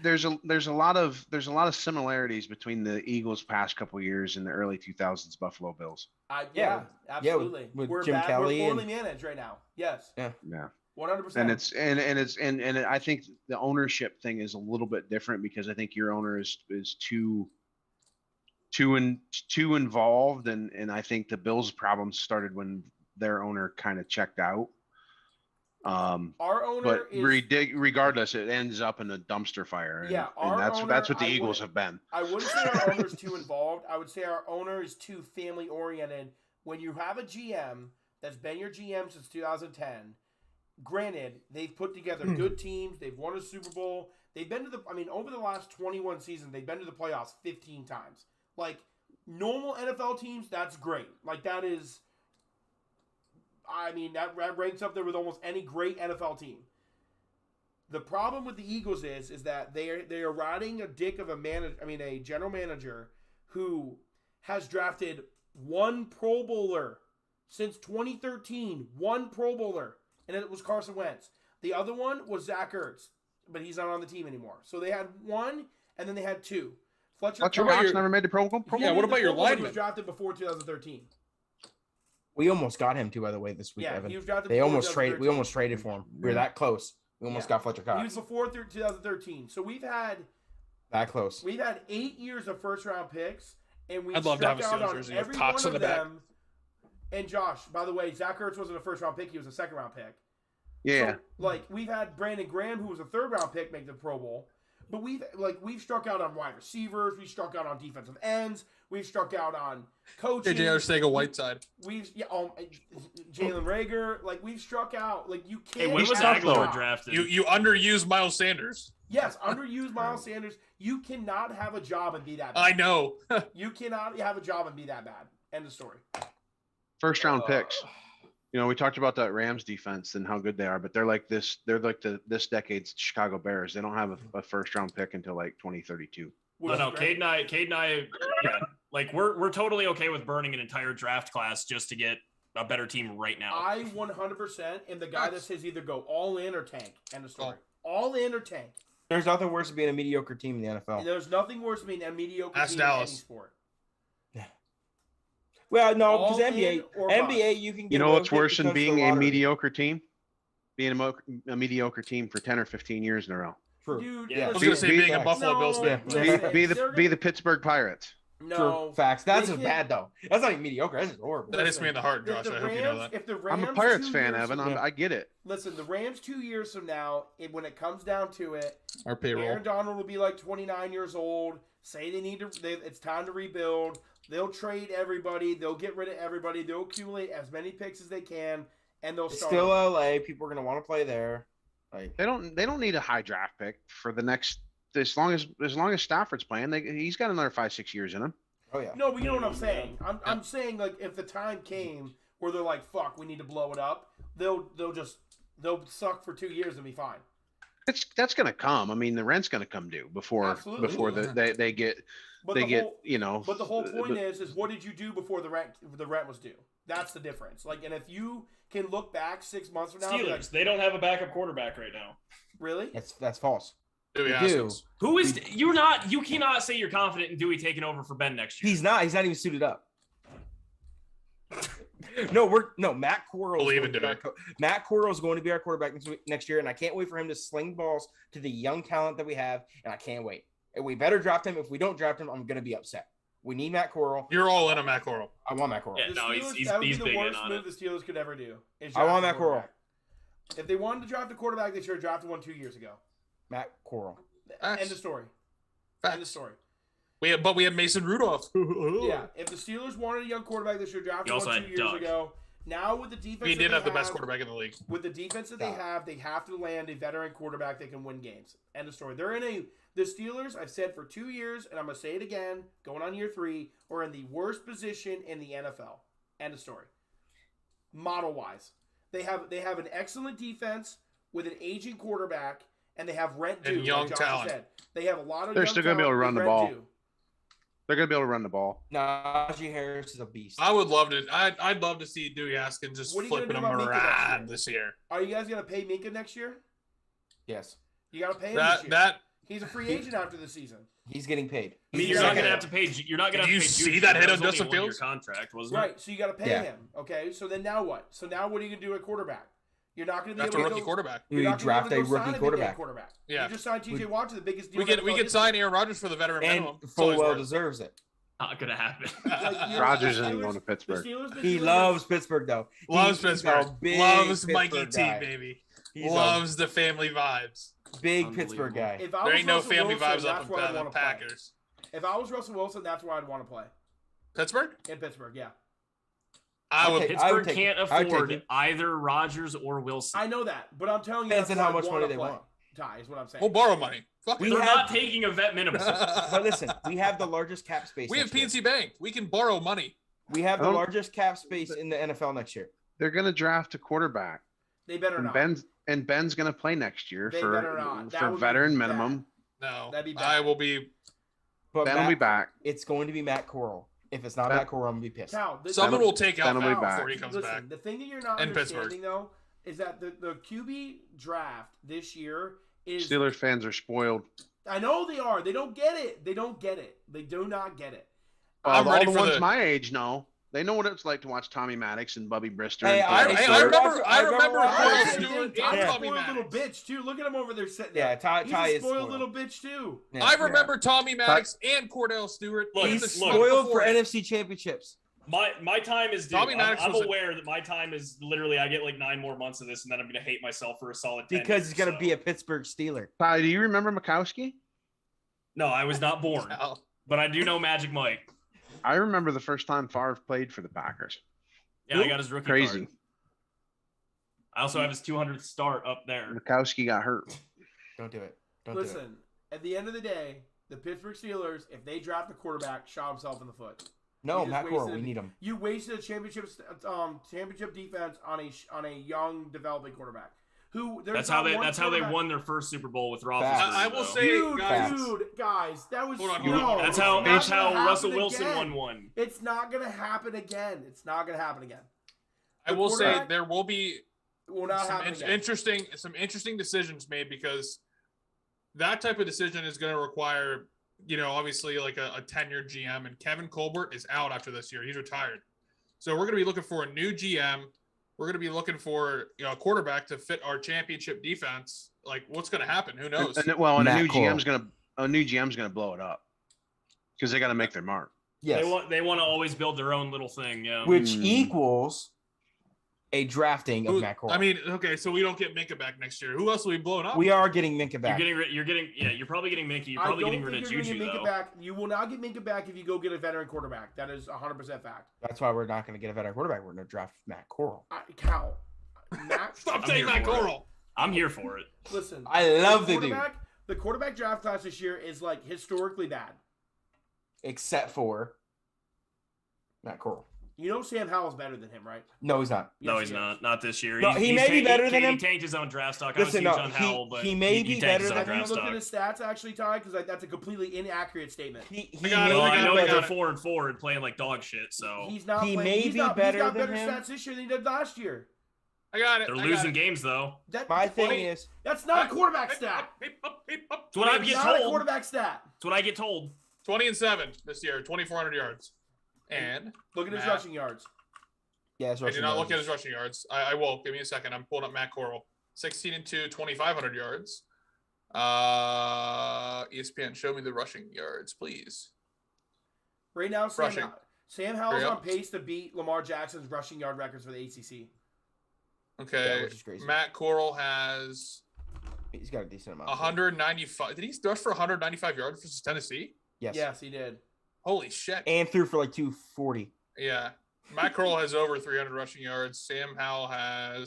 There's a lot of similarities between the Eagles' past couple years and the early 2000s Buffalo Bills. Yeah, absolutely. with we're Jim Kelly We're poorly managed right now. Yes. Yeah. 100%. And I think the ownership thing is a little bit different because I think your owner is too involved, and I think the Bills' problems started when their owner kind of checked out. Our owner But is. regardless, it ends up in a dumpster fire. And, Yeah, and our that's owner, what the I Eagles would- have been. I wouldn't say our owner's too involved. I would say our owner is too family oriented. When you have a GM that's been your GM since 2010, granted, they've put together good teams. They've won a Super Bowl. They've been to over the last 21 seasons, they've been to the playoffs 15 times. Like, normal NFL teams, that's great. Like, that is, that ranks up there with almost any great NFL team. The problem with the Eagles is that they are riding a dick of a general manager who has drafted one Pro Bowler since 2013. One Pro Bowler, and it was Carson Wentz. The other one was Zach Ertz, but he's not on the team anymore. So they had one, and then they had two. Fletcher Cox never made the Pro Bowl. Yeah, what about your lineman? He lineman? was drafted before 2013. We almost got him too, by the way, this week, Yeah, Evan. he was drafted We before almost 2013. traded for him. We were that close. We almost got Fletcher He was Cox. before 2013. So we've had That close. 8 years of first round picks, and we I'd love to have struck a out Steelers on jersey with every Cox one on of the back. them. And Josh, by the way, Zach Ertz wasn't a first round pick; he was a second round pick. Yeah. So, like, we've had Brandon Graham, who was a third round pick, make the Pro Bowl. But we've struck out on wide receivers, we struck out on defensive ends, we've struck out on coaching. JJ Arcega-Whiteside. Jalen Reagor, like, we've struck out. Like, you Hey, can't. when was tough, Aguilar though. drafted? You underused Miles Sanders. Yes, underused Miles Sanders. You cannot have a job and be that bad. I know. You cannot have a job and be that bad. End of story. First round picks. You know, we talked about that Rams defense and how good they are, but they're like this this decade's Chicago Bears. They don't have a first round pick until like 2032. No, Cade and I, yeah, like we're totally okay with burning an entire draft class just to get a better team right now. I 100% am the guy that says either go all in or tank. End of story. All in or tank. There's nothing worse than being a mediocre team in the NFL. There's nothing worse than being a mediocre That's team in any Dallas. sport. Well, no, All because NBA, in or NBA, bust. you can get You know away what's with it worse than because of the being a lottery. mediocre team? Being a mediocre team for 10 or 15 years in a row. True. Dude, Yeah. I was listen, gonna say being a Facts. Buffalo Bills fan. listen, Be they're the gonna- Pittsburgh Pirates. True. no Facts. That's they just can- bad though. That's not even mediocre. That's just horrible. That hits me in the heart, Josh. I hope you know that. If the Rams I'm a Pirates 2 fan, years Evan. from- I get it. Listen, the Rams 2 years from now, when it comes down to it, Our payroll. Aaron Donald will be like 29 years old. Say it's time to rebuild. They'll trade everybody. They'll get rid of everybody. They'll accumulate as many picks as they can, and they'll It's start. still LA. People are gonna want to play there. Like They don't need a high draft pick for the next as long as Stafford's playing. He's got another 5-6 years in him. oh yeah. No, but you know what I'm saying. I'm saying like if the time came where they're like, "Fuck, we need to blow it up," they'll suck for 2 years and be fine. That's gonna come. I mean, the rent's gonna come due before Absolutely. they get But they the get whole, you know. But the whole point is what did you do before the rent was due? That's the difference. Like, and if you can look back 6 months from now, and be like, Steelers, they don't have a backup quarterback right now. really? That's false. Dewey They Haskins. Who is you cannot say you're confident in Dewey taking over for Ben next year. He's not. He's not even suited up. Matt Corral. Believe in Dewey. Matt Corral is going to be our quarterback next year, and I can't wait for him to sling balls to the young talent that we have, and I can't wait. And we better draft him. If we don't draft him, I'm going to be upset. We need Matt Corral. You're all in on Matt Corral. I want Matt Corral. Yeah, The no, Steelers, he's that would big be the in worst on move it. the Steelers could ever do. Is I want draft a Matt Corral. quarterback. If they wanted to draft a quarterback, they should have drafted one 2 years ago. Matt Corral. Facts. End of story. Facts. End of story. We have Mason Rudolph. Yeah, if the Steelers wanted a young quarterback, they should have drafted You also one had 2 years Doug. ago. Now with the defense, We that did they have the best quarterback in the league. With the defense that Stop. they have to land a veteran quarterback that can win games. End of story. The Steelers, I've said for 2 years, and I'm gonna say it again, going on year 3, are in the worst position in the NFL. End of story. Model wise, they have an excellent defense with an aging quarterback, and they have rent due. And young like Josh talent. said. They have a lot of. They're young still gonna be able to talent run the with ball. rent due. They're gonna be able to run the ball. Najee Harris is a beast. I would love to. I'd love to see Dewey Haskins just What are you gonna flipping do him about Minka next around year? this year. Are you guys gonna pay Minka next year? Yes. You gotta pay him this year. That He's a free agent after the season. He's getting paid. I mean, He's you're not gonna gonna get have to pay. You're not gonna Did have you to pay. see Juju. that hit was on only Justin a one-year Fields? contract, wasn't Right, so you got to pay Yeah. him. Okay, so then now what? So now what are you gonna do at quarterback? You're not gonna be That's a able to rookie go, quarterback. You're We not gonna draft be able a to go sign rookie big quarterback. quarterback. Yeah. You just signed T.J. Watt to the biggest deal. We in could NFL sign history. Aaron Rodgers for the veteran And minimum. That's all full he's well worth. deserves it. Not gonna happen. Like, you know, Rodgers the isn't Steelers- going to the Pittsburgh. Steelers been He doing loves this- Pittsburgh though. Loves He's a Pittsburgh. big Loves Mikey Pittsburgh T, guy. baby. He's Loves the family vibes. a big Pittsburgh guy. If I There was ain't no Russell family Wilson, vibes up that's in where I'd the want to play. Packers. If I was Russell Wilson, that's where I'd want to play Pittsburgh? in Pittsburgh. Yeah, I would. Okay. Pittsburgh take can't it. I would take afford it. either Rodgers or Wilson. I know that, but I'm telling you, Depends that's on where how I'd much wanna money they play. want. Ty is what I'm saying. We'll borrow money. Fuck We it. They're have- not taking a vet minimum. But listen, we have the largest cap space. We have next year. PNC Bank. We can borrow money. We have the Oh. largest cap space in the NFL next year. They're gonna draft a quarterback, They better and not. Ben's gonna play next year They better not. That for would be veteran bad. minimum. No. That'd be bad. I will be. But Ben will be back. It's going to be Matt Corral. If it's not Ben- Matt Corral, I'm gonna be pissed. Cal, Someone will take out Ben will be Val back. before he comes listen, back. the thing that you're not In Pittsburgh. understanding though is that the QB draft this year is. Steelers fans are spoiled. I know they are. They don't get it. They don't get it. They do not get it. I'm all ready the for ones the- my age know. They know what it's like to watch Tommy Maddox and Bubby Brister. Hey, and I- Cody hey, Stewart. I remember when Cordell I- Stewart Ty's and a Tommy spoiled little Maddox. bitch too. Look at him over there sitting Yeah, there. Ty He's is a spoiled spoiled. little bitch too. Yeah. I remember Tommy Maddox and Cordell Stewart. Look, in He's the look, spoiled before for it. NFC championships. My time is due. Tommy Maddox I'm was a- aware that my time is literally. I get like 9 more months of this, and then I'm gonna hate myself for a solid 10 Because years, he's gonna so. be a Pittsburgh Steeler. Ty, do you remember Mikowski? No, I was not born, No. but I do know Magic Mike. I remember the first time Favre played for the Packers. Yeah, I got his rookie Crazy. card. I also have his 200th start up there. Mikowski got hurt. Don't do it. Don't do it. Listen, at the end of the day, the Pittsburgh Steelers, if they draft a quarterback, shot himself in the foot. No, You just Matt Corral, wasted- we need him. You wasted a championship defense on a young developing quarterback. Who there's That's how not they. one That's how they quarterback- won their first Super Bowl with Facts. Roethlisberger. I will though. say, Dude, guys. guys, that was Hold on, no. hold on. That's it's how. not That's gonna how happen Russell Wilson again. won one. It's not gonna happen again. It's not gonna happen again. I The will say quarterback there will be It will not some happen again. interesting decisions made because that type of decision is going to require, obviously like a tenured GM, and Kevin Colbert is out after this year. He's retired. So we're going to be looking for a new GM. We're going to be looking for, a quarterback to fit our championship defense. Like, what's going to happen? Who knows? And a new GM's going to blow it up because they got to make their mark. Yes. They want to always build their own little thing. Yeah. Which equals a drafting of Matt Corral. I mean, okay, so we don't get Minka back next year. Who else are we blowing up? We are getting Minka back. You're probably getting Minka. You're probably getting rid of Juju, Minka though. back. You will not get Minka back if you go get a veteran quarterback. That is 100% fact. That's why we're not going to get a veteran quarterback. We're going to draft Matt Corral. Cal. Stop saying Matt Corral. I'm here for it. Listen. I love the dude. The quarterback draft class this year is like historically bad. Except for Matt Corral. You know Sam Howell's better than him, right? No, he's not. No, he's not. Not this year. No, he may be better than him. He tanked his own draft stock. Listen, I was huge on Howell, but he may be better than him. Have you looked at his stats, actually, Ty? Because that's a completely inaccurate statement. I know they're 4-4 and playing like dog shit. So he's not. He playing, may he's be not, better he's got than better him. stats this year than he did last year. I got it. They're losing games though. My thing is, that's not a quarterback stat. It's what I get not told. a quarterback stat. It's what I get told. 20-7 this year, 2,400 yards. And look at his rushing yards. Yeah, I did not look at his rushing yards. I will. Give me a second. I'm pulling up Matt Corral. 16-2, 2,500 yards. ESPN, show me the rushing yards, please. Right now, Sam Howell's on pace to beat Lamar Jackson's rushing yard records for the ACC. Okay. Yeah, which is crazy. Matt Corral he's got a decent amount. 195. Did he rush for 195 yards versus Tennessee? Yes. Yes, he did. Holy shit. And threw for like 240. Yeah. Matt Corral has over 300 rushing yards. Sam Howell had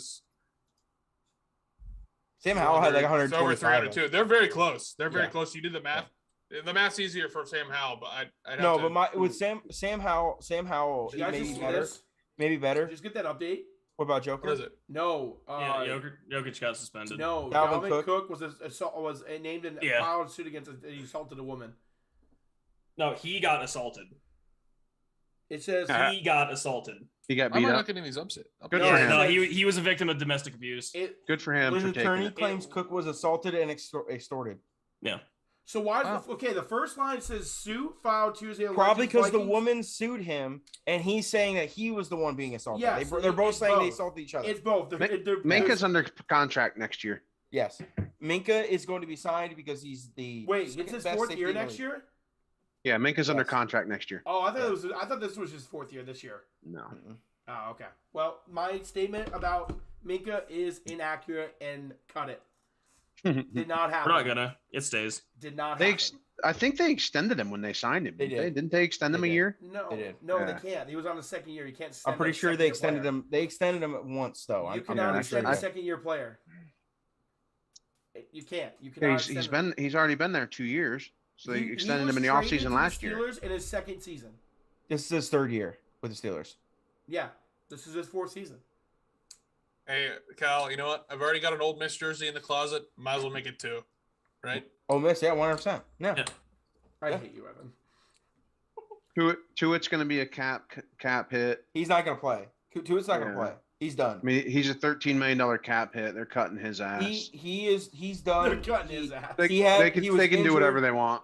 like 125. Over 300 too. They're very close. They're very close. You did the math. Yeah. The math's easier for Sam Howell, but I'd have to... but with Sam Howell, he may be better. Maybe better. Just get that update. What about Joker? What is it? No. Jokic got suspended. No. Dalvin Cook was named in a filed suit against he assaulted a woman. No, he got assaulted. It says he got assaulted. He got beat I'm up. not getting these upset. Good for him. No, he was a victim of domestic abuse. Good for him. His attorney claims Cook was assaulted and extorted. Yeah. So why? The first line says suit filed Tuesday. Probably because the woman sued him, and he's saying that he was the one being assaulted. Yeah, they're both saying they assaulted each other. It's both. Minka's under contract next year. Yes, Minka is going to be signed because he's the it's his fourth year next year. Yeah, Minka's under contract next year. Oh, I thought this was his fourth year this year. No. Oh, okay. Well, my statement about Minka is inaccurate and cut it. Did not happen. We're not gonna. It stays. Did not happen. I think they extended him when they signed him. They did. Didn't they extend him a year? No, they did. No, they can't. He was on the second year. You can't. I'm pretty sure they extended him. They extended him once though. You cannot extend a second-year player. You can't. You cannot. He's already been there 2 years. So they extended him in the offseason last year. Steelers in his second season. This is his third year with the Steelers. Yeah, this is his fourth season. Hey, Cal, you know what? I've already got an Old Miss jersey in the closet. Might as well make it two, right? Ole Miss, yeah, 100%. Yeah. I hate you, Evan. Tuitt's going to be a cap hit. He's not going to play. Tuitt's not going to play. He's done. I mean, he's a $13 million cap hit. They're cutting his ass. He's done. They're cutting his ass. They can do whatever they want.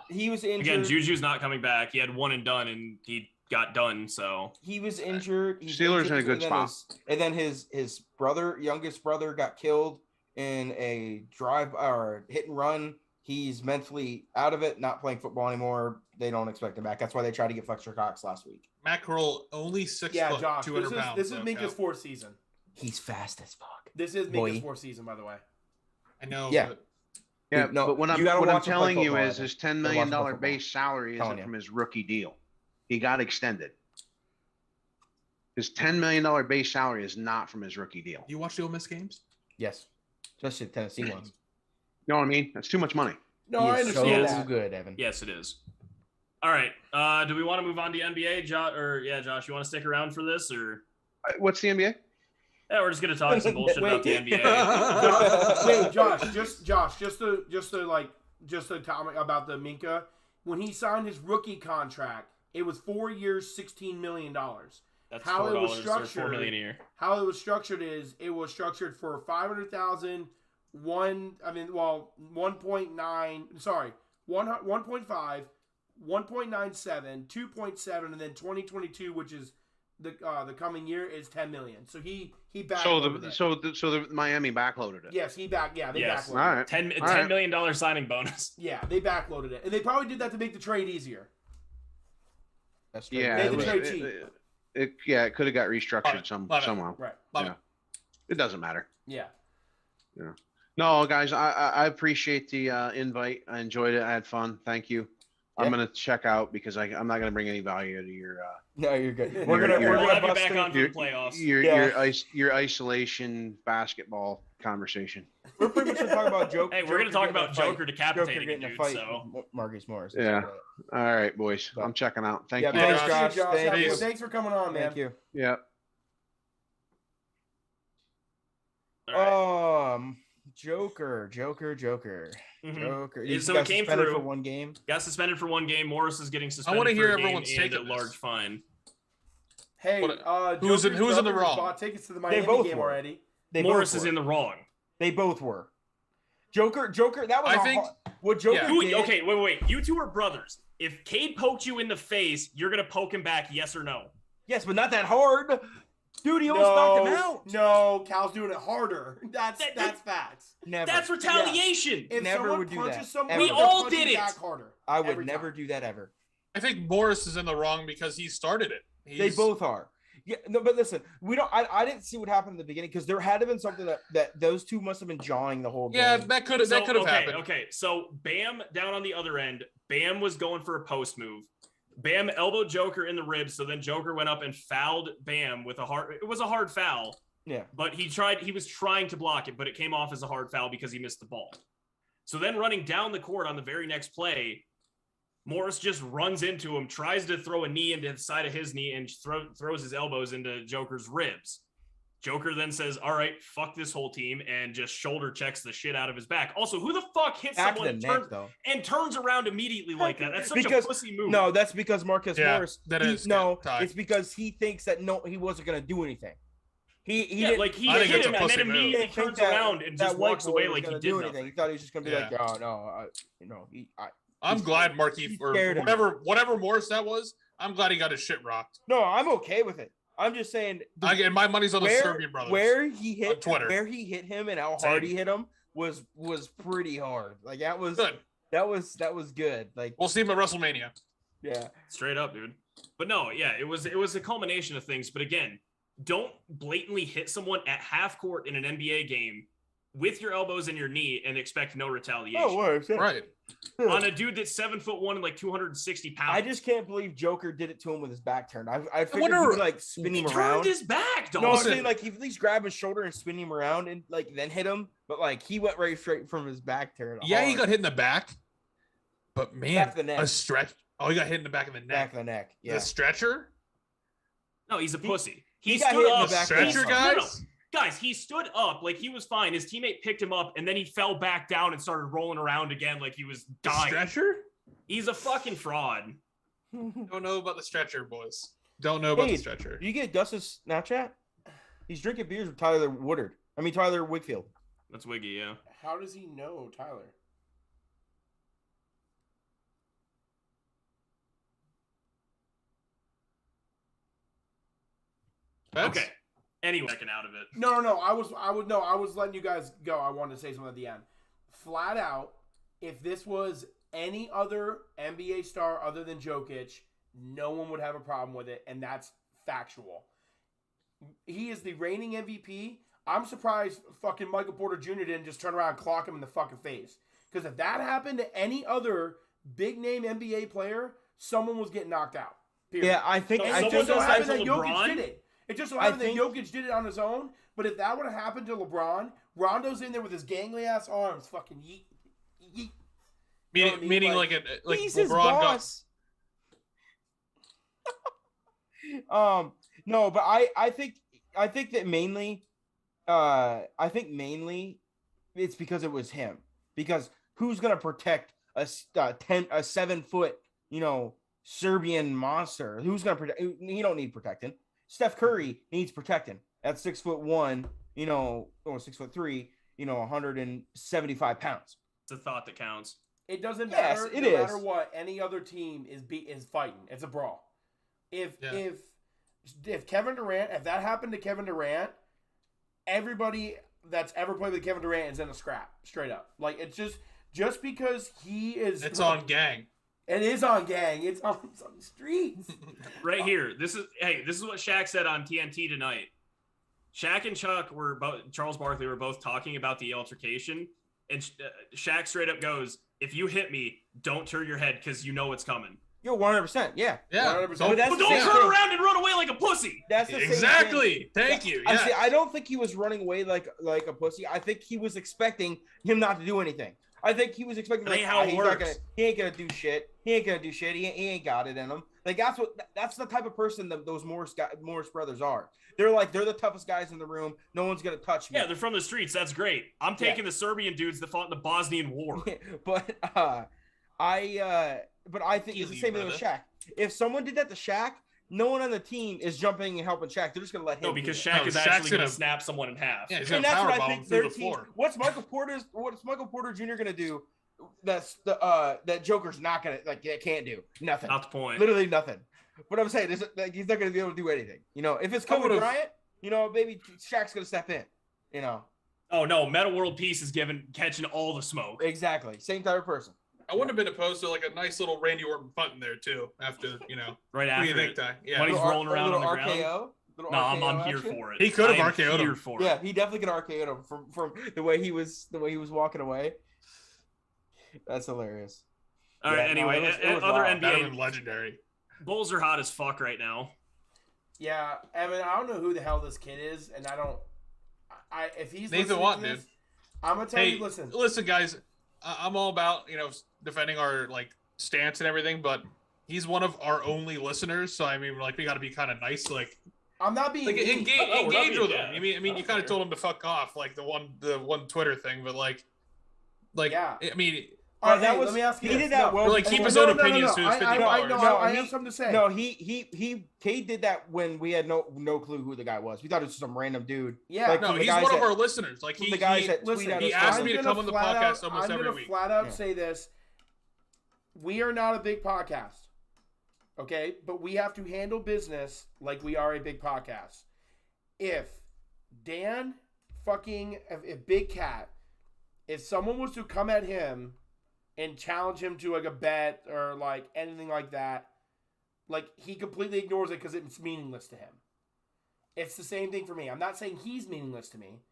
He was injured. Again, Juju's not coming back. He had one and done, and he got done. So he was injured. Steelers in a good spot. And then his youngest brother, got killed in a hit and run. He's mentally out of it, not playing football anymore. They don't expect him back. That's why they tried to get Fletcher Cox last week. Matt Corral, only 6 foot, Josh, 200 pounds. This is Minka's fourth season. He's fast as fuck. This is Minka's fourth season, by the way. I know. Yeah. But what I'm telling you is his $10 million base salary isn't from his rookie deal. He got extended. His $10 million base salary is not from his rookie deal. You watch the Ole Miss games? Yes. Especially the Tennessee ones. You know what I mean? That's too much money. No, I understand that. Good, Evan. yes, it is. All right. Do we want to move on to NBA, Josh? Josh, you want to stick around for this, or what's the NBA? Yeah, we're just gonna talk some bullshit about the NBA. Wait, Josh, just to comment about the Minka. When he signed his rookie contract, it was 4 years, $16 million. That's how $4 it was or structured. $4 million a year. How it was structured is it was structured for $500,000 1.9. Sorry, 1.5, 1.97, 2.7, and then 2022, which is the coming year, is 10 million. So he backloaded it. So the Miami backloaded it. Yes, they backloaded All right. it. $10 million signing bonus. Yeah, they backloaded it, and they probably did that to make the trade easier. That's true. Yeah, Made the it, trade was, cheap. it could have got restructured somehow. Right. Yeah. It doesn't matter. Yeah. Yeah. No, guys, I appreciate the invite. I enjoyed it. I had fun. Thank you. I'm gonna check out because I'm not gonna bring any value to your. No, you're good. We'll We'll have you bust back through- on for the playoffs. Your isolation basketball conversation. We're pretty much gonna talk about Joker. Hey, we're gonna talk about Joker Joker decapitating a getting a dude. fight So with Marcus Morris. Yeah. All right, boys. I'm checking out. Thank Yeah, you. thanks, Josh. Josh. Thank you. Thanks for coming on, man. Thank you. Yeah. all right. Joker. Mhm. Joker. Yeah, He so got it came suspended through. for one game. Got suspended for one game. Morris is getting suspended. wanna for hear a game everyone's and take a on this. large fine. Hey, Who's in Joker's the brothers wrong? bought tickets to the Miami both game were. already. They Morris both is were. in the wrong. They both were. Joker. That was. I think- What Joker Yeah. did. Okay, wait. You two are brothers. If Cade poked you in the face, you're gonna poke him back, yes or no? Yes, but not that hard. Dude, he almost knocked him out. No, Cal's doing it harder. That's facts. Never. That's retaliation. If Never someone would do punches that. someone, Ever. We they're all punching did it. back harder. I would every never time. do that ever. I think Morris is in the wrong because he started it. They both are. Yeah, no, but listen, we don't. I didn't see what happened in the beginning because there had to have been something that those two must have been jawing the whole game. Yeah, that could have happened. Okay, so Bam down on the other end. Bam was going for a post move. Bam elbowed Joker in the ribs, so then Joker went up and fouled Bam with a hard. It was a hard foul. Yeah. But he was trying to block it, but it came off as a hard foul because he missed the ball. So then running down the court on the very next play, Morris just runs into him, tries to throw a knee into the side of his knee, and throws his elbows into Joker's ribs. Joker then says, all right, fuck this whole team, and just shoulder checks the shit out of his back. Also, who the fuck hits Back someone to the neck, though. and turns around immediately like that? That's such Because- a pussy move. No, that's because Marcus Morris. that is no. Ty. It's because he thinks that he wasn't gonna do anything. He yeah, didn't, like he I think hit it's a him and then pussy move. immediately didn't think turns that- around and that just white walks boy away was like he gonna did do nothing. anything. He thought he was just gonna be Yeah. like, oh no, I'm he's- glad Markey he's or scared of whatever Morris that was. I'm glad he got his shit rocked. No, I'm okay with it. I'm just saying. Again, my money's on the Serbian brothers. Where he hit on Twitter. where he hit him and how Same. hard he hit him was pretty hard. Like that was Good. that was good. Like We'll see him at WrestleMania. yeah. Straight up, dude. But no, yeah, it was a culmination of things. But again, don't blatantly hit someone at half court in an NBA game with your elbows and your knee and expect no retaliation. Right. On a dude that's 7'1" and like 260 pounds. I just can't believe Joker did it to him with his back turned. I figured wonder- he would like spin he him turned around. his back, dog. No, I'm Listen. saying like he at least grab his shoulder and spin him around and like then hit him. But like he went right straight from his back turn. Yeah, he hard. got hit in the back. But man, Back of the neck. a stretch. Oh, he got hit in the back of the neck. back of the neck. Yeah. The stretcher? No, he's a pussy. he He got stood hit in the up. back of the Stretcher, neck. No, no. guys? Guys, he stood up like he was fine. His teammate picked him up and then he fell back down and started rolling around again like he was The dying. stretcher? He's a fucking fraud. Don't know about the stretcher, boys. Don't know about Hey, the stretcher. Do you get Gus's Snapchat? He's drinking beers with Tyler Wickfield. That's Wiggy, yeah. How does he know Tyler? That's- Okay. Anyway, checking out of it. No. I was letting you guys go. I wanted to say something at the end. Flat out, if this was any other NBA star other than Jokic, no one would have a problem with it, and that's factual. He is the reigning MVP. I'm surprised fucking Michael Porter Jr. didn't just turn around and clock him in the fucking face. Because if that happened to any other big name NBA player, someone was getting knocked out. Period. Yeah, I think So I It someone think just so does happened that that to Jokic LeBron? did it. It just so I happened that think- Jokic did it on his own. But if that would have happened to LeBron, Rondo's in there with his gangly ass arms, fucking yeet, yeet. You know what I mean? Meaning Like, like he's his LeBron got boss. No, but I think that mainly it's because it was him. Because who's gonna protect a 7-foot, Serbian monster? Who's gonna protect? He don't need protecting. Steph Curry needs protecting. At 6'1", or 6'3", 175 pounds. It's a thought that counts. It doesn't Yes, matter. it No is. matter what, any other team is fighting. It's a brawl. If Kevin Durant, if that happened to Kevin Durant, everybody that's ever played with Kevin Durant is in a scrap, straight up. Like, it's just because he is. It's on gang. It is on gang. It's on the streets. Right here. This is what Shaq said on TNT tonight. Shaq and Chuck Charles Barkley were both talking about the altercation, and Shaq straight up goes, "If you hit me, don't turn your head because you know it's coming." Yo, 100%. Yeah. 100%. But don't turn around and run away like a pussy. That's the same Exactly. thing. Thank you. I don't think he was running away like a pussy. I think he was expecting him not to do anything. I think he was expecting That ain't how it works. he ain't gonna do shit. He ain't got it in him. Like that's the type of person that those Morris brothers are. They're the toughest guys in the room. No one's gonna touch me. Yeah, they're from the streets. That's great. I'm taking the Serbian dudes that fought in the Bosnian War. But I think it's the same thing with Shaq. If someone did that to Shaq, no one on the team is jumping and helping Shaq. They're just gonna let him. No, because do it. Shaq is actually gonna snap someone in half. Yeah, he's And gonna that's what I powerbomb think him their through the team. floor. What's Michael Porter Jr. gonna do? That Joker's not gonna can't do nothing. Not the point. Literally nothing. But I'm saying he's not gonna be able to do anything. If it's Kobe Bryant, maybe Shaq's gonna step in. Oh no, Meta World Peace is catching all the smoke. Exactly, same type of person. I wouldn't have been opposed to a nice little Randy Orton punt in there too. After Right what do you after think, it. Ty? Yeah. When he's rolling around on the RKO, ground. No, I'm here for it. He could have I am RKO'd here him. for it. Yeah, he definitely could RKO him from the way he was walking away. That's hilarious. All right. Anyway, it was other wild. That would have NBA been legendary. Bulls are hot as fuck right now. Yeah, Evan, I don't know who the hell this kid is, and if he's Nathan listening Watt, to this, dude. I'm gonna tell you. Listen, guys. I'm all about defending our stance and everything, but he's one of our only listeners, so I mean, we got to be kind of nice, I'm not being mean. engage with him. I mean, you kind of told him to fuck off, the one Twitter thing, but yeah. I mean. All right, that let me ask you. He this. did that well. Or keep his own opinions to his 50 followers. I have something to say. No, Cade did that when we had no clue who the guy was. We thought it was some random dude. Yeah, No, he's one of our listeners. The guys that tweet out he his asked phone. me to come on the podcast almost every week. I'm gonna flat out say this: we are not a big podcast, okay? But we have to handle business like we are a big podcast. If Big Cat, if someone was to come at him and challenge him to a bet or anything like that, he completely ignores it because it's meaningless to him. It's the same thing for me. I'm not saying he's meaningless to me.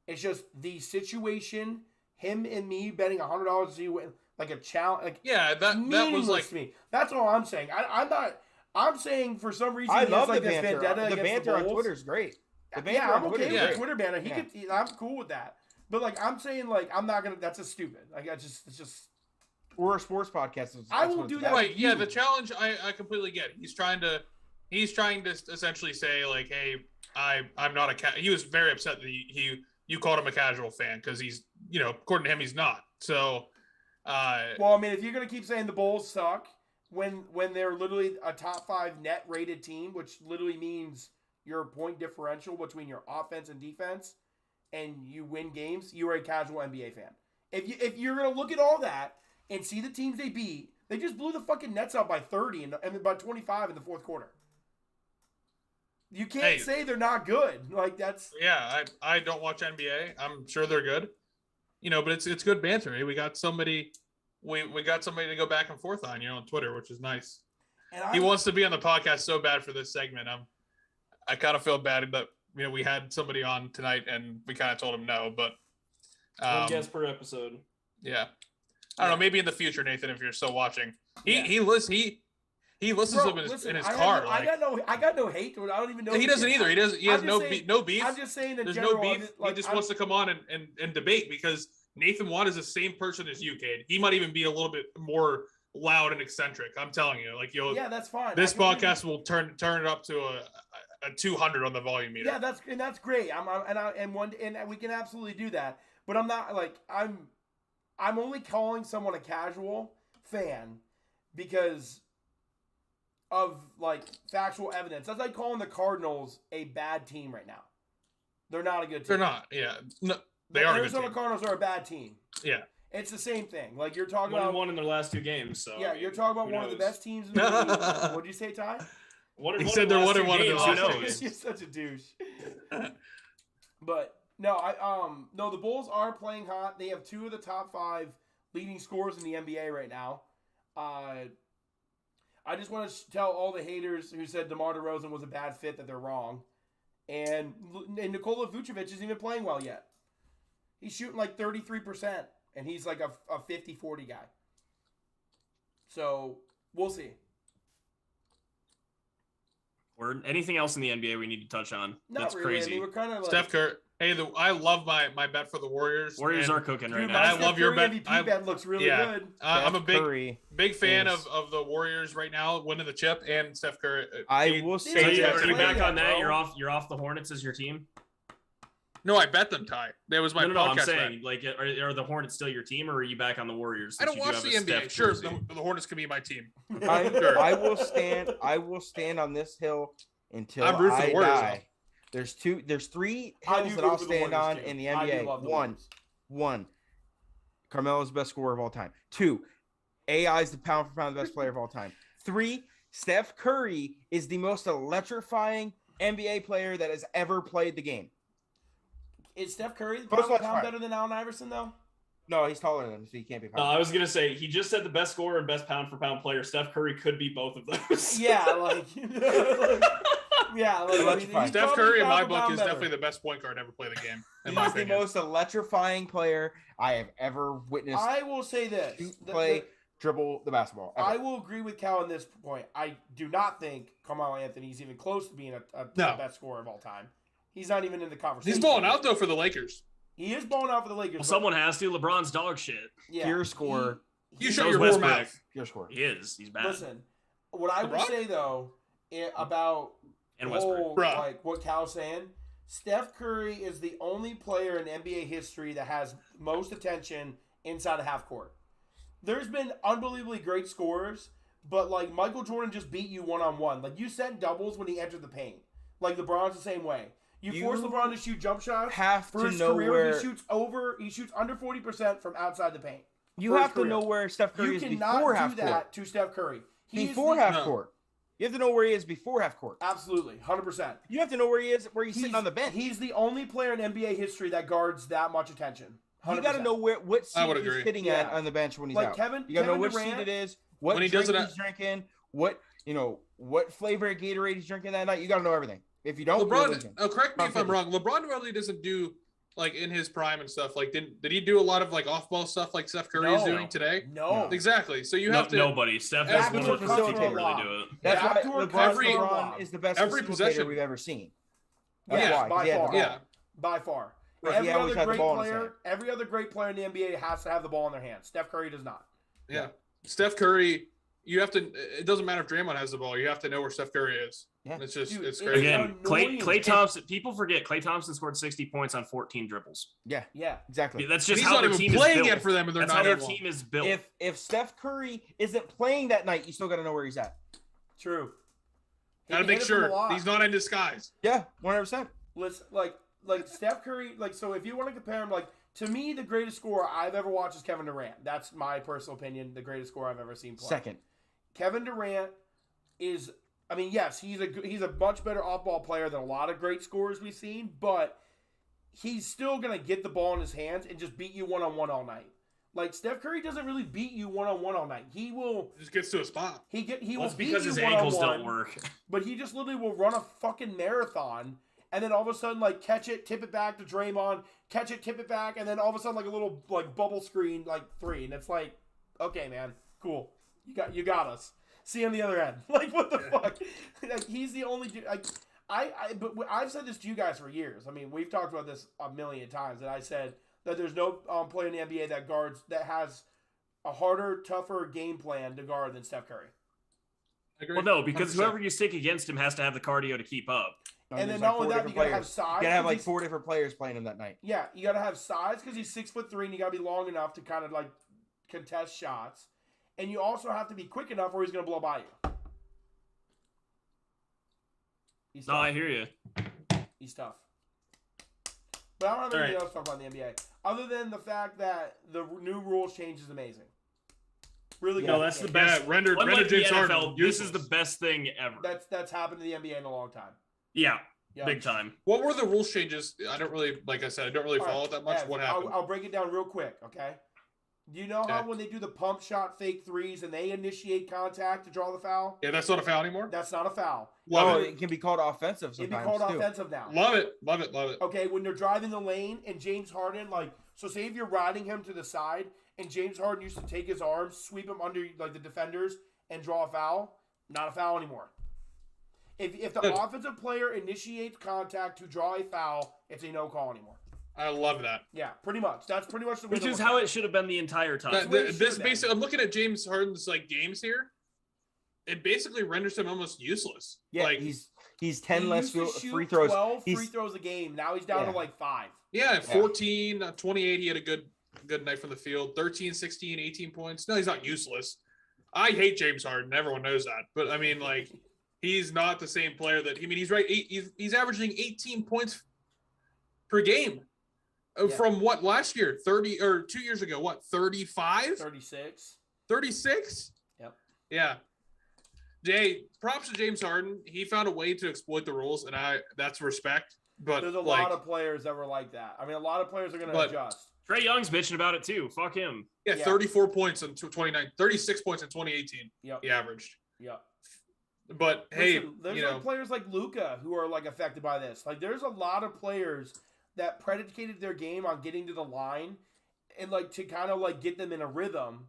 It's just the situation, him and me betting $100 to see win, a challenge. That was to me. That's all I'm saying. I'm saying for some reason I he love has the banter. vendetta The against banter the on Bulls. Twitter is great. Yeah, I'm okay with Yeah. the Twitter banner. I'm cool with that. But I'm saying I'm not gonna. That's just stupid. It's just. We're a sports podcast. I will do that. Right, yeah, the challenge I completely get. He's trying to essentially say hey, I'm not a he was very upset that you called him a casual fan because he's according to him he's not. So well, I mean, if you're gonna keep saying the Bulls suck when they're literally a top 5 net rated team, which literally means your point differential between your offense and defense, and you win games, you are a casual NBA fan. If you're gonna look at all that and see the teams they beat, they just blew the fucking Nets out by 30 and by 25 in the fourth quarter. You can't say they're not good. That's. Yeah, I don't watch NBA. I'm sure they're good. But it's good banter. We got somebody we got somebody to go back and forth on, on Twitter, which is nice. And he wants to be on the podcast so bad for this segment. I kind of feel bad that we had somebody on tonight and we kind of told him no, but one guest per episode. Yeah. I don't know. Maybe in the future, Nathan, if you're still watching, he listens to them in his car. I got no hate to it. I don't even know. He doesn't either. He has no beef. I'm just saying there's general, no beef. He just wants to come on and debate because Nathan Watt is the same person as you, Cade. He might even be a little bit more loud and eccentric. I'm telling you, yeah, that's fine. This podcast will turn it up to a 200 on the volume meter. Yeah, that's great. And we can absolutely do that. But I'm not I'm only calling someone a casual fan because of factual evidence. That's like calling the Cardinals a bad team right now. They're not a good team. They're not. Yeah. They the are a good Arizona team. Cardinals are a bad team. Yeah. It's the same thing. Like you're talking 1-1 about in their last 2 games. So yeah, I mean, you're talking about who one of the knows? best teams in the league. What'd you say, Ty? 1-1 He in said the they're last 2 1-1 in their games. Who last two knows? games. You're such a douche. But no, no, the Bulls are playing hot. They have 2 of the top 5 leading scorers in the NBA right now. I just want to tell all the haters who said DeMar DeRozan was a bad fit that they're wrong. And Nikola Vucevic isn't even playing well yet. He's shooting like 33%, and he's like a 50-40 guy. So, we'll see. Or anything else in the NBA we need to touch on? Not That's really. crazy. I mean, we're kind of like... Steph Curry. Hey, I love my bet for the Warriors. Warriors and are cooking right Dude, now. my I Steph love your Curry bet. MVP bet looks really good. I'm a Curry big fan is- of the Warriors right now, winning the chip, and Steph Curry. I will So So say you, Yeah, are you play back that, on that? bro. You're off the Hornets as your team? No, I bet them, Ty. That was my No, I'm podcast saying, bet. like, are the Hornets still your team, or are you back on the Warriors? I since don't you do watch the have a NBA. Steph Sure, jersey? the Hornets can be my team. I will stand on this hill until I'm rooting for I the Warriors, die. There's 3 I do hills that root I'll for the stand Warriors, on too. in the I do NBA. love the One, Warriors. Carmelo's the best scorer of all time. 2, AI is the pound for pound best player of all time. 3, Steph Curry is the most electrifying NBA player that has ever played the game. Is Steph Curry Most pound for pound electrifying. better than Allen Iverson, though? No, he's taller than him, so he can't be. No, I was gonna say he just said the best scorer and best pound for pound player. Steph Curry could be both of those. Yeah, like... yeah, like... Electrifying. he's Steph probably Curry, in pound my for book, pound is better. definitely the best point guard ever play the game. In my He's the opinion. most electrifying player I have ever witnessed. I will say this. Shoot, play, dribble the basketball. ever. I will agree with Cal on this point. I do not think Carmelo Anthony is even close to being the No. best scorer of all time. He's not even in the conversation. He's balling out though for the Lakers. He is balling out for the Lakers. Well, but- someone has to. LeBron's dog shit. yeah, Pure scorer. You he- shut So your is whore Westbrook. mouth. Pure scorer. He is. He's bad. Listen, what I would LeBron? say though about And the Westbrook. whole, Bruh. like what Cal's saying, Steph Curry is the only player in NBA history that has most attention inside of half court. There's been unbelievably great scorers, but like Michael Jordan just beat you one-on-one. Like you sent doubles when he entered the paint. Like LeBron's the same way. You force You LeBron to shoot jump shots. Have For to his know career, where he shoots under 40% from outside the paint. you for his have to know career. where Steph Curry You is cannot before do half that court. to Steph Curry. He is Before the- half No. court. You have to know where he is before half court. Absolutely, 100%. You have to know where he is, where he's sitting on the bench. He's the only player in NBA history that guards that much attention. 100%. You got to know what I seat would he's agree. sitting at Yeah. on the bench when he's Like out. Kevin- You got to know Kevin which Durant, seat it is, what when he drink does it he's drinking, what flavor of Gatorade he's drinking that night. You got to know everything. If you don't, you're LeBron, losing. correct me if I'm LeBron wrong. LeBron really doesn't do like in his prime and stuff. Like, did he do a lot of like off-ball stuff like Steph Curry is No. doing today? No. Exactly. So you have to. Nobody. Steph Back is to one of the a few people facilitator. who really do it. That's why Backdoor LeBron cover. is the best Every facilitator possession. we've ever seen. That's Yes, why. by He had the far. ball. Yeah. By far. But Every he always other had the great ball in his player, hand. every other great player in the NBA has to have the ball in their hands. Steph Curry does not. Yeah. Steph Curry. You have to. It doesn't matter if Draymond has the ball. You have to know where Steph Curry is. Yeah. It's just. Dude, it's it's crazy. Again, annoying. Clay Thompson. People forget Clay Thompson scored 60 points on 14 dribbles. Yeah, Yeah. exactly. That's just He's how not their even team is playing built. yet for them, and they're That's not how their able. team is built. If Steph Curry isn't playing that night, you still got to know where he's at. True. He Gotta can make hit it from a sure lot. he's not in disguise. Yeah, 100%. Let's like Steph Curry. Like, so if you want to compare him, like, to me, the greatest scorer I've ever watched is Kevin Durant. That's my personal opinion. The greatest scorer I've ever seen play. Second. Kevin Durant is, I mean, yes, he's a much better off-ball player than a lot of great scorers we've seen, but he's still gonna get the ball in his hands and just beat you one-on-one all night. Like, Steph Curry doesn't really beat you one-on-one all night. He will. Just gets to a spot. He Well, will it's beat because you his ankles one-on-one, don't work. but he just literally will run a fucking marathon and then all of a sudden, like, catch it, tip it back to Draymond, catch it, tip it back, and then all of a sudden, like, a little, like, bubble screen, like, three. And it's like, okay, man, cool. You got us. See you on the other end. Like, what the fuck? Like, he's the only dude. Like, but I've said this to you guys for years. I mean, we've talked about this a million times, that I said that there's no player in the NBA that has a harder, tougher game plan to guard than Steph Curry. I agree. Well, no, because 100%. whoever you stick against him has to have the cardio to keep up. And there's then like not only four that, you different gotta have players. size. You gotta have 'cause like he's- 4 different players playing him that night. Yeah, you gotta have size because he's 6'3" and you gotta be long enough to kind of like contest shots, and you also have to be quick enough or he's gonna blow by you. He's No, tough. I hear you. He's tough. But I don't have All anything right. else to talk about in the NBA. Other than the fact that the new rules change is amazing. Really good. No, that's the best. Yeah, rendered Unlike James the NFL, Harden this is the useless. best thing ever. That's happened to the NBA in a long time. Yeah, Yeah. big time. What were the rules changes? I don't really, like I said, I don't really All follow right, it that much. Ev, What happened? I'll break it down real quick, okay? Do you know how Yeah. when they do the pump shot fake threes and they initiate contact to draw the foul? Yeah, that's not a foul anymore. That's not a foul. No, Love it. it can be called offensive It'd be sometimes called too. offensive now. Love it. Love it. Love it. Okay, when they're driving the lane and James Harden, like, so say if you're riding him to the side and James Harden used to take his arms, sweep him under like the defenders and draw a foul, not a foul anymore. If the Good. offensive player initiates contact to draw a foul, it's a no call anymore. I love that. Yeah, pretty much. That's pretty much the way Which to is look how at it should have been the entire time. That's what it This should've basically, been. I'm looking at James Harden's like games here. It basically renders him almost useless. Yeah, like he's He 10 less used to shoot free throws. 12 free He's throws a game. Now he's down Yeah. to like 5. yeah, 14, 28. He had a good night from the field. 13, 16, 18 points. No, he's not useless. I hate James Harden. Everyone knows that. But I mean, like, he's not the same player that. I mean, he's right. He's averaging 18 points per game. Yeah. From what last year? 30 or 2 years ago? What? 35? 36. 36? Yep. Yeah. Jay, props to James Harden. He found a way to exploit the rules, and that's respect. But There's a like, lot of players that were like that. I mean, a lot of players are going to But- adjust. Trey Young's bitching about it too. Fuck him. yeah, Yeah. 34 points in 29, 36 points in 2018. Yep. He averaged. Yep. But hey, Listen, there's you like know, players like Luka who are like affected by this. Like there's a lot of players that predicated their game on getting to the line and like to kind of like get them in a rhythm.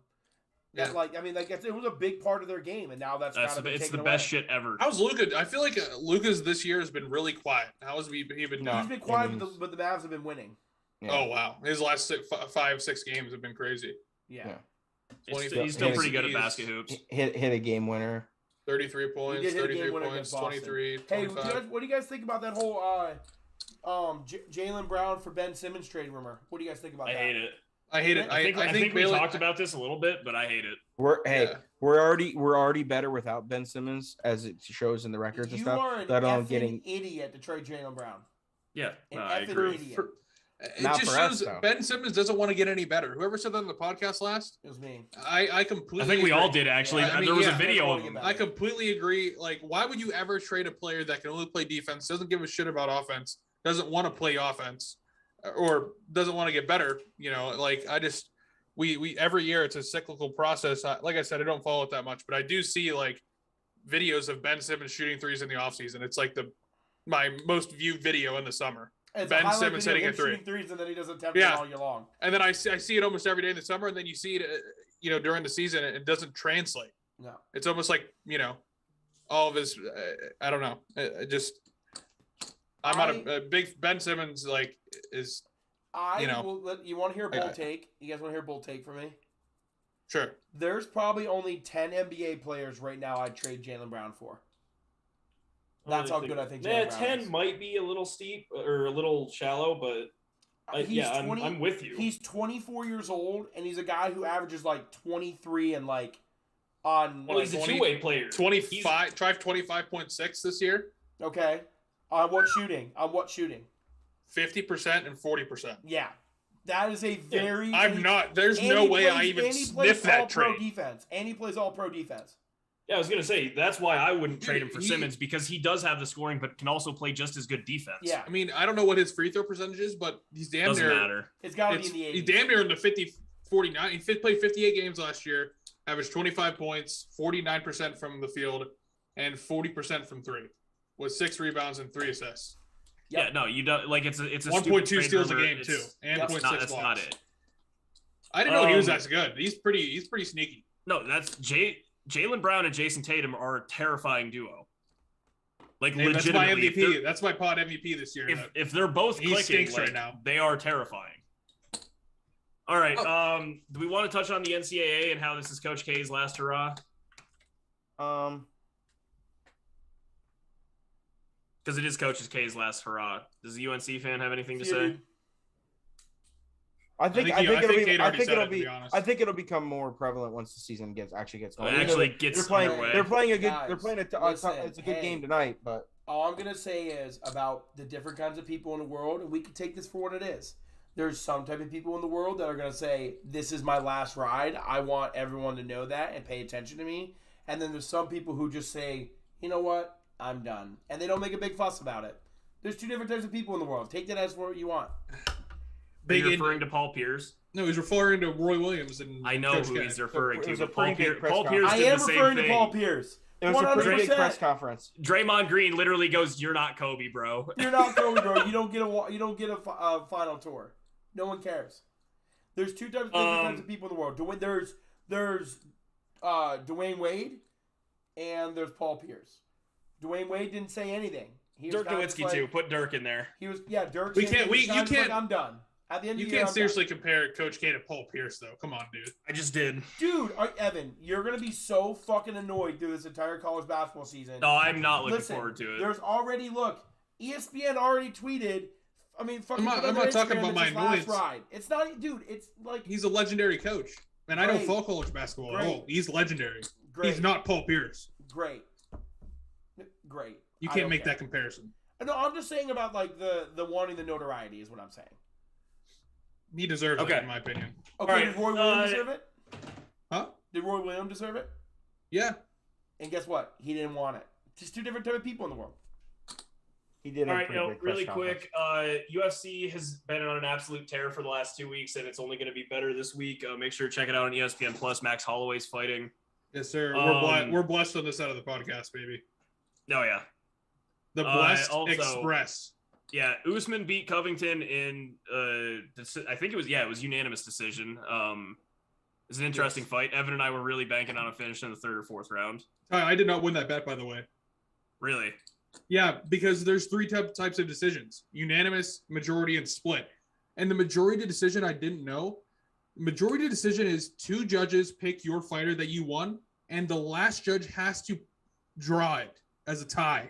That Yeah. like I mean like it was a big part of their game and now that's kind of been It's taken the away. best shit ever. how's Luka? I feel like Luka's this year has been really quiet. How has he been? No. He's been quiet, means- but the Mavs have been winning. Yeah. Oh wow, his last 5-6 games have been crazy. Yeah. Yeah. He's still pretty good at He's- basket hoops. hit a game winner. 33 points, did hit a 33 game winner points, against Boston. 23, Hey, 25. what do you guys think about that whole Jaylen Brown for Ben Simmons trade rumor? What do you guys think about I that? hate it. I hate it. I I think we Bailey- talked about this a little bit, but I hate it. We're Yeah. we're already better without Ben Simmons, as it shows in the records and You stuff. are an Let alone effing getting idiot to trade Jaylen Brown. Yeah, An no, I effing agree. idiot. It Not just for us, shows though. Ben Simmons doesn't want to get any better. Whoever said that on the podcast last, It was me. I completely. I think we agree. all did actually. I mean, There was a yeah. video of Everyone him. get I completely agree. Like, why would you ever trade a player that can only play defense, doesn't give a shit about offense, doesn't want to play offense, or doesn't want to get better? You know, like we every year it's a cyclical process. Like I said, I don't follow it that much, but I do see like videos of Ben Simmons shooting threes in the offseason. It's like my most viewed video in the summer. It's Ben a highlight Simmons video of hitting him a three. shooting threes and then he doesn't attempt Yeah. it all year long. And then I see it almost every day in the summer, and then you see it, during the season, it doesn't translate. No. It's almost like, all of his, I don't know. I'm not a big Ben Simmons, like, is You want to hear a bold I- take? You guys want to hear a bold take from me? sure. There's probably only 10 NBA players right now I'd trade Jaylen Brown for. That's how good I think Yeah, Jaylen Brown 10 is. might be a little steep or a little shallow, but I'm with you. He's 24 years old, and he's a guy who averages like 23 and like on. Well, he's a 20 two-way player. 25, drive 25.6 this year, Okay. On what shooting? 50% and 40%. Yeah. That is a very. There's no way I even sniff that trade. Defense. And he plays all pro defense. Yeah, I was gonna say that's why I wouldn't trade him for He- Simmons, because he does have the scoring, but can also play just as good defense. Yeah. I mean, I don't know what his free throw percentage is, but he's damn Doesn't near. matter. It's got to be in the 80s. He's damn near in the 49. He played 58 games last year, averaged 25 points, 49% from the field, and 40% from three, with 6 rebounds and 3 assists. Yep. Yeah, no, you don't like it's a 1.2 stupid trade steals a number. game too, and Yep. 0.6 That's not blocks. it. I didn't know he was Um, that good. He's pretty sneaky. No, that's Jaylen Brown and Jason Tatum are a terrifying duo. Like Hey, that's my legitimately, MVP. That's my pod MVP this year. if they're both He clicking, stinks like, right now. they are terrifying. All right. Oh. Do we want to touch on the NCAA and how this is Coach K's last hurrah? Because it is Coach K's last hurrah. Does the UNC fan have anything to Yeah, say? dude. I think Kate already said it, to be be honest. I think it'll become more prevalent once the season actually gets going. It actually gets they're playing underway. they're playing a good Guys, they're playing listen, it's a good hey. game tonight, but All I'm going to say is about the different kinds of people in the world, and we can take this for what it is. There's some type of people in the world that are going to say, this is my last ride. I want everyone to know that and pay attention to me. And then there's some people who just say, you know what? I'm done. And they don't make a big fuss about it. There's two different types of people in the world. Take that as what you want. Are you referring to Paul Pierce? No, he's referring to Roy Williams. And I know who he's referring to, but Paul Pierce I did am the same referring thing. to Paul Pierce. It was a pretty big press conference. Draymond Green literally goes, "You're not Kobe, bro." You're not Kobe, bro. You don't get a final tour. No one cares. There's two different types of people in the world. There's Dwayne Wade, and there's Paul Pierce. Dwayne Wade didn't say anything. Dirk Nowitzki too. Put Dirk in there. He was Dirk. You can't. I'm done. At the end of the year, can't seriously compare Coach K to Paul Pierce, though. Come on, dude. I just did. Dude, Evan, you're gonna be so fucking annoyed through this entire college basketball season. No, I'm not looking forward to it. There's already ESPN already tweeted. I mean, fucking. I'm not talking about my annoyance. Ride. It's not, dude. It's like he's a legendary coach, and I don't follow college basketball at all. He's legendary. Great. He's not Paul Pierce. Great. You can't make that comparison. No, I'm just saying about like the wanting the notoriety is what I'm saying. He deserves it, in my opinion. Okay, right. Did Roy Williams deserve it? Huh? Did Roy Williams deserve it? Yeah. And guess what? He didn't want it. Just two different type of people in the world. He did. All right, really quick. UFC has been on an absolute tear for the last 2 weeks, and it's only going to be better this week. Make sure to check it out on ESPN Plus. Max Holloway's fighting. Yes, sir. We're blessed on this side of the podcast, baby. Oh yeah. The Blessed Express. Yeah, Usman beat Covington in I think it was unanimous decision. It's an interesting fight. Evan and I were really banking on a finish in the third or fourth round. I did not win that bet, by the way. Really? Yeah, because there's three types of decisions: unanimous, majority, and split. And the majority decision I didn't know. Majority decision is two judges pick your fighter that you won, and the last judge has to draw it as a tie.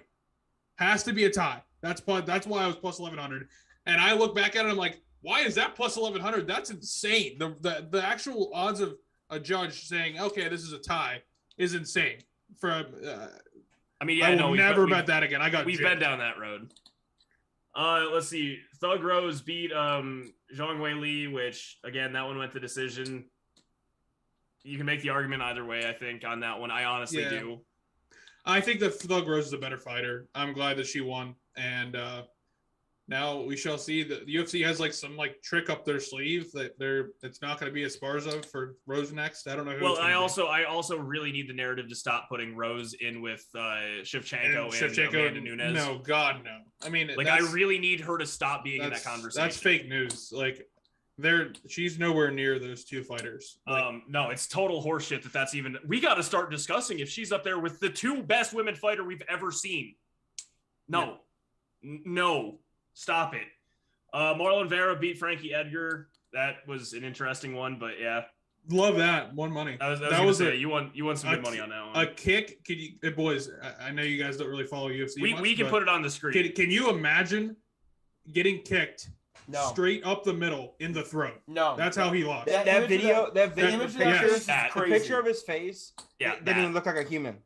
Has to be a tie. That's why I was plus 1100. And I look back at it, I'm like, why is that plus 1100? That's insane. The actual odds of a judge saying, okay, this is a tie is insane. I will never bet that again. We've been down that road. Let's see. Thug Rose beat Zhang Wei Li, which again, that one went to decision. You can make the argument either way, I think, on that one. I honestly do. I think that Thug Rose is a better fighter. I'm glad that she won. And now we shall see. The UFC has some trick up their sleeve that it's not going to be Esparza for Rose next. I don't know who. Well, I also really need the narrative to stop putting Rose in with Shevchenko and Amanda Nunes. No, God, no. I mean, I really need her to stop being in that conversation. That's fake news. She's nowhere near those two fighters. No, it's total horseshit that's even. We got to start discussing if she's up there with the two best women fighter we've ever seen. No. No, stop it. Marlon Vera beat Frankie Edgar. That was an interesting one, but yeah. Love that. Won money. You won some good money on that one. A kick. Could you, boys? I know you guys don't really follow UFC. We can put it on the screen. Can you imagine getting kicked straight up the middle in the throat? No, that's how he lost. That video, the picture of his face. Yeah, didn't even look like a human.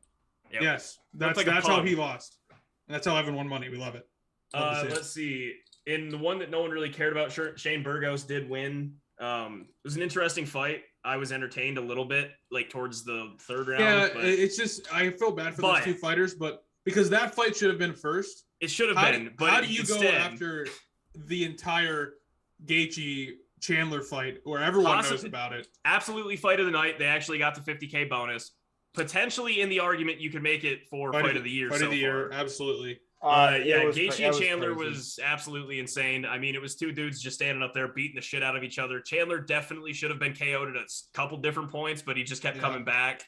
Yep. Yes, that's how he lost. And that's how Evan won money. We love it. Let's see. In the one that no one really cared about, Shane Burgos did win. It was an interesting fight. I was entertained a little bit, towards the third round. Yeah, it's just I feel bad for those two fighters, but because that fight should have been first. It should have been. But how do you go after the entire Gaethje Chandler fight, where everyone knows about it? Absolutely, fight of the night. They actually got the $50K bonus. Potentially in the argument, you could make it for fight of the year. Fight of the year, absolutely. Gaethje and Chandler was absolutely insane. I mean, it was two dudes just standing up there beating the shit out of each other. Chandler definitely should have been KO'd at a couple different points, but he just kept coming back.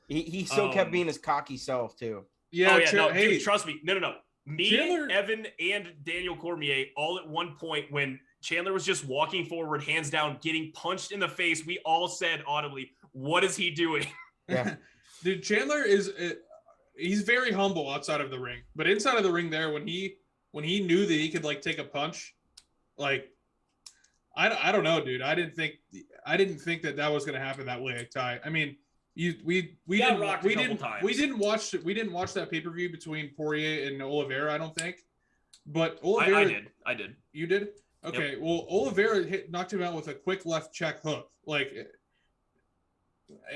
He still kept being his cocky self too. Yeah, dude, trust me. No. Me, Chandler, Evan, and Daniel Cormier all at one point when Chandler was just walking forward, hands down, getting punched in the face. We all said audibly, "What is he doing?" Yeah, dude, Chandler he's very humble outside of the ring, but inside of the ring there, when he knew that he could take a punch, I don't know, dude. I didn't think that was going to happen that way, Ty. I mean, We got didn't rocked a couple times. we didn't watch that pay-per-view between Poirier and Oliveira, I don't think. But Oliveira, I did. You did? Okay. Yep. Well, Oliveira knocked him out with a quick left check hook,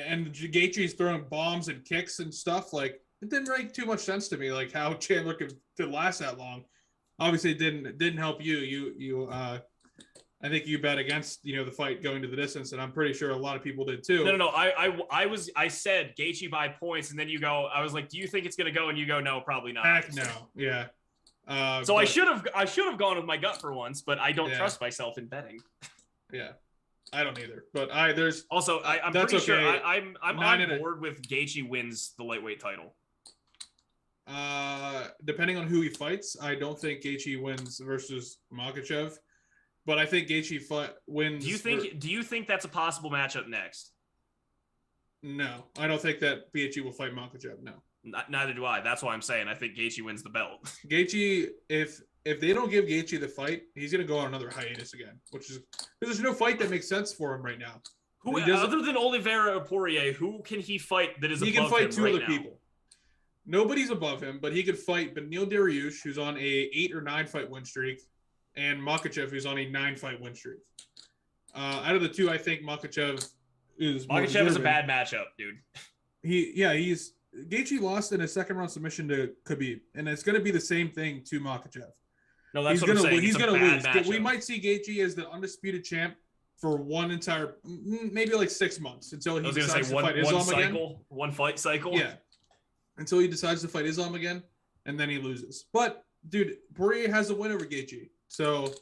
and Gaethje's throwing bombs and kicks and stuff. Like, it didn't make too much sense to me, like how Chandler could last that long. Obviously, it didn't help you. I think you bet against the fight going to the distance, and I'm pretty sure a lot of people did too. No. I said Gaethje by points, and then you go. I was like, do you think it's gonna go? And you go, no, probably not. Heck no. Yeah. So I should have gone with my gut for once, but I don't trust myself in betting. Yeah, I don't either. But I'm pretty okay. sure I'm on board with Gaethje wins the lightweight title. Depending on who he fights, I don't think Gaethje wins versus Makhachev, but I think Gaethje wins. Do you think that's a possible matchup next? No, I don't think that Gaethje will fight Makhachev. No. Neither do I. That's why I'm saying I think Gaethje wins the belt. Gaethje, if they don't give Gaethje the fight, he's gonna go on another hiatus again. Which is there's no fight that makes sense for him right now. Who other than Oliveira or Poirier, who can he fight that is above him? He can fight two other people. Nobody's above him, but he could fight Beneil Dariush, who's on a 8 or 9 fight win streak, and Makhachev, who's on a 9 fight win streak. Out of the two, I think Makhachev is. Makhachev is a bad matchup, dude. He's. Gaethje lost in a second round submission to Khabib, and it's going to be the same thing to Makhachev. No, that's what I'm saying. He's going to lose. Matchup. We might see Gaethje as the undisputed champ for maybe like 6 months until he decides to fight Islam again. One fight cycle. Yeah, until he decides to fight Islam again, and then he loses. But dude, Poirier has a win over Gaethje, so.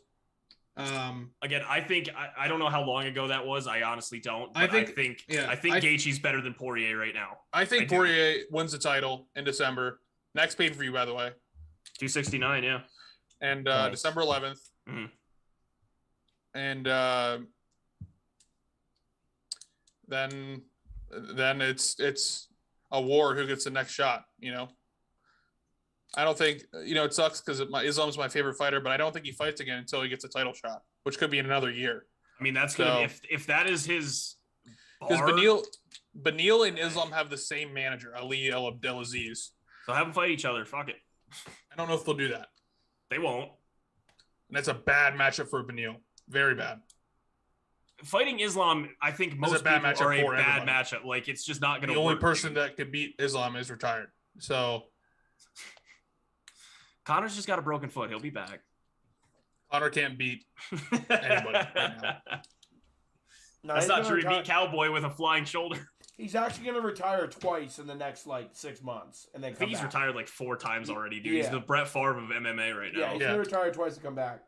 Again, I think I don't know how long ago that was. I honestly don't. But I think Gaethje's better than Poirier right now. I think Poirier wins the title in December. Next pay-per-view, by the way. 269, yeah. And December 11th. Mm-hmm. And then it's a war who gets the next shot. I don't think it sucks because Islam's my favorite fighter, but I don't think he fights again until he gets a title shot, which could be in another year. I mean, that's gonna be if that is his. Because Beneil and Islam have the same manager, Ali El Abdelaziz. So have them fight each other. Fuck it. I don't know if they'll do that. They won't. And that's a bad matchup for Beneil. Very bad. Fighting Islam, I think most people are a bad matchup. Like, it's just not going to work. The only person that could beat Islam is retired. So. Connor's just got a broken foot. He'll be back. Connor can't beat anybody right now. No, that's not true. He beat Cowboy with a flying shoulder. He's actually going to retire twice in the next 6 months, and then I think he's retired 4 times already, dude. Yeah. He's the Brett Favre of MMA right now. Yeah, he's going to retire twice and come back.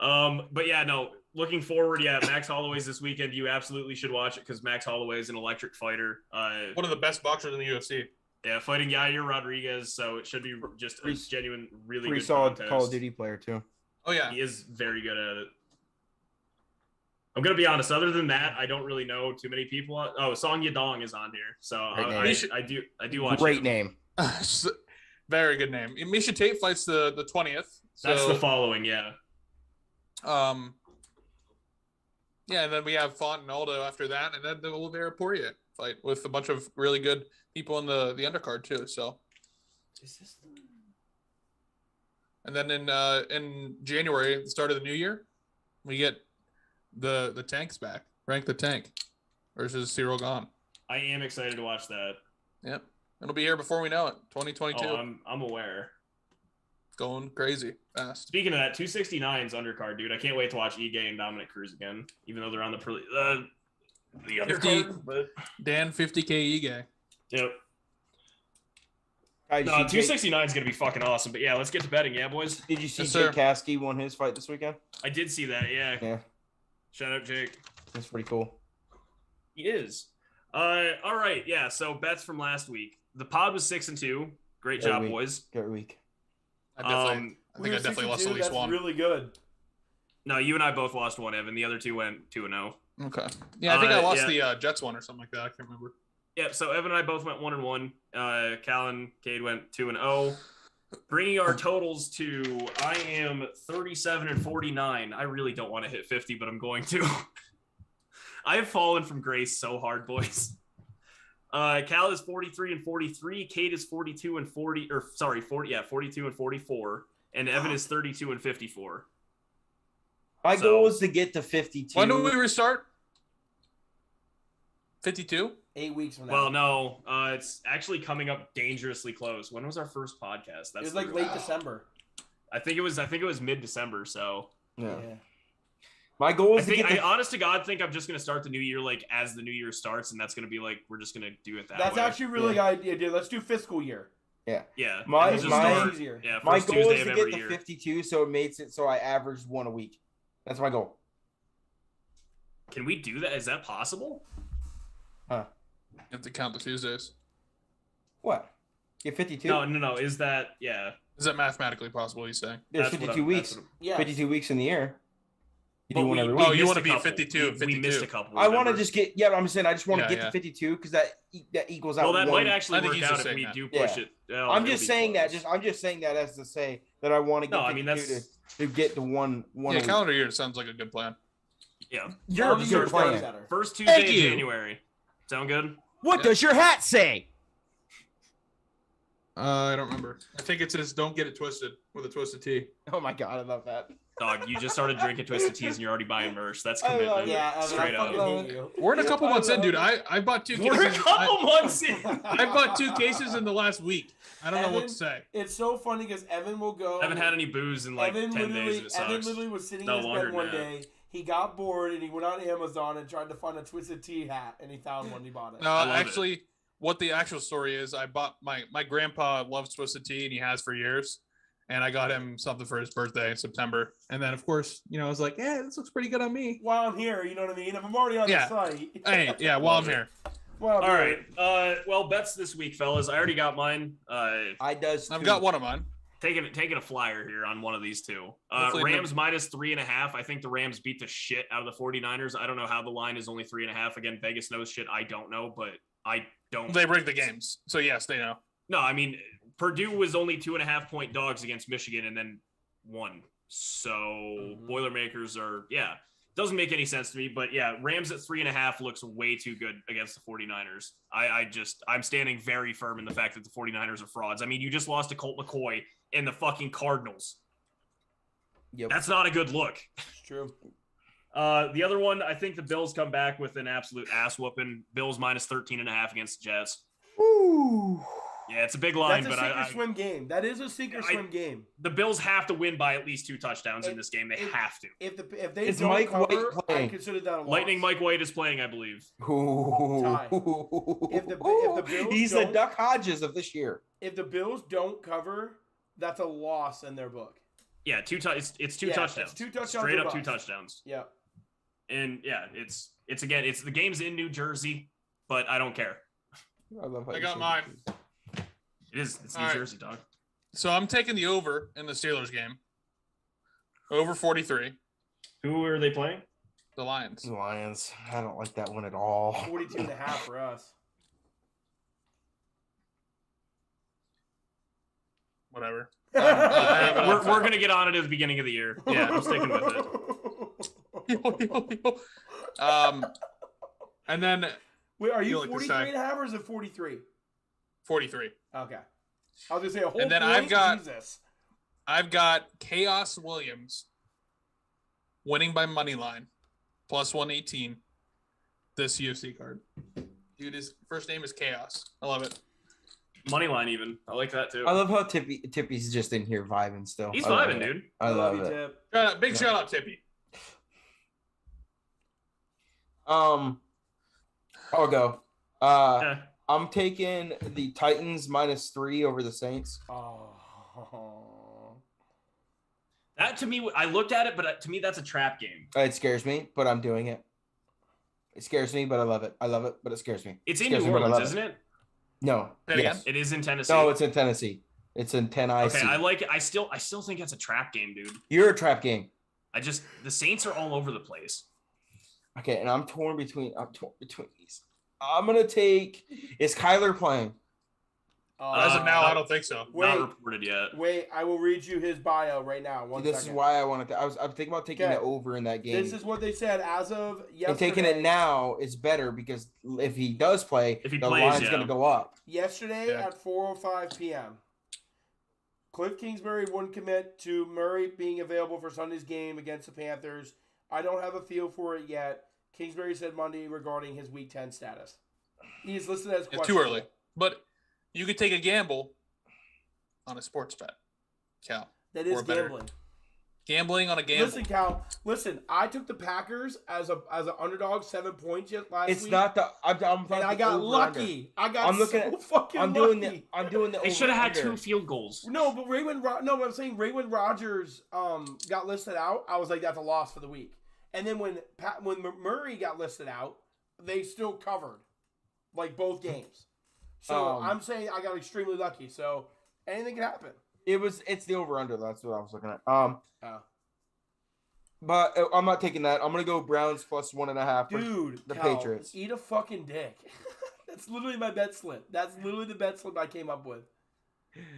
But yeah, no. Looking forward, Max Holloway's this weekend. You absolutely should watch it because Max Holloway is an electric fighter. One of the best boxers in the UFC. Yeah, fighting Yair Rodriguez, so it should be just a genuine, really good solid contest. Call of Duty player too. Oh yeah, he is very good at it. I'm gonna be honest. Other than that, I don't really know too many people. Oh, Song Yadong is on here, so I do watch. Great name. Very good name. Misha Tate fights the 20th. So, that's the following, yeah. Yeah, and then we have Font and Aldo after that, and then the Oliveira Poirier fight with a bunch of really good people in the undercard too. So, and then in January, the start of the new year, we get the tanks back. Rank the Tank versus Cyril Gahn. I am excited to watch that. Yep, it'll be here before we know it. 2022. Oh, I'm aware. Going crazy fast. Speaking of that, 269's undercard, dude. I can't wait to watch Ige and Dominic Cruz again, even though they're on the undercard. But Dan 50K Ige. Yep. No, 269 is gonna be fucking awesome. But yeah, let's get to betting, boys. Did you see Jake Kasky won his fight this weekend? I did see that. Yeah. Shout out Jake. That's pretty cool. He is. All right. Yeah. So bets from last week. The pod was 6-2. Great job, boys. Great week. I think I definitely lost at least one. Really good. No, you and I both lost one, Evan. The other two went 2-0. Okay. Yeah, I think I lost the Jets one or something like that. I can't remember. Yeah, so Evan and I both went 1-1. Cal and Cade went 2-0. Bringing our totals to, I am 37-49. I really don't want to hit 50, but I'm going to. I have fallen from grace so hard, boys. Cal is 43 and 43. Kate is 42 and 40, or sorry, 42 and 44. And Evan is 32 and 54. My goal is to get to 52. When do we restart? 52? 8 weeks from now. Well, no, it's actually coming up dangerously close. When was our first podcast? It was like late December. I think it was mid-December. So Yeah. My goal is I honest to God think I'm just gonna start the new year like as the new year starts, and that's gonna be like we're just gonna do it that way. That's actually really good idea, dude. Let's do fiscal year. Yeah. Yeah. My Just goal first is Tuesday to of get every to year. 52, so it makes it so I average one a week. That's my goal. Can we do that? Is that possible? Huh? You have to count the Tuesdays. What? Get 52? No. Is that Is that mathematically possible, you saying? There's That's what 52 weeks. Yeah. 52 weeks in the year. You do But one we- every we week. Oh, you missed want to a be couple. 52, We missed a 52. couple. I want to remember? just get. Yeah, I'm saying I just want to Yeah, get yeah. to 52 because that equals out. Well, that one. might I actually think work he's out just if saying we that. do push Yeah. it. Oh, I'm it'll just be saying that. close. I'm just saying that as to say that I want to get No, I mean, 52 to get to one. Yeah, a week. calendar year sounds like a good plan. Yeah. You're a Calendar good year plan. sounds better. First Tuesday Thank of you. January. Sound good? What Yeah. does your hat say? I don't remember. I think it says "Don't get it twisted" with a twisted T. Oh my god, I love that. Dog, you just started drinking Twisted Teas and you're already buying merch. That's I love commitment. it. Yeah, Evan, Straight I up. fucking hate you. We're in a couple I months in, love dude. it. I bought 2 We're a cases. couple months in. I bought 2 cases in the last week. I don't know what Evan, to say. It's so funny because Evan will go. I haven't had any booze in like Evan 10 days and it Evan sucks. literally was sitting No, in his longer bed one than that. day. He got bored and he went on Amazon and tried to find a Twisted Tea hat and he found one. He bought it. No, I love actually, what the actual story is, I bought my grandpa loves Twisted Tea and he has for years. And I got him something for his birthday in September. And then, of course, I was like, yeah, this looks pretty good on me. While I'm here, you know what I mean? If I'm already on Yeah. the site. Hey, yeah, while I'm here. Well, All right. Well, bets this week, fellas. I already got mine. I does. I've too. got one of mine. Taking a flyer here on one of these two. Hopefully Rams minus 3.5. I think the Rams beat the shit out of the 49ers. I don't know how the line is only 3.5. Again, Vegas knows shit. I don't know, but I don't. They break the games. So, yes, they know. No, I mean, Purdue was only 2.5-point dogs against Michigan and then won. So Boilermakers are, doesn't make any sense to me. But yeah, Rams at 3.5 looks way too good against the 49ers. I'm standing very firm in the fact that the 49ers are frauds. I mean, you just lost to Colt McCoy and the fucking Cardinals. Yep. That's not a good look. It's true. The other one, I think the Bills come back with an absolute ass whooping. Bills minus 13.5 against the Jets. Ooh. Yeah, it's a big line, That's a but sink or swim game. That is a sink or swim game. the Bills have to win by at least 2 touchdowns in this game. They have to. If they Is don't Mike White cover, I playing? consider that a loss. Lightning Mike White is playing, I believe. Ooh. Tie. If the Bills He's the don't- Duck Hodges of this year. If the Bills don't cover, that's a loss in their book. Yeah, it's two Yeah, touchdowns. it's 2 touchdowns Straight or up 2 bust. touchdowns. Yeah. And yeah, it's the game's in New Jersey, but I don't care. I love how I you got say mine. that. It's All New right. Jersey, dog. So, I'm taking the over in the Steelers game. Over 43. Who are they playing? The Lions. The Lions. I don't like that one at all. 42.5 for us. Whatever. We're gonna get on it at the beginning of the year. Yeah. I'm sticking with it. And then Wait, are you Feel like this 43.5 or is it 43? 43. Okay. I was gonna say a whole And then point. I've got- Jesus. I've got Chaos Williams winning by money line plus 118. This UFC card. Dude, his first name is Chaos. I love it. Money line even. I like that too. I love how Tippy's just in here vibing still. He's I love vibing, it. dude. I love you, it. Tip. Big shout out, Tippy. I'll go. Yeah. I'm taking the Titans minus 3 over the Saints. Oh. That to me, I looked at it, but to me, that's a trap game. It scares me, but I'm doing it. It scares me, but I love it. I love it, but it scares me. It's in Scares New me, but I Orleans, love isn't it? No. Say it Yes. It is in Tennessee. No, it's in Tennessee. It's in Tennessee. okay. I like it. I still think it's a trap game, dude. You're a trap game. The Saints are all over the place. Okay, and I'm torn between these. I'm gonna take. Is Kyler playing? As of now, I don't think so. Wait. Not reported yet. Wait, I will read you his bio right now. This is why I wanted to. I was thinking about taking Okay. the over in that game. This is what they said as of yesterday. And taking it now is better because if he does play, If he the plays, line's yeah. going to go up. Yesterday at 4:05 p.m. Cliff Kingsbury wouldn't commit to Murray being available for Sunday's game against the Panthers. I don't have a feel for it yet. Kingsbury said Monday regarding his Week 10 status. He's listed as questionable. Too early. But you could take a gamble on a sports bet, Cal. That is or better. gambling. Gambling on a gamble. Listen, Cal. Listen, I took the Packers as an underdog 7 points last week. It's not the. I'm and I got lucky. I got fucking I'm lucky. I'm doing the. They should have had over-under. 2 field goals. No, but I'm saying when Rodgers got listed out, I was like, that's a loss for the week. And then when Murray got listed out, they still covered, like both games. So I'm saying I got extremely lucky. So anything can happen. It's the over under. That's what I was looking at. But I'm not taking that. I'm gonna go Browns plus 1.5. Dude, the Cal, Patriots. Eat a fucking dick. That's literally my bet slip. That's literally the bet slip I came up with.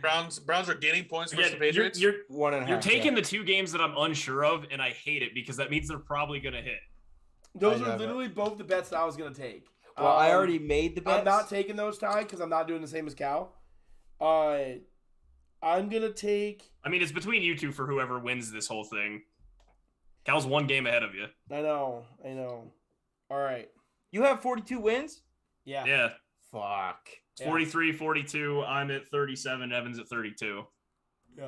Browns are gaining points versus the Patriots. You're 1.5. You're taking the 2 games that I'm unsure of, and I hate it because that means they're probably going to hit. Those are literally both the bets that I was going to take. Well, I already made the bets. I'm not taking those, Ty, because I'm not doing the same as Cal. I'm going to take... I mean, it's between you two for whoever wins this whole thing. Cal's 1 game ahead of you. I know. All right. You have 42 wins? Yeah. Yeah. Fuck. 43, 42. I'm at 37. Evan's at 32. Yeah.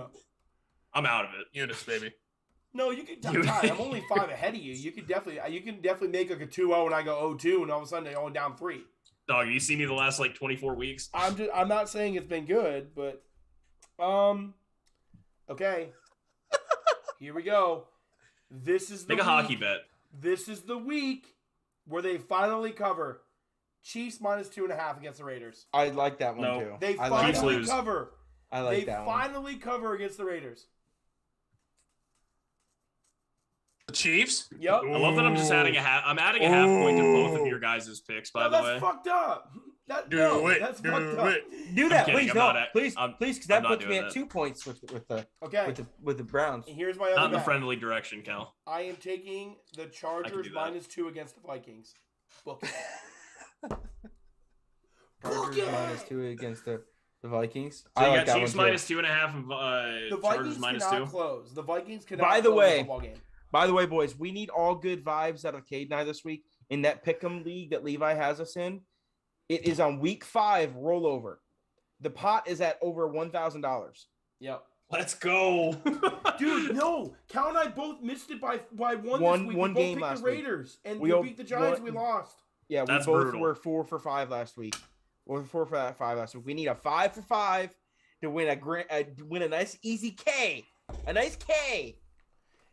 I'm out of it. Eunice, baby. No, you can. Ty, I'm only 5 ahead of you. You can definitely make like a 2-0 and I go 0-2 and all of a sudden they're only down 3. Dog, you see me the last like 24 weeks. I'm not saying it's been good, but okay. Here we go. This is the Make a hockey bet. This is the week where they finally cover. Chiefs minus 2.5 against the Raiders. I like that one too. They I finally like cover. I like that one. They finally cover against the Raiders. The Chiefs? Yep. I love that I'm just adding a half. I'm adding a half point to both of your guys' picks, by the way. That's fucked up. That's Do fucked up. Do that, kidding, please. I'm No, not please, because that I'm not puts me doing at that. 2 points with the Okay. Browns. And here's my Not other in the bet. friendly direction, Cal. I am taking the Chargers that. minus 2 against the Vikings. Book it. Chargers minus 2 against the Vikings. So I you like got that Chiefs one too. minus 2.5 and The Chargers Vikings minus cannot 2. close. The Vikings cannot By the close way, the football game. By the way, boys, we need all good vibes out of Cade and I this week in that pick'em league that Levi has us in. It is on week 5 rollover. The pot is at over $1,000. Yep. Let's go. Dude, no. Cal and I both missed it by one this week. One we both game picked last the week. Raiders, and We we all beat the Giants. won- We lost. Yeah, we That's both brutal. were 4 for 5 last week. 4 for 5 last week. We need a 5 for 5 to win a nice easy K. A nice K.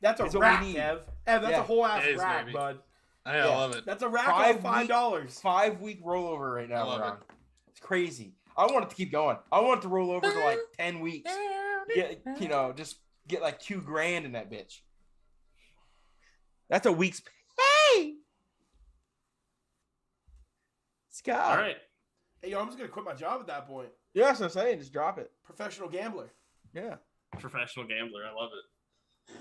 That's a It's what we rack, need. Ev. That's Yeah. a whole ass It is, rack, baby. bud. I Yeah. love it. That's a rack of $5 $5. 5-week rollover right I now. love We're it. on. It's crazy. I want it to keep going. I want it to roll over to like 10 weeks. Just get like $2,000 in that bitch. That's a week's pay. Scott. All right. Hey, yo, I'm just gonna quit my job at that point. Yeah, that's what I'm saying. Just drop it. Professional gambler. Yeah. Professional gambler. I love it.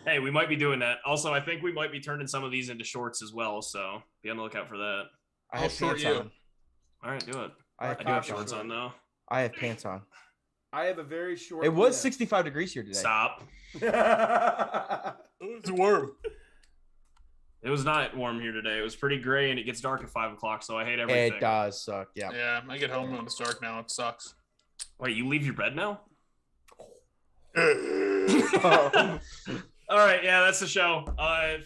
Hey, we might be doing that. Also, I think we might be turning some of these into shorts as well, so be on the lookout for that. I I'll have short pants you. on. All right, do it. I have I do have pants shorts on. on, though. I have pants on. I have a very short. It was penis. 65 degrees here today. Stop. It's warm. It was not warm here today. It was pretty gray, and it gets dark at 5 o'clock, so I hate everything. It does suck. Yeah. Yeah, I get home when it's dark now. It sucks. Wait, you leave your bed now? Oh. All right, yeah, that's the show.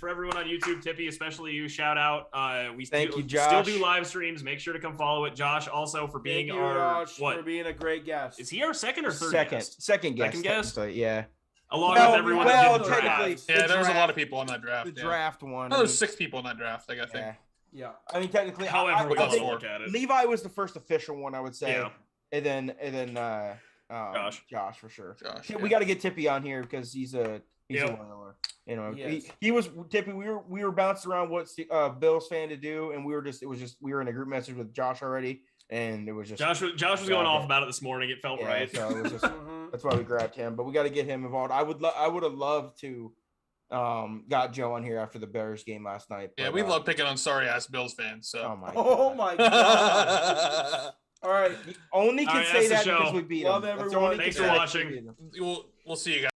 For everyone on YouTube, Tippy, especially you, shout out. We Thank still, you, Josh. still do live streams. Make sure to come follow it. Josh, also for being Thank you, our Josh, what? for being a great guest. Is he our second or third Second guest? guest. Second guest? technically, yeah. Along Well, with everyone well, that did the technically- draft. Yeah, The there was a lot draft- of people on that draft. The yeah. draft one. Oh, there's 6 people in that draft. I think. Yeah. Yeah. I mean, technically, However we I want to think look at it. Levi was the first official one, I would say. Yeah. And then Josh for sure. Josh, We yeah. got to get Tippy on here because he's a Yep. loner. You know, Yes. he was Tippy. We were bouncing around what Bills fan to do, and we were in a group message with Josh already, and it was just Josh was going off about it this morning. It felt right. So it was just that's why we grabbed him. But we got to get him involved. I would have loved to got Joe on here after the Bears game last night. Yeah, we love picking on sorry ass Bills fans. So oh my god. All right, you only can say that because we beat Love them. everyone. Thanks for watching. We'll see you guys.